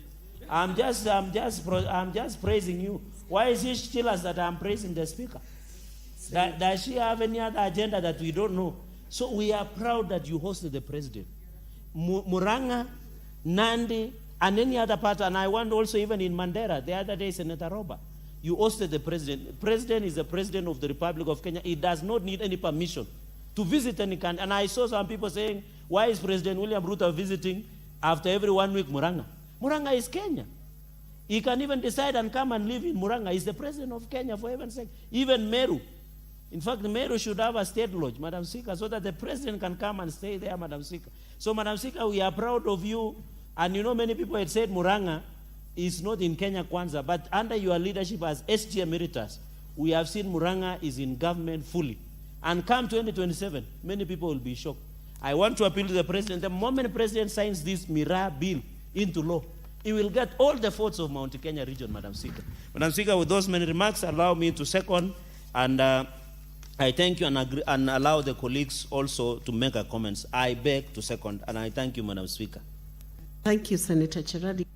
I'm just praising you. Why is it still us that I'm praising the Speaker? Does she have any other agenda that we don't know? So we are proud that you hosted the president. Muranga, Nandi, and any other part, and I want also even in Mandera, the other day, Senator Roba, you hosted the president. The president is the president of the Republic of Kenya. He does not need any permission to visit any country. And I saw some people saying, why is President William Ruto visiting after every 1 week Muranga? Muranga is Kenya. He can even decide and come and live in Muranga. He's the president of Kenya, for heaven's sake. Even Meru. In fact, Meru should have a state lodge, Madam Speaker, so that the president can come and stay there, Madam Speaker. So, Madam Speaker, we are proud of you. And you know, many people had said Muranga is not in Kenya Kwanza, but under your leadership as SG Emeritus, we have seen Muranga is in government fully. And come 2027, many people will be shocked. I want to appeal to the president. The moment the president signs this Mira bill into law, he will get all the votes of Mount Kenya region, Madam Speaker. Madam Speaker, with those many remarks, allow me to second, and I thank you and allow the colleagues also to make a comments. I beg to second, and I thank you, Madam Speaker. Thank you, Senator Cheradi.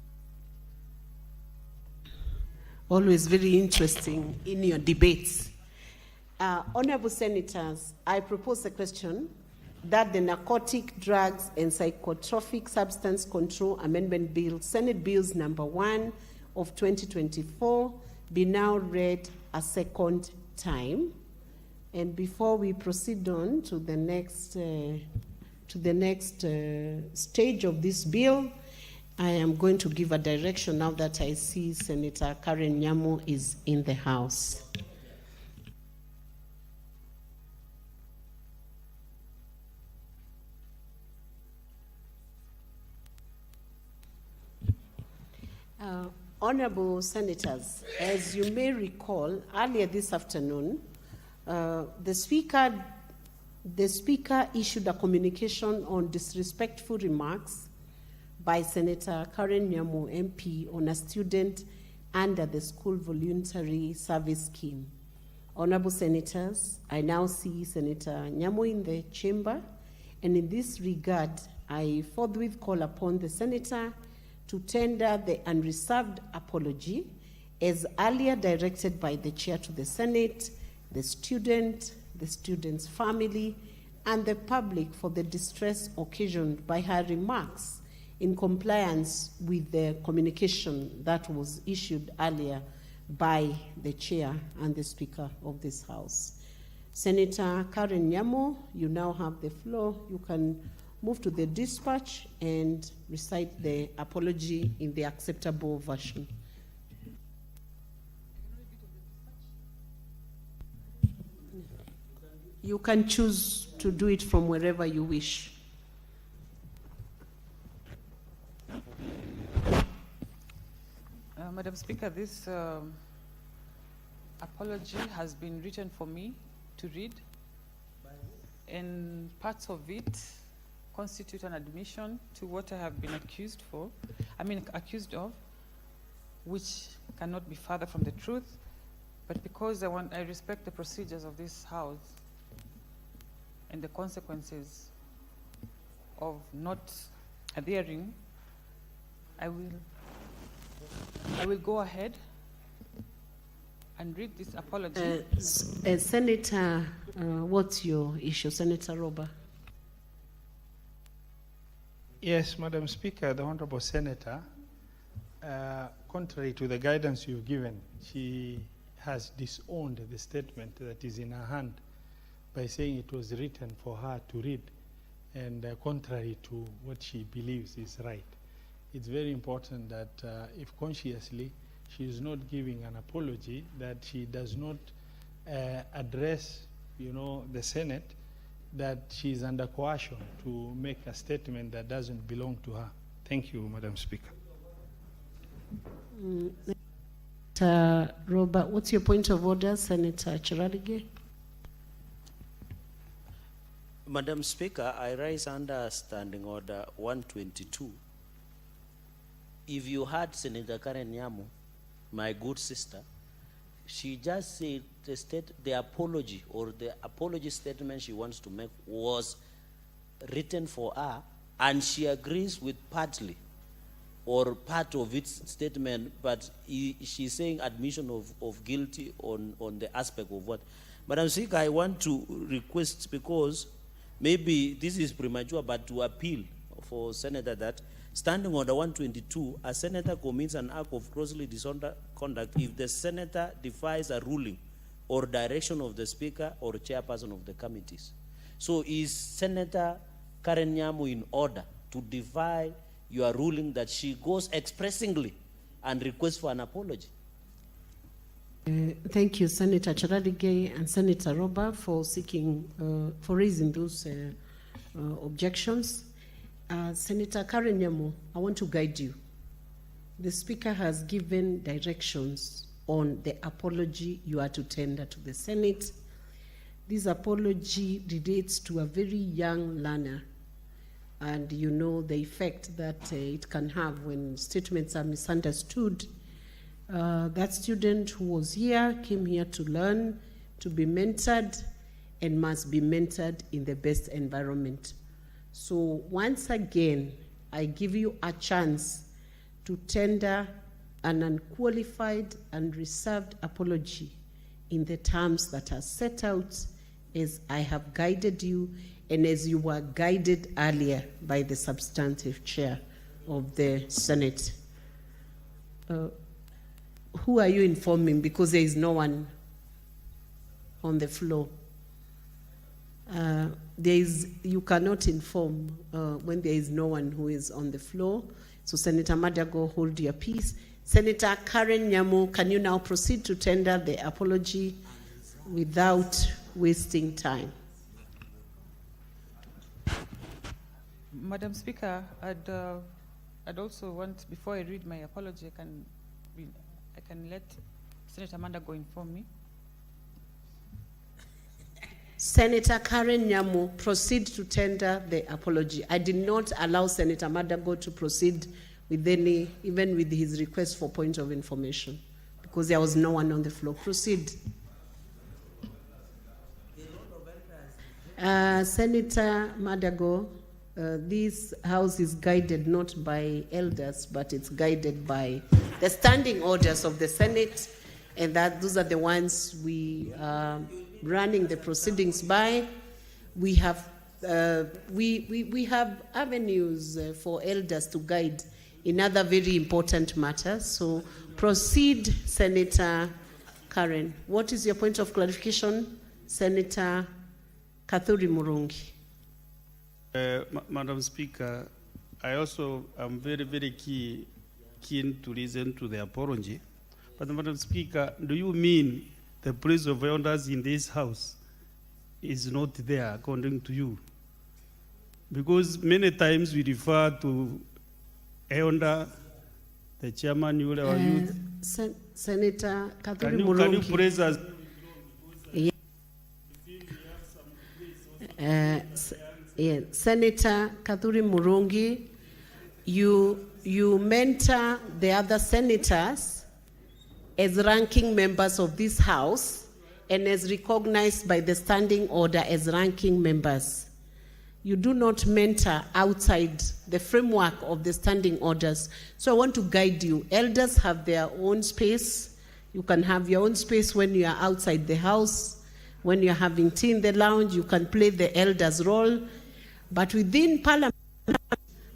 Always very interesting in your debates. Honorable Senators, I propose a question that the Narcotic, Drugs and Psychotropic Substance Control Amendment Bill, Senate Bills number 1 of 2024, be now read a second time. And before we proceed on to the next stage of this bill, I am going to give a direction now that I see Senator Nyamu is in the House. Honorable Senators, as you may recall, earlier this afternoon, the Speaker issued a communication on disrespectful remarks by Senator Nyamu MP on a student under the school voluntary service scheme. Honorable Senators, I now see Senator Nyamu in the chamber, and in this regard, I forthwith call upon the Senator to tender the unreserved apology as earlier directed by the Chair to the Senate, the student's family, and the public for the distress occasioned by her remarks in compliance with the communication that was issued earlier by the Chair and the Speaker of this House. Senator Nyamu, you now have the floor. You can move to the dispatch and recite the apology in the acceptable version. You can choose to do it from wherever you wish. Madam Speaker, this apology has been written for me to read, and parts of it constitute an admission to what I have been accused of, which cannot be further from the truth. But because I respect the procedures of this House and the consequences of not adhering, I will go ahead and read this apology. Senator, what's your issue, Senator Roba? Yes, Madam Speaker, the Honorable Senator, contrary to the guidance you've given, she has disowned the statement that is in her hand by saying it was written for her to read, and contrary to what she believes is right. It's very important that if consciously she is not giving an apology, that she does not address, the Senate, that she is under coercion to make a statement that doesn't belong to her. Thank you, Madam Speaker. Robert, what's your point of order, Senator Chiradige? Madam Speaker, I rise under Standing Order 122. If you heard Senator Nyamu, my good sister, she just said the apology or the apology statement she wants to make was written for her, and she agrees with partly or part of its statement, but she's saying admission of guilty on the aspect of what. Madam Speaker, I want to request, because maybe this is premature, but to appeal for Senator that Standing Order 122, a senator commits an act of grossly dishonest conduct if the senator defies a ruling or direction of the Speaker or chairperson of the committees. So is Senator Nyamu in order to defy your ruling that she goes expressingly and requests for an apology? Thank you, Senator Chiradige and Senator Roba, for raising those objections. Senator Nyamu, I want to guide you. The Speaker has given directions on the apology you are to tender to the Senate. This apology relates to a very young learner, and you know the effect that it can have when statements are misunderstood. That student who was here came here to learn, to be mentored, and must be mentored in the best environment. So once again, I give you a chance to tender an unqualified and reserved apology in the terms that are set out as I have guided you and as you were guided earlier by the substantive chair of the Senate. Who are you informing? Because there is no one on the floor. You cannot inform when there is no one who is on the floor. So Senator Madago, hold your peace. Senator Karen Nyamu, can you now proceed to tender the apology without wasting time? Madam Speaker, I'd also want, before I read my apology, I can let Senator Madago inform me. Senator Karen Nyamu, proceed to tender the apology. I did not allow Senator Madago to proceed with any, even with his request for point of information, because there was no one on the floor. Proceed. Senator Madago, this house is guided not by elders, but it's guided by the standing orders of the Senate, and those are the ones we are running the proceedings by. We have we have avenues for elders to guide in other very important matters. So proceed, Senator Karen. What is your point of clarification, Senator Kathuri Murungi? Madam Speaker, I also am very, very keen to listen to the apology. But Madam Speaker, do you mean the praise of elders in this house is not there according to you? Because many times we refer to elder, the chairman, you or youth. Senator Kathuri Murungi. Can you praise us? Yeah. Senator Kathuri Murungi, you mentor the other senators as ranking members of this house and as recognized by the standing order as ranking members. You do not mentor outside the framework of the standing orders. So I want to guide you. Elders have their own space. You can have your own space when you are outside the house. When you're having tea in the lounge, you can play the elder's role. But within Parliament,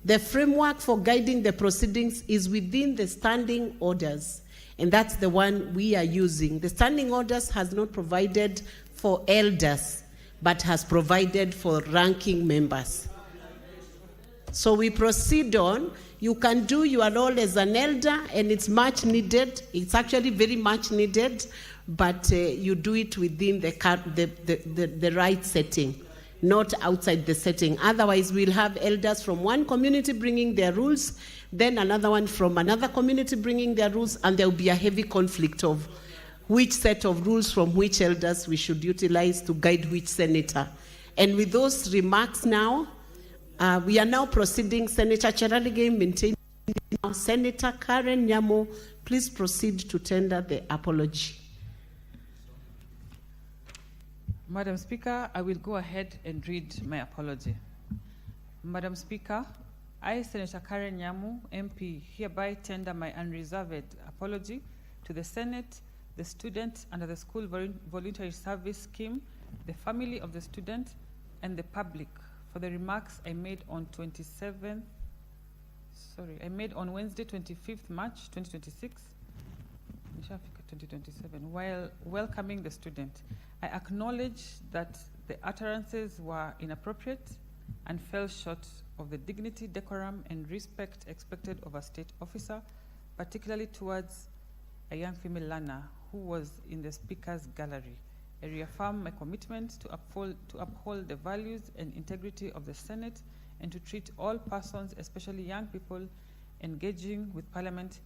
the framework for guiding the proceedings is within the standing orders. And that's the one we are using. The standing orders has not provided for elders, but has provided for ranking members. So we proceed on. You can do your role as an elder, and it's much needed. It's actually very much needed, but you do it within the right setting, not outside the setting. Otherwise, we'll have elders from one community bringing their rules, then another one from another community bringing their rules, and there will be a heavy conflict of which set of rules from which elders we should utilize to guide which senator. And with those remarks now, we are now proceeding. Senator Cherargei maintained. Senator Karen Nyamu, please proceed to tender the apology. Madam Speaker, I will go ahead and read my apology. Madam Speaker, I, Senator Karen Nyamu, MP, hereby tender my unreserved apology to the Senate, the student under the School Voluntary Service Scheme, the family of the student, and the public for the remarks I made on Wednesday, 25th March, 2026, 2027, while welcoming the student. I acknowledge that the utterances were inappropriate and fell short of the dignity, decorum, and respect expected of a state officer, particularly towards a young female learner who was in the speaker's gallery. I reaffirm my commitment to uphold the values and integrity of the Senate and to treat all persons, especially young people, engaging with Parliament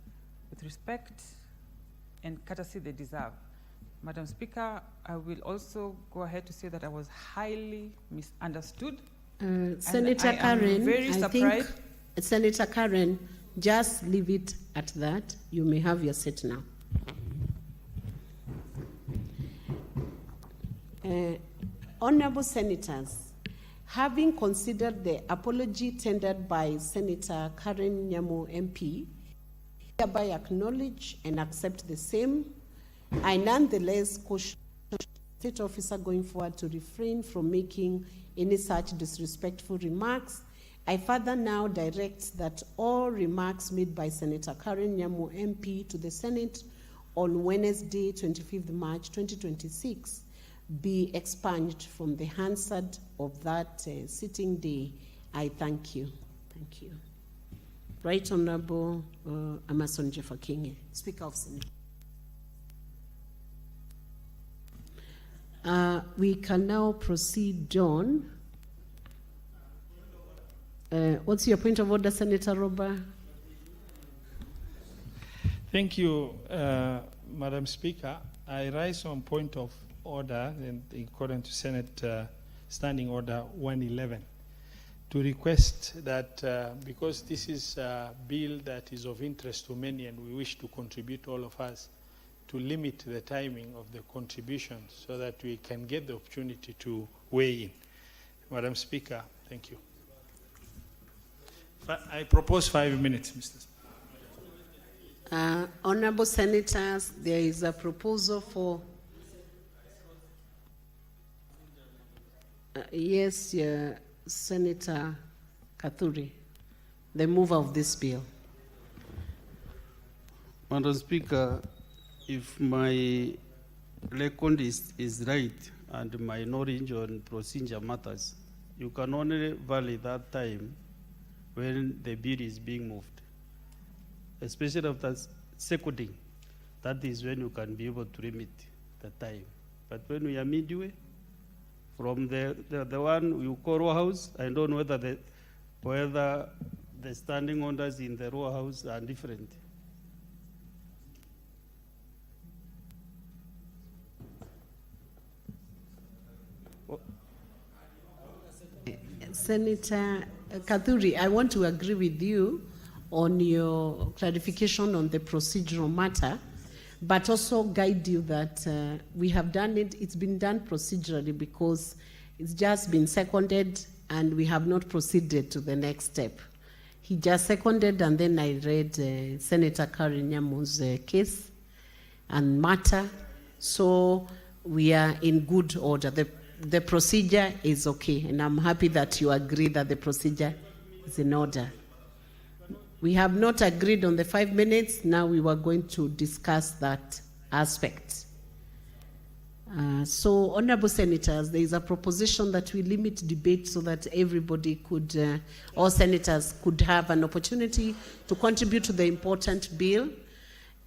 with respect and courtesy they deserve. Madam Speaker, I will also go ahead to say that I was highly misunderstood. Senator Karen, very surprised. Senator Karen, just leave it at that. You may have your seat now. Honorable Senators, having considered the apology tendered by Senator Karen Nyamu MP, hereby acknowledge and accept the same. I nonetheless caution the state officer going forward to refrain from making any such disrespectful remarks. I further now direct that all remarks made by Senator Nyamu MP to the Senate on Wednesday, 25th March 2026, be expunged from the Hansard of that sitting day. I thank you. Thank you. Right Honorable Amason Jeffer King, Speaker of Senate. We can now proceed on. What's your point of order, Senator Roba? Thank you, Madam Speaker. I rise on point of order according to Senate Standing Order 111 to request that because this is a bill that is of interest to many and we wish to contribute, all of us, to limit the timing of the contributions so that we can get the opportunity to weigh in. Madam Speaker, thank you. I propose 5 minutes, Mr. Speaker. Honorable Senators, there is a proposal for... yes, Senator Kathuri, the mover of this bill. Madam Speaker, if my record is right and my knowledge on procedure matters, you can only validate that time when the bill is being moved, especially after seconding. That is when you can be able to limit the time. But when we are midway, from the one you call row house, I don't know whether the standing orders in the row house are different. Senator Kathuri, I want to agree with you on your clarification on the procedural matter, but also guide you that we have done it, it's been done procedurally because it's just been seconded and we have not proceeded to the next step. He just seconded and then I read Senator Nyamu's case and matter. So we are in good order. The procedure is okay, and I'm happy that you agree that the procedure is in order. We have not agreed on the 5 minutes. Now we were going to discuss that aspect. So, Honorable Senators, there is a proposition that we limit debate so that everybody could, all senators could have an opportunity to contribute to the important bill.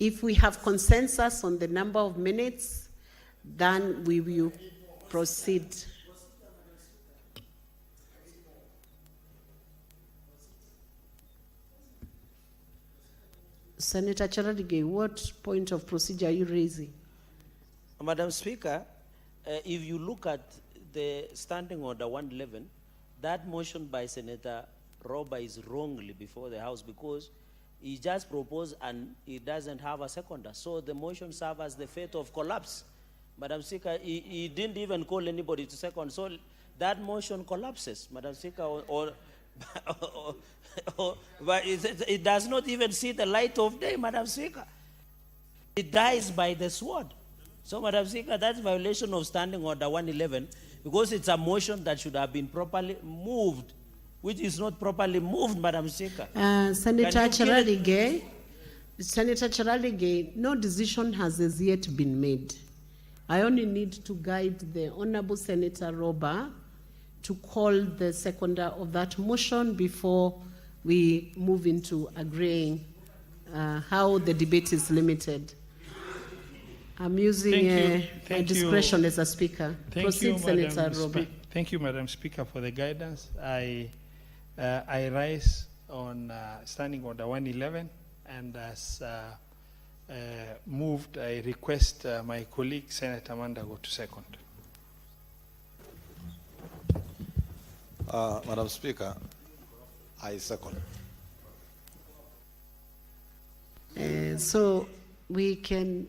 If we have consensus on the number of minutes, then we will proceed. Senator Charadige, what point of procedure are you raising? Madam Speaker, if you look at the Standing Order 111, that motion by Senator Roba is wrongly before the House because he just proposed and he doesn't have a seconder. So the motion serves as the fate of collapse. Madam Speaker, he didn't even call anybody to second. So that motion collapses, Madam Speaker, but it does not even see the light of day, Madam Speaker. It dies by the sword. So, Madam Speaker, that's violation of Standing Order 111 because it's a motion that should have been properly moved, which is not properly moved, Madam Speaker. Senator Charalige, no decision has as yet been made. I only need to guide the Honorable Senator Roba to call the seconder of that motion before we move into agreeing how the debate is limited. I'm using my discretion as a speaker. Proceed, Senator Roba. Thank you, Madam Speaker, for the guidance. I rise on Standing Order 111, and as moved, I request my colleague, Senator Mandago, to second. Madam Speaker, I second. So we can...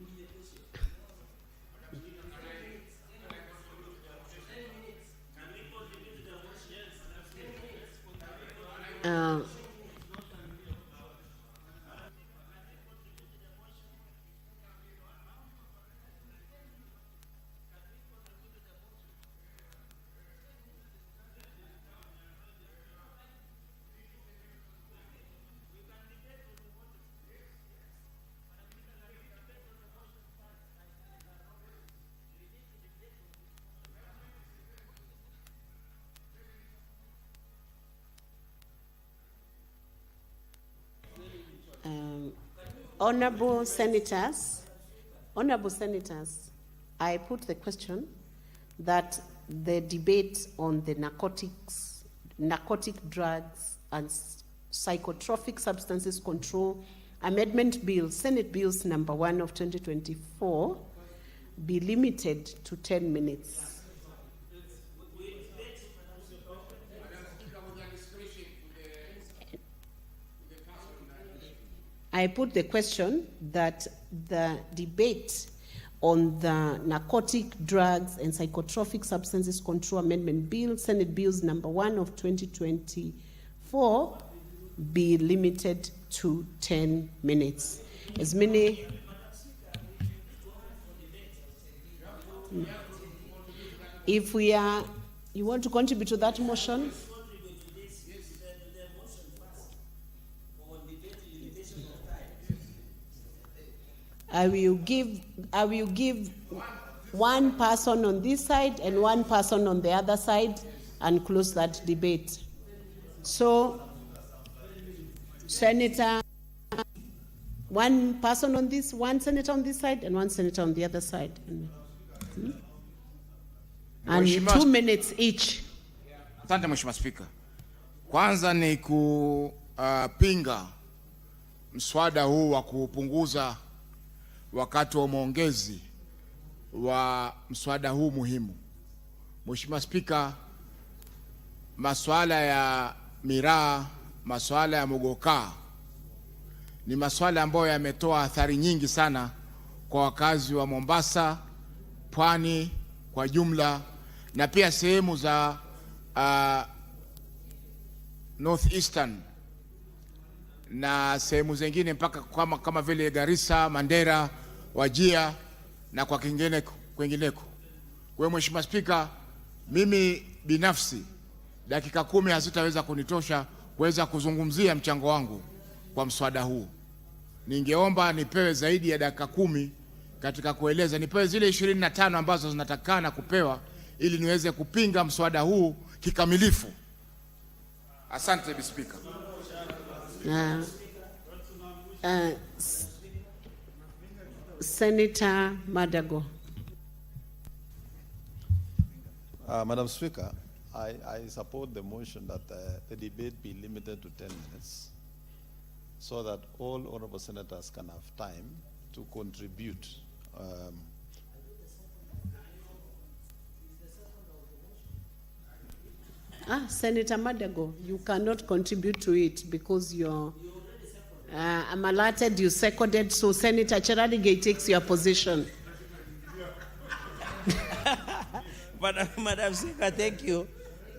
Honorable Senators, I put the question that the debate on the narcotic drugs and psychotropic substances control amendment bill, Senate Bills number 1 of 2024, be limited to 10 minutes. I put the question that the debate on the narcotic drugs and psychotropic substances control amendment bill, Senate Bills number 1 of 2024, be limited to 10 minutes. As many. If we are, you want to contribute to that motion? I will give one person on this side and one person on the other side and close that debate. So, Senator, one person on this, one senator on this side and one senator on the other side. And 2 minutes each. Asante Mheshimiwa Spika. Kwanza ni kupinga mswada huu wa kupunguza wakati wa maongezi wa mswada huu muhimu. Mheshimiwa Spika, masuala ya miraa, masuala ya mogoka ni masuala ambayo yametoa athari nyingi sana kwa wakazi wa Mombasa, Pwani kwa jumla, na pia sehemu za Northeastern na sehemu zingine mpaka kama vile Garissa, Mandera, Wajia na kwa kwingineko. Kwa hiyo Mheshimiwa Spika, mimi binafsi dakika 10 hazitaweza kunitosha kuweza kuzungumzia mchango wangu kwa mswada huu. Ningeomba nipewe zaidi ya dakika 10 katika kueleza, nipewe zile 25 ambazo zinatakana kupewa ili niweze kupinga mswada huu kikamilifu. Asante Mr. Speaker. Senator Madago. Madam Speaker, I support the motion that the debate be limited to 10 minutes so that all honorable senators can have time to contribute. Senator Madago, you cannot contribute to it because you're I'm alerted you seconded, so Senator Cherarigei takes your position. Madam Speaker, thank you.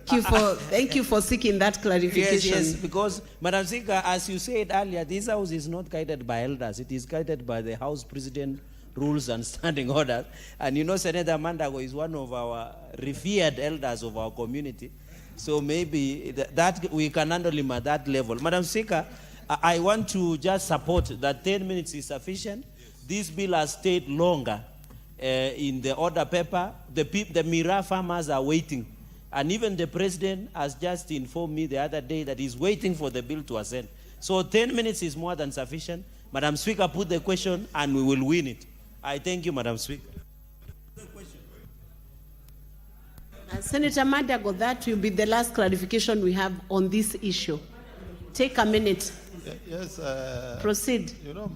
Thank you for seeking that clarification. Yes, because Madam Speaker, as you said earlier, this house is not guided by elders. It is guided by the House President rules and standing orders. And you know, Senator Madago is one of our revered elders of our community. So maybe that we can handle him at that level. Madam Speaker, I want to just support that 10 minutes is sufficient. This bill has stayed longer in the order paper. The Mira farmers are waiting. And even the president has just informed me the other day that he's waiting for the bill to ascend. So 10 minutes is more than sufficient. Madam Speaker, put the question and we will win it. I thank you, Madam Speaker. Senator Madago, that will be the last clarification we have on this issue. Take a minute. Yes. Proceed. You know,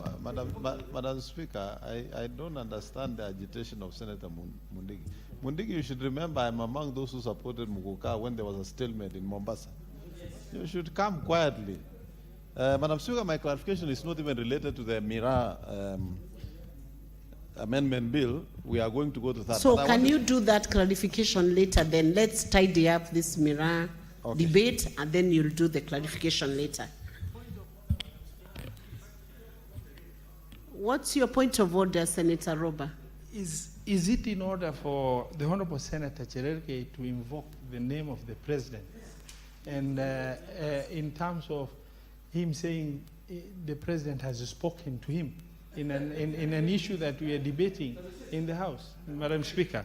Madam Speaker, I don't understand the agitation of Senator Mundigi. Mundigi, you should remember I'm among those who supported Muguka when there was a stalemate in Mombasa. You should come quietly. Madam Speaker, my clarification is not even related to the Mira amendment bill. We are going to go to that. So can you do that clarification later then? Let's tidy up this Mira debate and then you'll do the clarification later. What's your point of order, Senator Roba? Is it in order for the Honorable Senator Cherarigei to invoke the name of the President? And in terms of him saying the President has spoken to him in an issue that we are debating in the House, Madam Speaker.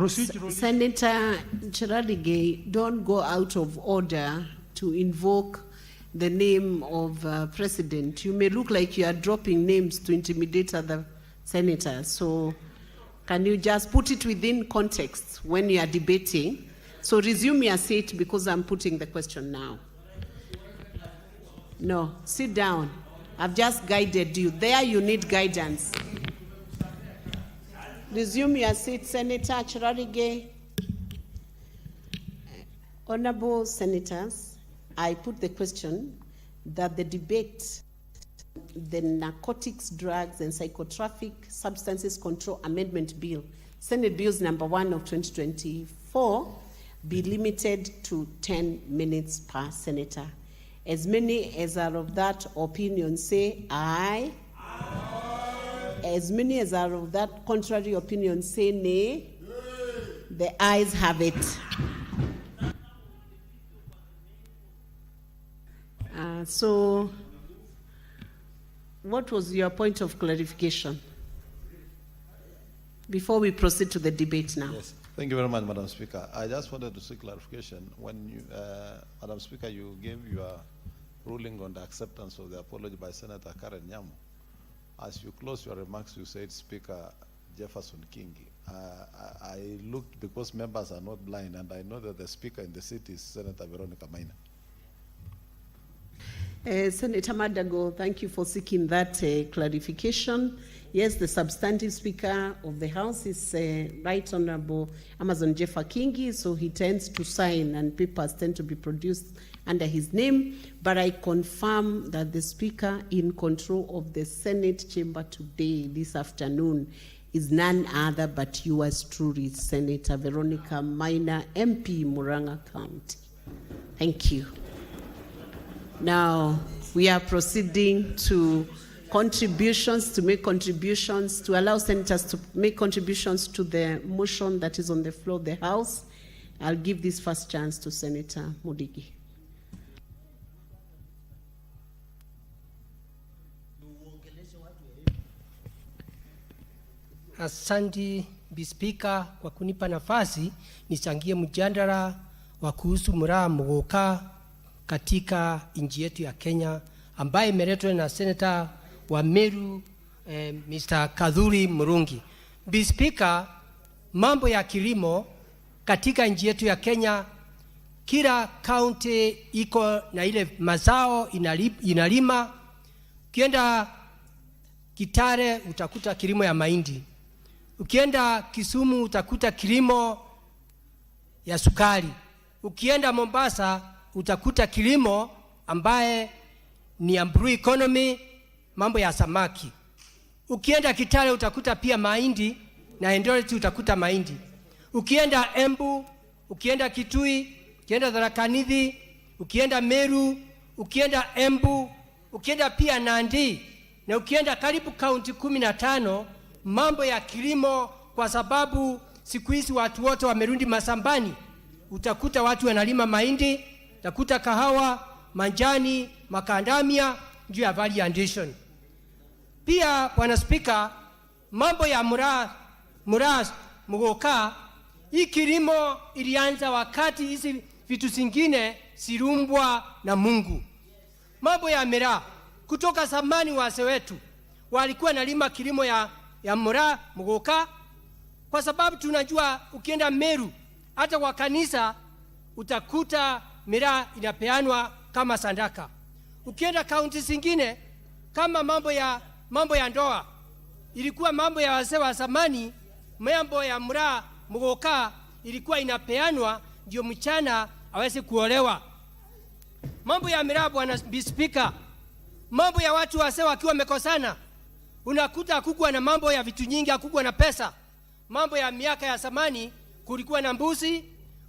Senator Cherarigei, don't go out of order to invoke the name of president. You may look like you are dropping names to intimidate other senators. So can you just put it within context when you are debating? So resume your seat because I'm putting the question now. No, sit down. I've just guided you. There you need guidance. Resume your seat, Senator Chirarige. Honorable Senators, I put the question that the debate, the Narcotics, Drugs and Psychotropic Substances Control Amendment Bill, Senate Bills number 1 of 2024, be limited to 10 minutes per senator. As many as are of that opinion say aye. Aye. As many as are of that contrary opinion say nay. The ayes have it. So, what was your point of clarification before we proceed to the debate now? Yes. Thank you very much, Madam Speaker. I just wanted to seek clarification. When you, Madam Speaker, you gave your ruling on the acceptance of the apology by Senator Nyamu. As you closed your remarks, you said Speaker Jefferson Kingi. I looked because members are not blind, and I know that the Speaker in the seat is Senator Veronica Maina. Senator Madago, thank you for seeking that clarification. Yes, the substantive Speaker of the House is Right Honorable Amazon Jeffa Kingi, so he tends to sign and papers tend to be produced under his name. But I confirm that the Speaker in control of the Senate chamber today, this afternoon, is none other but yours truly, Senator Veronica Maina, MP, Murang'a County. Thank you. Now, we are proceeding to contributions, to make contributions, to allow senators to make contributions to the motion that is on the floor of the House. I'll give this first chance to Senator Mudigi. Asante Bispika kwa kunipa nafasi nichangie mjadala wa kuhusu mraa mgoka katika nchi yetu ya Kenya ambaye imeletwa na Senator wa Meru Mr. Kadhuri Murungi. Bispika, mambo ya kilimo katika nchi yetu ya Kenya, kila county iko na ile mazao inalima. Ukienda Kitale utakuta kilimo ya mahindi. Ukienda Kisumu utakuta kilimo ya sukari. Ukienda Mombasa utakuta kilimo ambaye ni ya blue economy, mambo ya samaki. Ukienda Kitale utakuta pia mahindi na Eldoret utakuta mahindi. Ukienda Embu, ukienda Kitui, ukienda Tharaka Nithi, ukienda Meru, ukienda Embu, ukienda pia Nandi, na ukienda karibu kaunti 15 mambo ya kilimo, kwa sababu siku hizi watu wote wamerudi masambani. Utakuta watu wanalima mahindi, utakuta kahawa, manjani, makandamia juu ya value addition. Pia Bwana Spika, mambo ya mura mgoka, hii kilimo ilianza wakati hizi vitu zingine sirumbwa na Mungu. Mambo ya mira, kutoka zamani wazee wetu walikuwa nalima kilimo ya mura mgoka, kwa sababu tunajua ukienda Meru hata kwa kanisa utakuta mira inapeanwa kama sandaka. Ukienda kaunti zingine kama mambo ya ndoa, ilikuwa mambo ya wazee wa zamani, mambo ya mura mgoka ilikuwa inapeanwa ndio mchana aweze kuolewa. Mambo ya mira, Bwana Speaker, mambo ya watu wazee wakiwa wamekosana, unakuta hakukua na mambo ya vitu nyingi, hakukua na pesa. Mambo ya miaka ya zamani kulikuwa na mbuzi,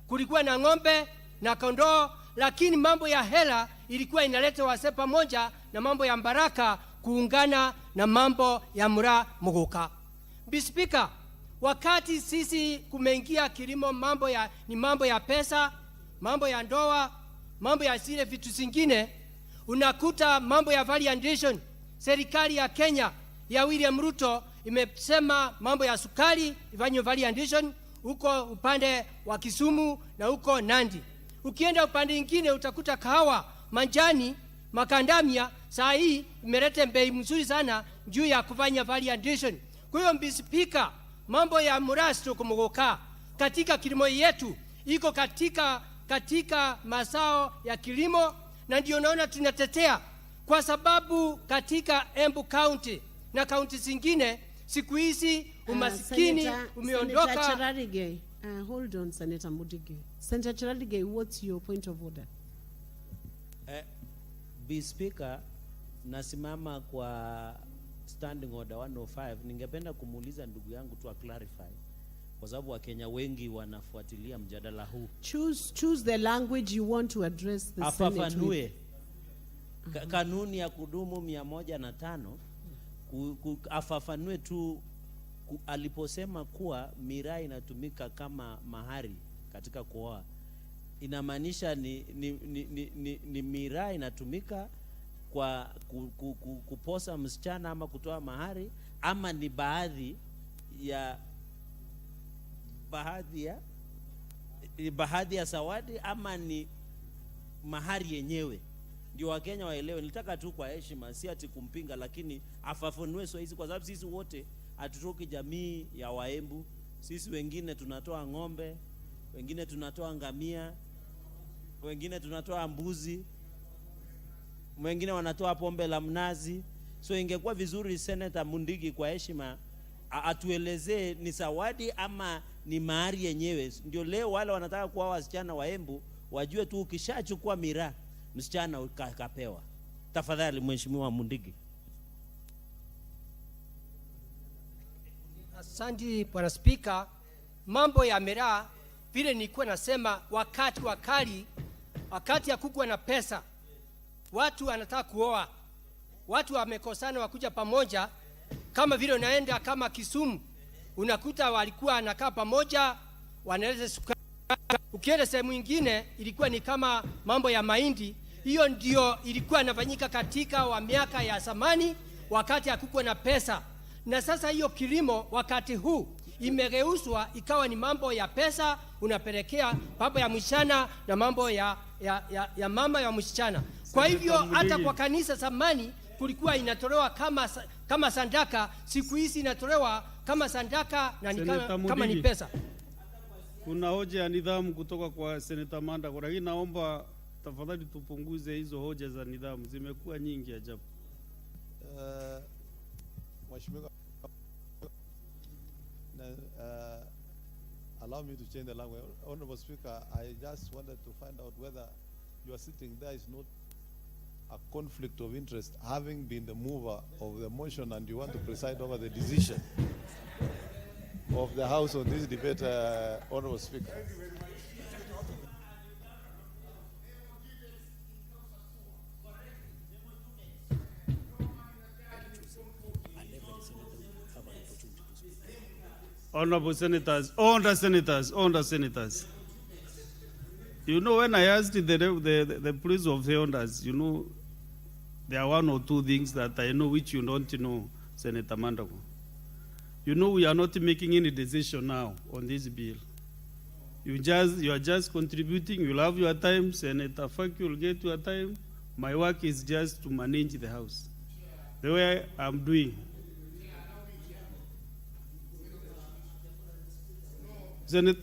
kulikuwa na ng'ombe na kondoo, lakini mambo ya hela ilikuwa inaleta wazee pamoja, na mambo ya baraka kuungana na mambo ya mura mgoka. Bispika, wakati sisi kumeingia kilimo, ni mambo ya pesa, mambo ya ndoa, mambo ya zile vitu zingine, unakuta mambo ya value addition. Serikali ya Kenya ya William Ruto imesema mambo ya sukari ifanywe value addition huko upande wa Kisumu na huko Nandi. Ukienda upande mwingine utakuta kahawa, manjani Makandamia saa hii imeleta bei mzuri sana juu ya kufanya value addition. Kwa hiyo Mr. Speaker, mambo ya murasto kumugoka katika kilimo yetu iko katika mazao ya kilimo, na ndio naona tunatetea, kwa sababu katika Embu County na county zingine siku hizi umasikini umeondoka. Senator Cherargei, hold on, Senator Mudige. Senator Cherargei, what's your point of order? Be Speaker, nasimama kwa standing order 105. Ningependa kumuuliza ndugu yangu tu clarify, kwa sababu Wakenya wengi wanafuatilia mjadala huu. Choose the language you want to address the Senate with. Afafanue kanuni ya kudumu 105, afafanue tu aliposema kuwa miraa inatumika kama mahari katika kuoa. Inamaanisha ni miraa inatumika kwa kuposa msichana ama kutoa mahari, ama ni baadhi ya zawadi, ama ni mahari yenyewe? Ndio Wakenya waelewe. Nilitaka tu kwa heshima, si ati kumpinga, lakini afafanue hizi, kwa sababu sisi wote hatutoki jamii ya Waembu. Sisi wengine tunatoa ng'ombe, wengine tunatoa ngamia, wengine tunatoa mbuzi, wengine wanatoa pombe la mnazi. So ingekuwa vizuri Senator Mundigi kwa heshima atuelezee ni zawadi ama ni mahari yenyewe. Ndio leo wale wanataka kuwa wasichana wa Embu wajue tu ukishachukua miraa msichana ukapewa. Tafadhali Mheshimiwa Mundigi. Asante Bwana Speaker. Mambo ya miraa vile nilikuwa nasema, wakati ya kukua na pesa, watu wanataka kuoa, watu wamekosana wakuja pamoja, kama vile unaenda kama Kisumu unakuta walikuwa anakaa pamoja wanaleta sukari. Ukienda sehemu nyingine ilikuwa ni kama mambo ya mahindi. Hiyo ndio ilikuwa inafanyika katika wa miaka ya zamani wakati hakukuwa na pesa. Na sasa hiyo kilimo wakati huu imegeuzwa ikawa ni mambo ya pesa, unapelekea mambo ya msichana na mambo ya mama ya msichana. Kwa hivyo hata kwa kanisa zamani kulikuwa inatolewa kama sandaka, siku hizi inatolewa kama sandaka na kama ni pesa. Kuna hoja ya nidhamu kutoka kwa Senator Manda, lakini naomba tafadhali tupunguze hizo hoja za nidhamu, zimekuwa nyingi ajabu. Mheshimiwa, allow me to change the language. Honorable Speaker, I just wanted to find out whether you are sitting there is not a conflict of interest, having been the mover of the motion and you want to preside over the decision of the House on this debate, Honorable Speaker. Honorable Senators, Honourable Senators. You know, when I asked the pleas of the owners, you know, there are one or two things that I know which you don't know, Senator Mandago. You know, we are not making any decision now on this bill. You are just contributing. You'll have your time. Senator Faki will get your time. My work is just to manage the House the way I'm doing. Senate.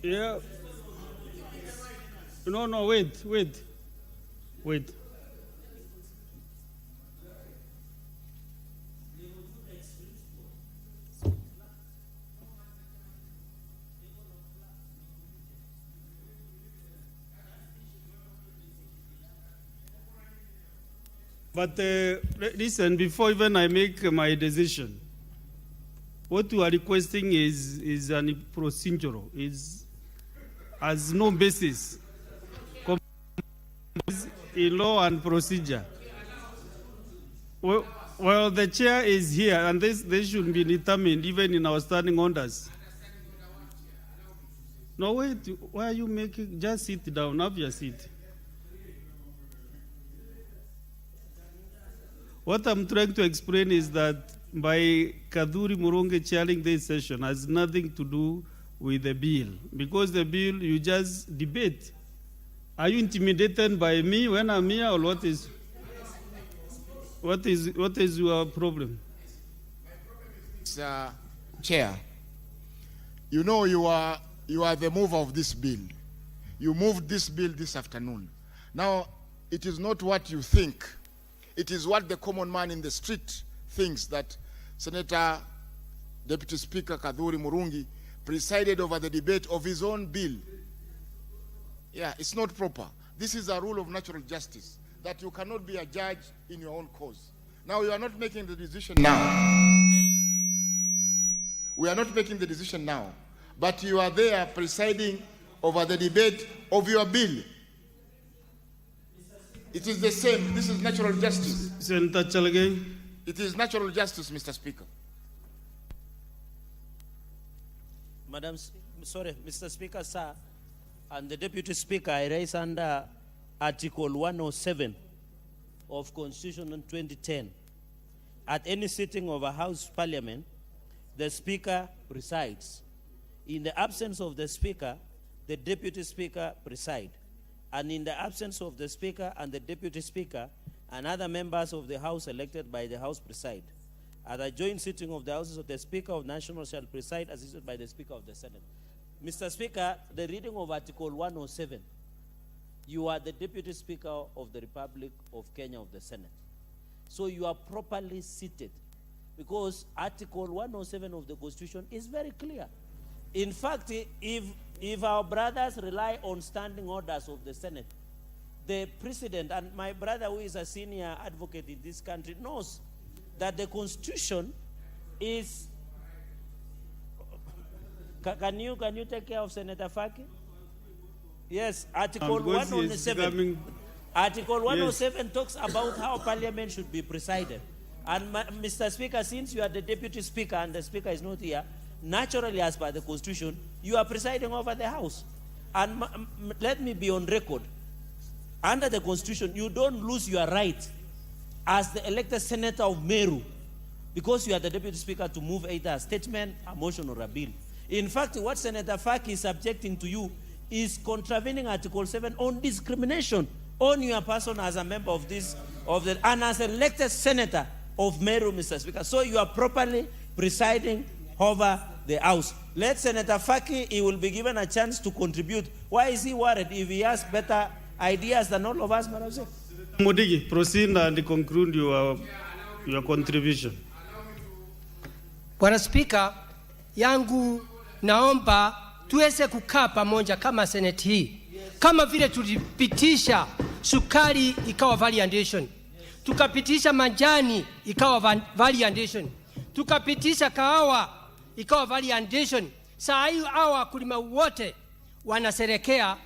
Yeah. No, wait. But listen, before even I make my decision, what you are requesting is procedural, has no basis in law and procedure. Well, Well, the chair is here, and this should be determined even in our standing orders. No, wait, why are you making, just sit down, have your seat. What I'm trying to explain is that by Kaduri Murungi chairing this session has nothing to do with the bill, because the bill you just debate. Are you intimidated by me when I'm here, or what is your problem? Chair, you know you are the mover of this bill. You moved this bill this afternoon. Now, it is not what you think. It is what the common man in the street thinks, that Senator Deputy Speaker Kaduri Murungi presided over the debate of his own bill. Yeah, it's not proper. This is a rule of natural justice, that you cannot be a judge in your own cause. Now, you are not making the decision now. We are not making the decision now, but you are there presiding over the debate of your bill. It is the same. This is natural justice. Senator Chalagay. It is natural justice, Mr. Speaker. Mr. Speaker, sir, and the Deputy Speaker, I raise under Article 107 of Constitution in 2010. At any sitting of a House Parliament, the Speaker presides. In the absence of the Speaker, the Deputy Speaker presides. And in the absence of the Speaker and the Deputy Speaker and other members of the House elected by the House preside. At a joint sitting of the Houses, of the Speaker of National shall preside, assisted by the Speaker of the Senate. Mr. Speaker, the reading of Article 107, you are the Deputy Speaker of the Republic of Kenya of the Senate. So you are properly seated, because Article 107 of the Constitution is very clear. In fact, if our brothers rely on standing orders of the Senate, the President, and my brother who is a senior advocate in this country knows that the Constitution is... Can you take care of Senator Faki? Yes, Article 107. Article 107 talks about how Parliament should be presided. And Mr. Speaker, since you are the Deputy Speaker and the Speaker is not here, naturally, as per the Constitution, you are presiding over the House. And let me be on record. Under the Constitution, you don't lose your right as the elected Senator of Meru, because you are the Deputy Speaker, to move either a statement, a motion, or a bill. In fact, what Senator Faki is subjecting to you is contravening Article 7 on discrimination on your person as a member of and as an elected Senator of Meru, Mr. Speaker. So you are properly presiding over the House. Let Senator Faki, he will be given a chance to contribute. Why is he worried if he has better ideas than all of us, Madam Secretary? Mudigi, proceed and conclude your contribution. Bwana Speaker, yangu naomba tuweze kukaa pamoja kama Senate hii. Kama vile tulipitisha sukari ikawa validation, tukapitisha majani ikawa validation, tukapitisha kahawa ikawa validation. Saa hii hawa wakulima wote wanaserekea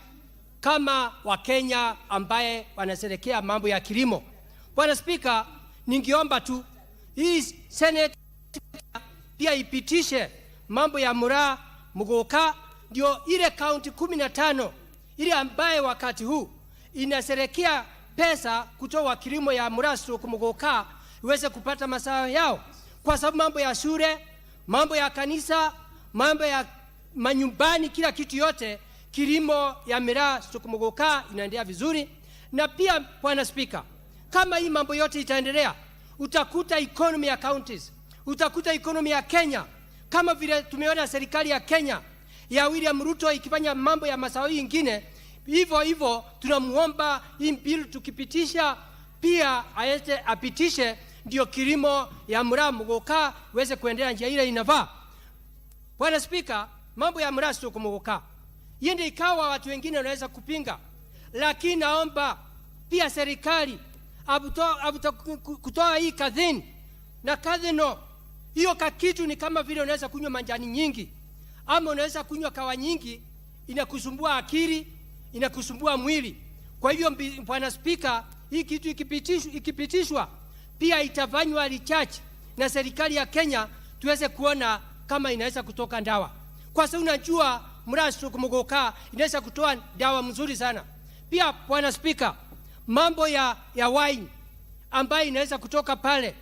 kama Wakenya ambaye wanaserekea mambo ya kilimo. Bwana Speaker, ningeomba tu hii Senate pia ipitishe mambo ya Mura, Mugoka, ndio ile kaunti 15 ile ambaye wakati huu inaserekea pesa kutoa kilimo ya Mura stroke Mugoka iweze kupata mazao yao, kwa sababu mambo ya shule, mambo ya kanisa, mambo ya manyumbani, kila kitu yote kilimo ya Mura stroke Mugoka inaendelea vizuri. Na pia Bwana Speaker, kama hii mambo yote itaendelea, utakuta economy ya counties, utakuta economy ya Kenya, kama vile tumeona serikali ya Kenya ya William Ruto ikifanya mambo ya mazao ingine. Hivyo tunamuomba hii bill tukipitisha pia apitishe, ndio kilimo ya Mura Mugoka weze kuendelea njia ile inafaa. Bwana Speaker, mambo ya Mura stroke Mugoka yende ikawa watu wengine wanaweza kupinga, lakini naomba pia serikali kutoa hii kadhini na kadhino. Hiyo kakitu ni kama vile unaweza kunywa manjani nyingi ama unaweza kunywa kawa nyingi, inakusumbua akili, inakusumbua mwili. Kwa hivyo Bwana Speaker, hii kitu ikipitishwa pia itafanywa research na serikali ya Kenya tuweze kuona kama inaweza kutoka dawa. Kwa sababu unajua mrasho kumogoka inaweza kutoa dawa mzuri sana. Pia Bwana Speaker, mambo ya wine ambayo inaweza kutoka pale,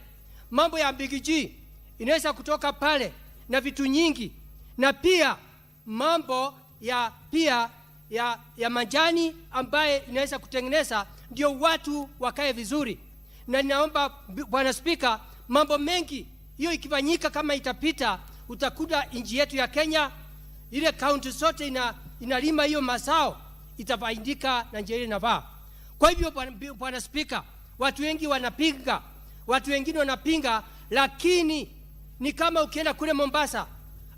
mambo ya bigiji inaweza kutoka pale na vitu nyingi, na pia mambo ya majani ambaye inaweza kutengeneza ndio watu wakae vizuri. Na ninaomba Bwana Speaker, mambo mengi hiyo ikifanyika kama itapita, utakuta nchi yetu ya Kenya ile kaunti zote inalima hiyo mazao, itafaidika na njia ile inafaa. Kwa hivyo Bwana Speaker, watu wengi wanapinga, watu wengine wanapinga, lakini ni kama ukienda kule Mombasa,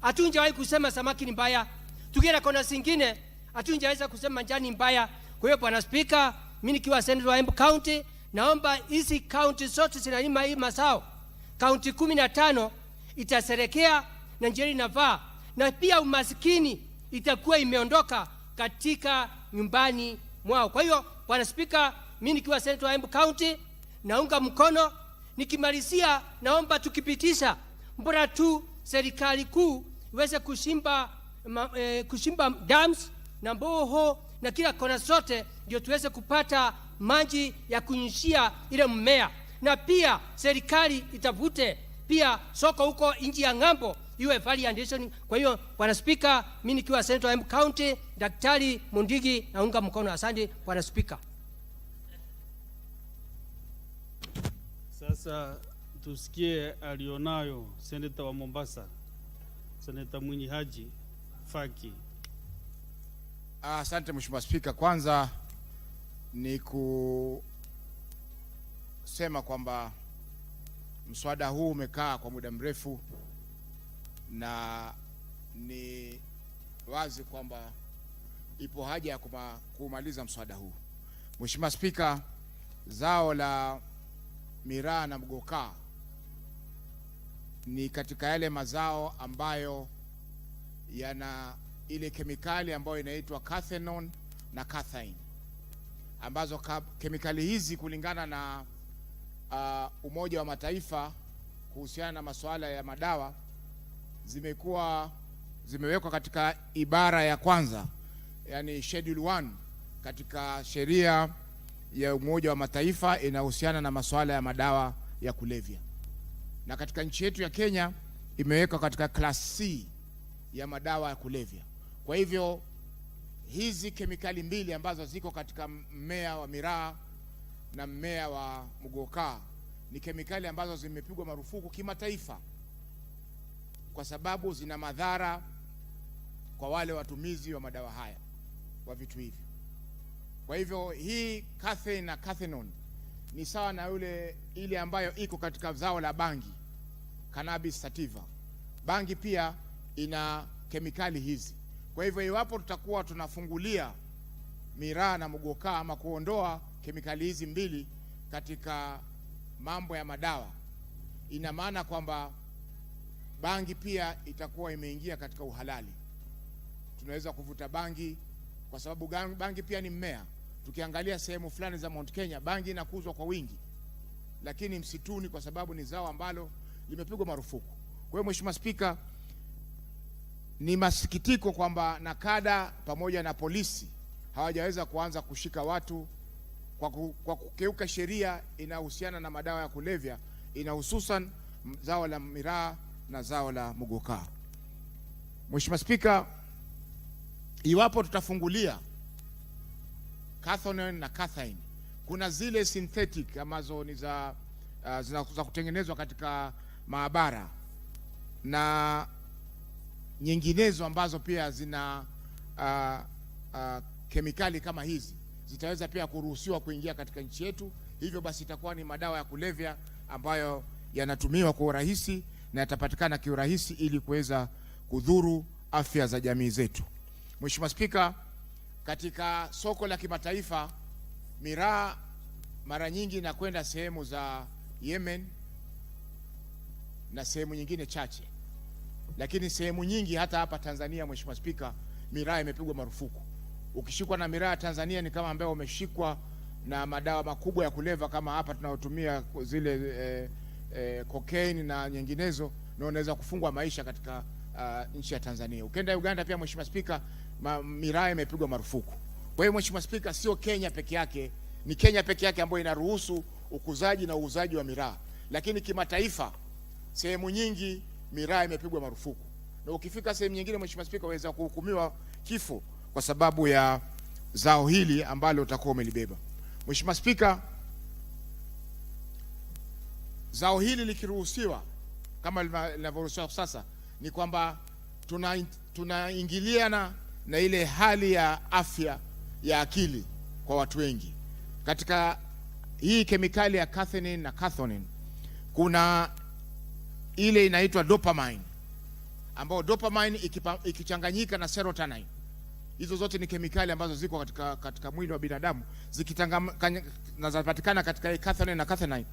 hatunjawahi kusema samaki ni mbaya. Tukienda kona zingine, hatunjaweza kusema njani mbaya. Kwa hiyo Bwana Speaker, mimi nikiwa Senator wa Embu County, naomba hizi county zote zinalima hii mazao. County 15 itaserekea na njia inafaa, na pia umaskini itakuwa imeondoka katika nyumbani mwao. Kwa hiyo Bwana Speaker, mimi nikiwa Senator wa Embu County naunga mkono. Nikimalizia, naomba tukipitisha mbona tu serikali kuu iweze kushimba dams na mboho na kila kona zote, ndio tuweze kupata maji ya kunyunyizia ile mmea, na pia serikali itavute pia soko huko nchi ya ng'ambo iwe value. Kwa hiyo Bwana Speaker, mimi nikiwa Senator wa Embu County, Daktari Mundigi, naunga mkono. Asante Bwana Speaker. Sasa tusikie alionayo Senator wa Mombasa, Senator Mwinyi Haji Faki. Asante Mheshimiwa Speaker, kwanza ni kusema kwamba mswada huu umekaa kwa muda mrefu na ni wazi kwamba ipo haja ya kumaliza mswada huu. Mheshimiwa Speaker, zao la miraa na mgokaa ni katika yale mazao ambayo yana ile kemikali ambayo inaitwa cathinone na cathine, ambazo kemikali hizi kulingana na Umoja wa Mataifa kuhusiana na masuala ya madawa zimewekwa katika ibara ya kwanza, yani schedule 1 katika sheria ya Umoja wa Mataifa inahusiana na masuala ya madawa ya kulevya, na katika nchi yetu ya Kenya imewekwa katika class C ya madawa ya kulevya. Kwa hivyo hizi kemikali mbili ambazo ziko katika mmea wa miraa na mmea wa mgokaa ni kemikali ambazo zimepigwa marufuku kimataifa kwa sababu zina madhara kwa wale watumizi wa madawa haya wa vitu hivi. Kwa hivyo hii cathine na cathinone ni sawa na ile ambayo iko katika zao la bangi, cannabis sativa. Bangi pia ina kemikali hizi. Kwa hivyo iwapo tutakuwa tunafungulia miraa na mgokaa ama kuondoa kemikali hizi mbili katika mambo ya madawa, ina maana kwamba bangi pia itakuwa imeingia katika uhalali. Tunaweza kuvuta bangi kwa sababu bangi pia ni mmea. Tukiangalia sehemu fulani za Mount Kenya bangi inakuzwa kwa wingi, lakini msituni kwa sababu ni zao ambalo limepigwa marufuku. Kwa hiyo Mheshimiwa Speaker, ni masikitiko kwamba nakada pamoja na polisi hawajaweza kuanza kushika watu kwa kukeuka sheria inahusiana na madawa ya kulevya, hususan zao la miraa na zao la mgokaa. Mheshimiwa Speaker, iwapo tutafungulia cathinone na cathine, kuna zile synthetic ambazo ni za kutengenezwa katika maabara na nyinginezo ambazo pia zina kemikali kama hizi, zitaweza pia kuruhusiwa kuingia katika nchi yetu. Hivyo basi itakuwa ni madawa ya kulevya ambayo yanatumiwa kwa urahisi na yatapatikana kiurahisi ili kuweza kudhuru afya za jamii zetu. Mheshimiwa Speaker, katika soko la kimataifa miraa mara nyingi inakwenda sehemu za Yemen na sehemu nyingine chache, lakini sehemu nyingi hata hapa Tanzania, Mheshimiwa Speaker, miraa imepigwa marufuku. Ukishikwa na miraa Tanzania ni kama ambaye umeshikwa na madawa makubwa ya kuleva kama hapa tunayotumia zile cocaine na nyinginezo, na unaweza kufungwa maisha katika nchi ya Tanzania. Ukenda Uganda pia, Mheshimiwa Spika, miraa imepigwa marufuku. Kwa hiyo Mheshimiwa Spika, sio Kenya peke yake, ni Kenya peke yake ambayo inaruhusu ukuzaji na uuzaji wa miraa, lakini kimataifa sehemu nyingi miraa imepigwa marufuku, na ukifika sehemu nyingine Mheshimiwa Spika, waweza kuhukumiwa kifo kwa sababu ya zao hili ambalo utakuwa umelibeba. Mheshimiwa Spika, zao hili likiruhusiwa kama linavyoruhusiwa sasa, ni kwamba tunaingiliana na ile hali ya afya ya akili kwa watu wengi. Katika hii kemikali ya cathepsin na cathonin kuna ile inaitwa dopamine, ambayo dopamine ikichanganyika na serotonin, hizo zote ni kemikali ambazo ziko katika mwili wa binadamu, zinapatikana katika cathepsin na cathonin.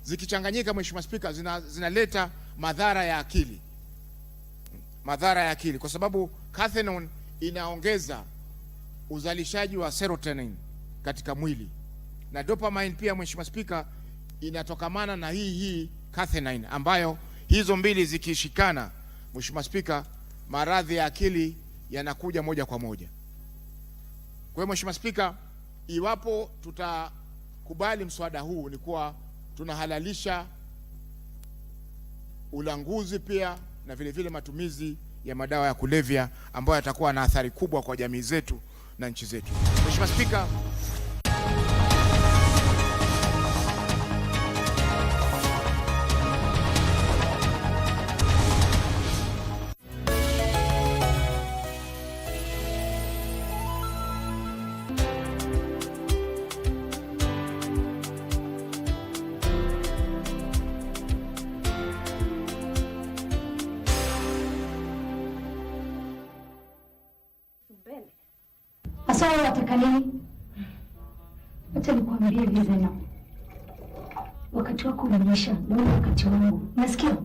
Zikichanganyika Mheshimiwa Spika, zinaleta madhara ya akili. Madhara ya akili kwa sababu cathonin inaongeza uzalishaji wa serotonin katika mwili, na dopamine pia Mheshimiwa Spika inatokamana na hii cathonin, ambayo hizo mbili zikishikana Mheshimiwa Spika, maradhi ya akili yanakuja moja kwa moja. Kwa hiyo Mheshimiwa Spika, iwapo tutakubali mswada huu, ni kuwa tunahalalisha ulanguzi pia na vile vile matumizi ya madawa ya kulevya ambayo yatakuwa na athari kubwa kwa jamii zetu na nchi zetu. Mheshimiwa Spika, Asante wataka nini? Acha nikwambie Lizena. Wakati wako umeisha, na wakati wangu. Nasikia?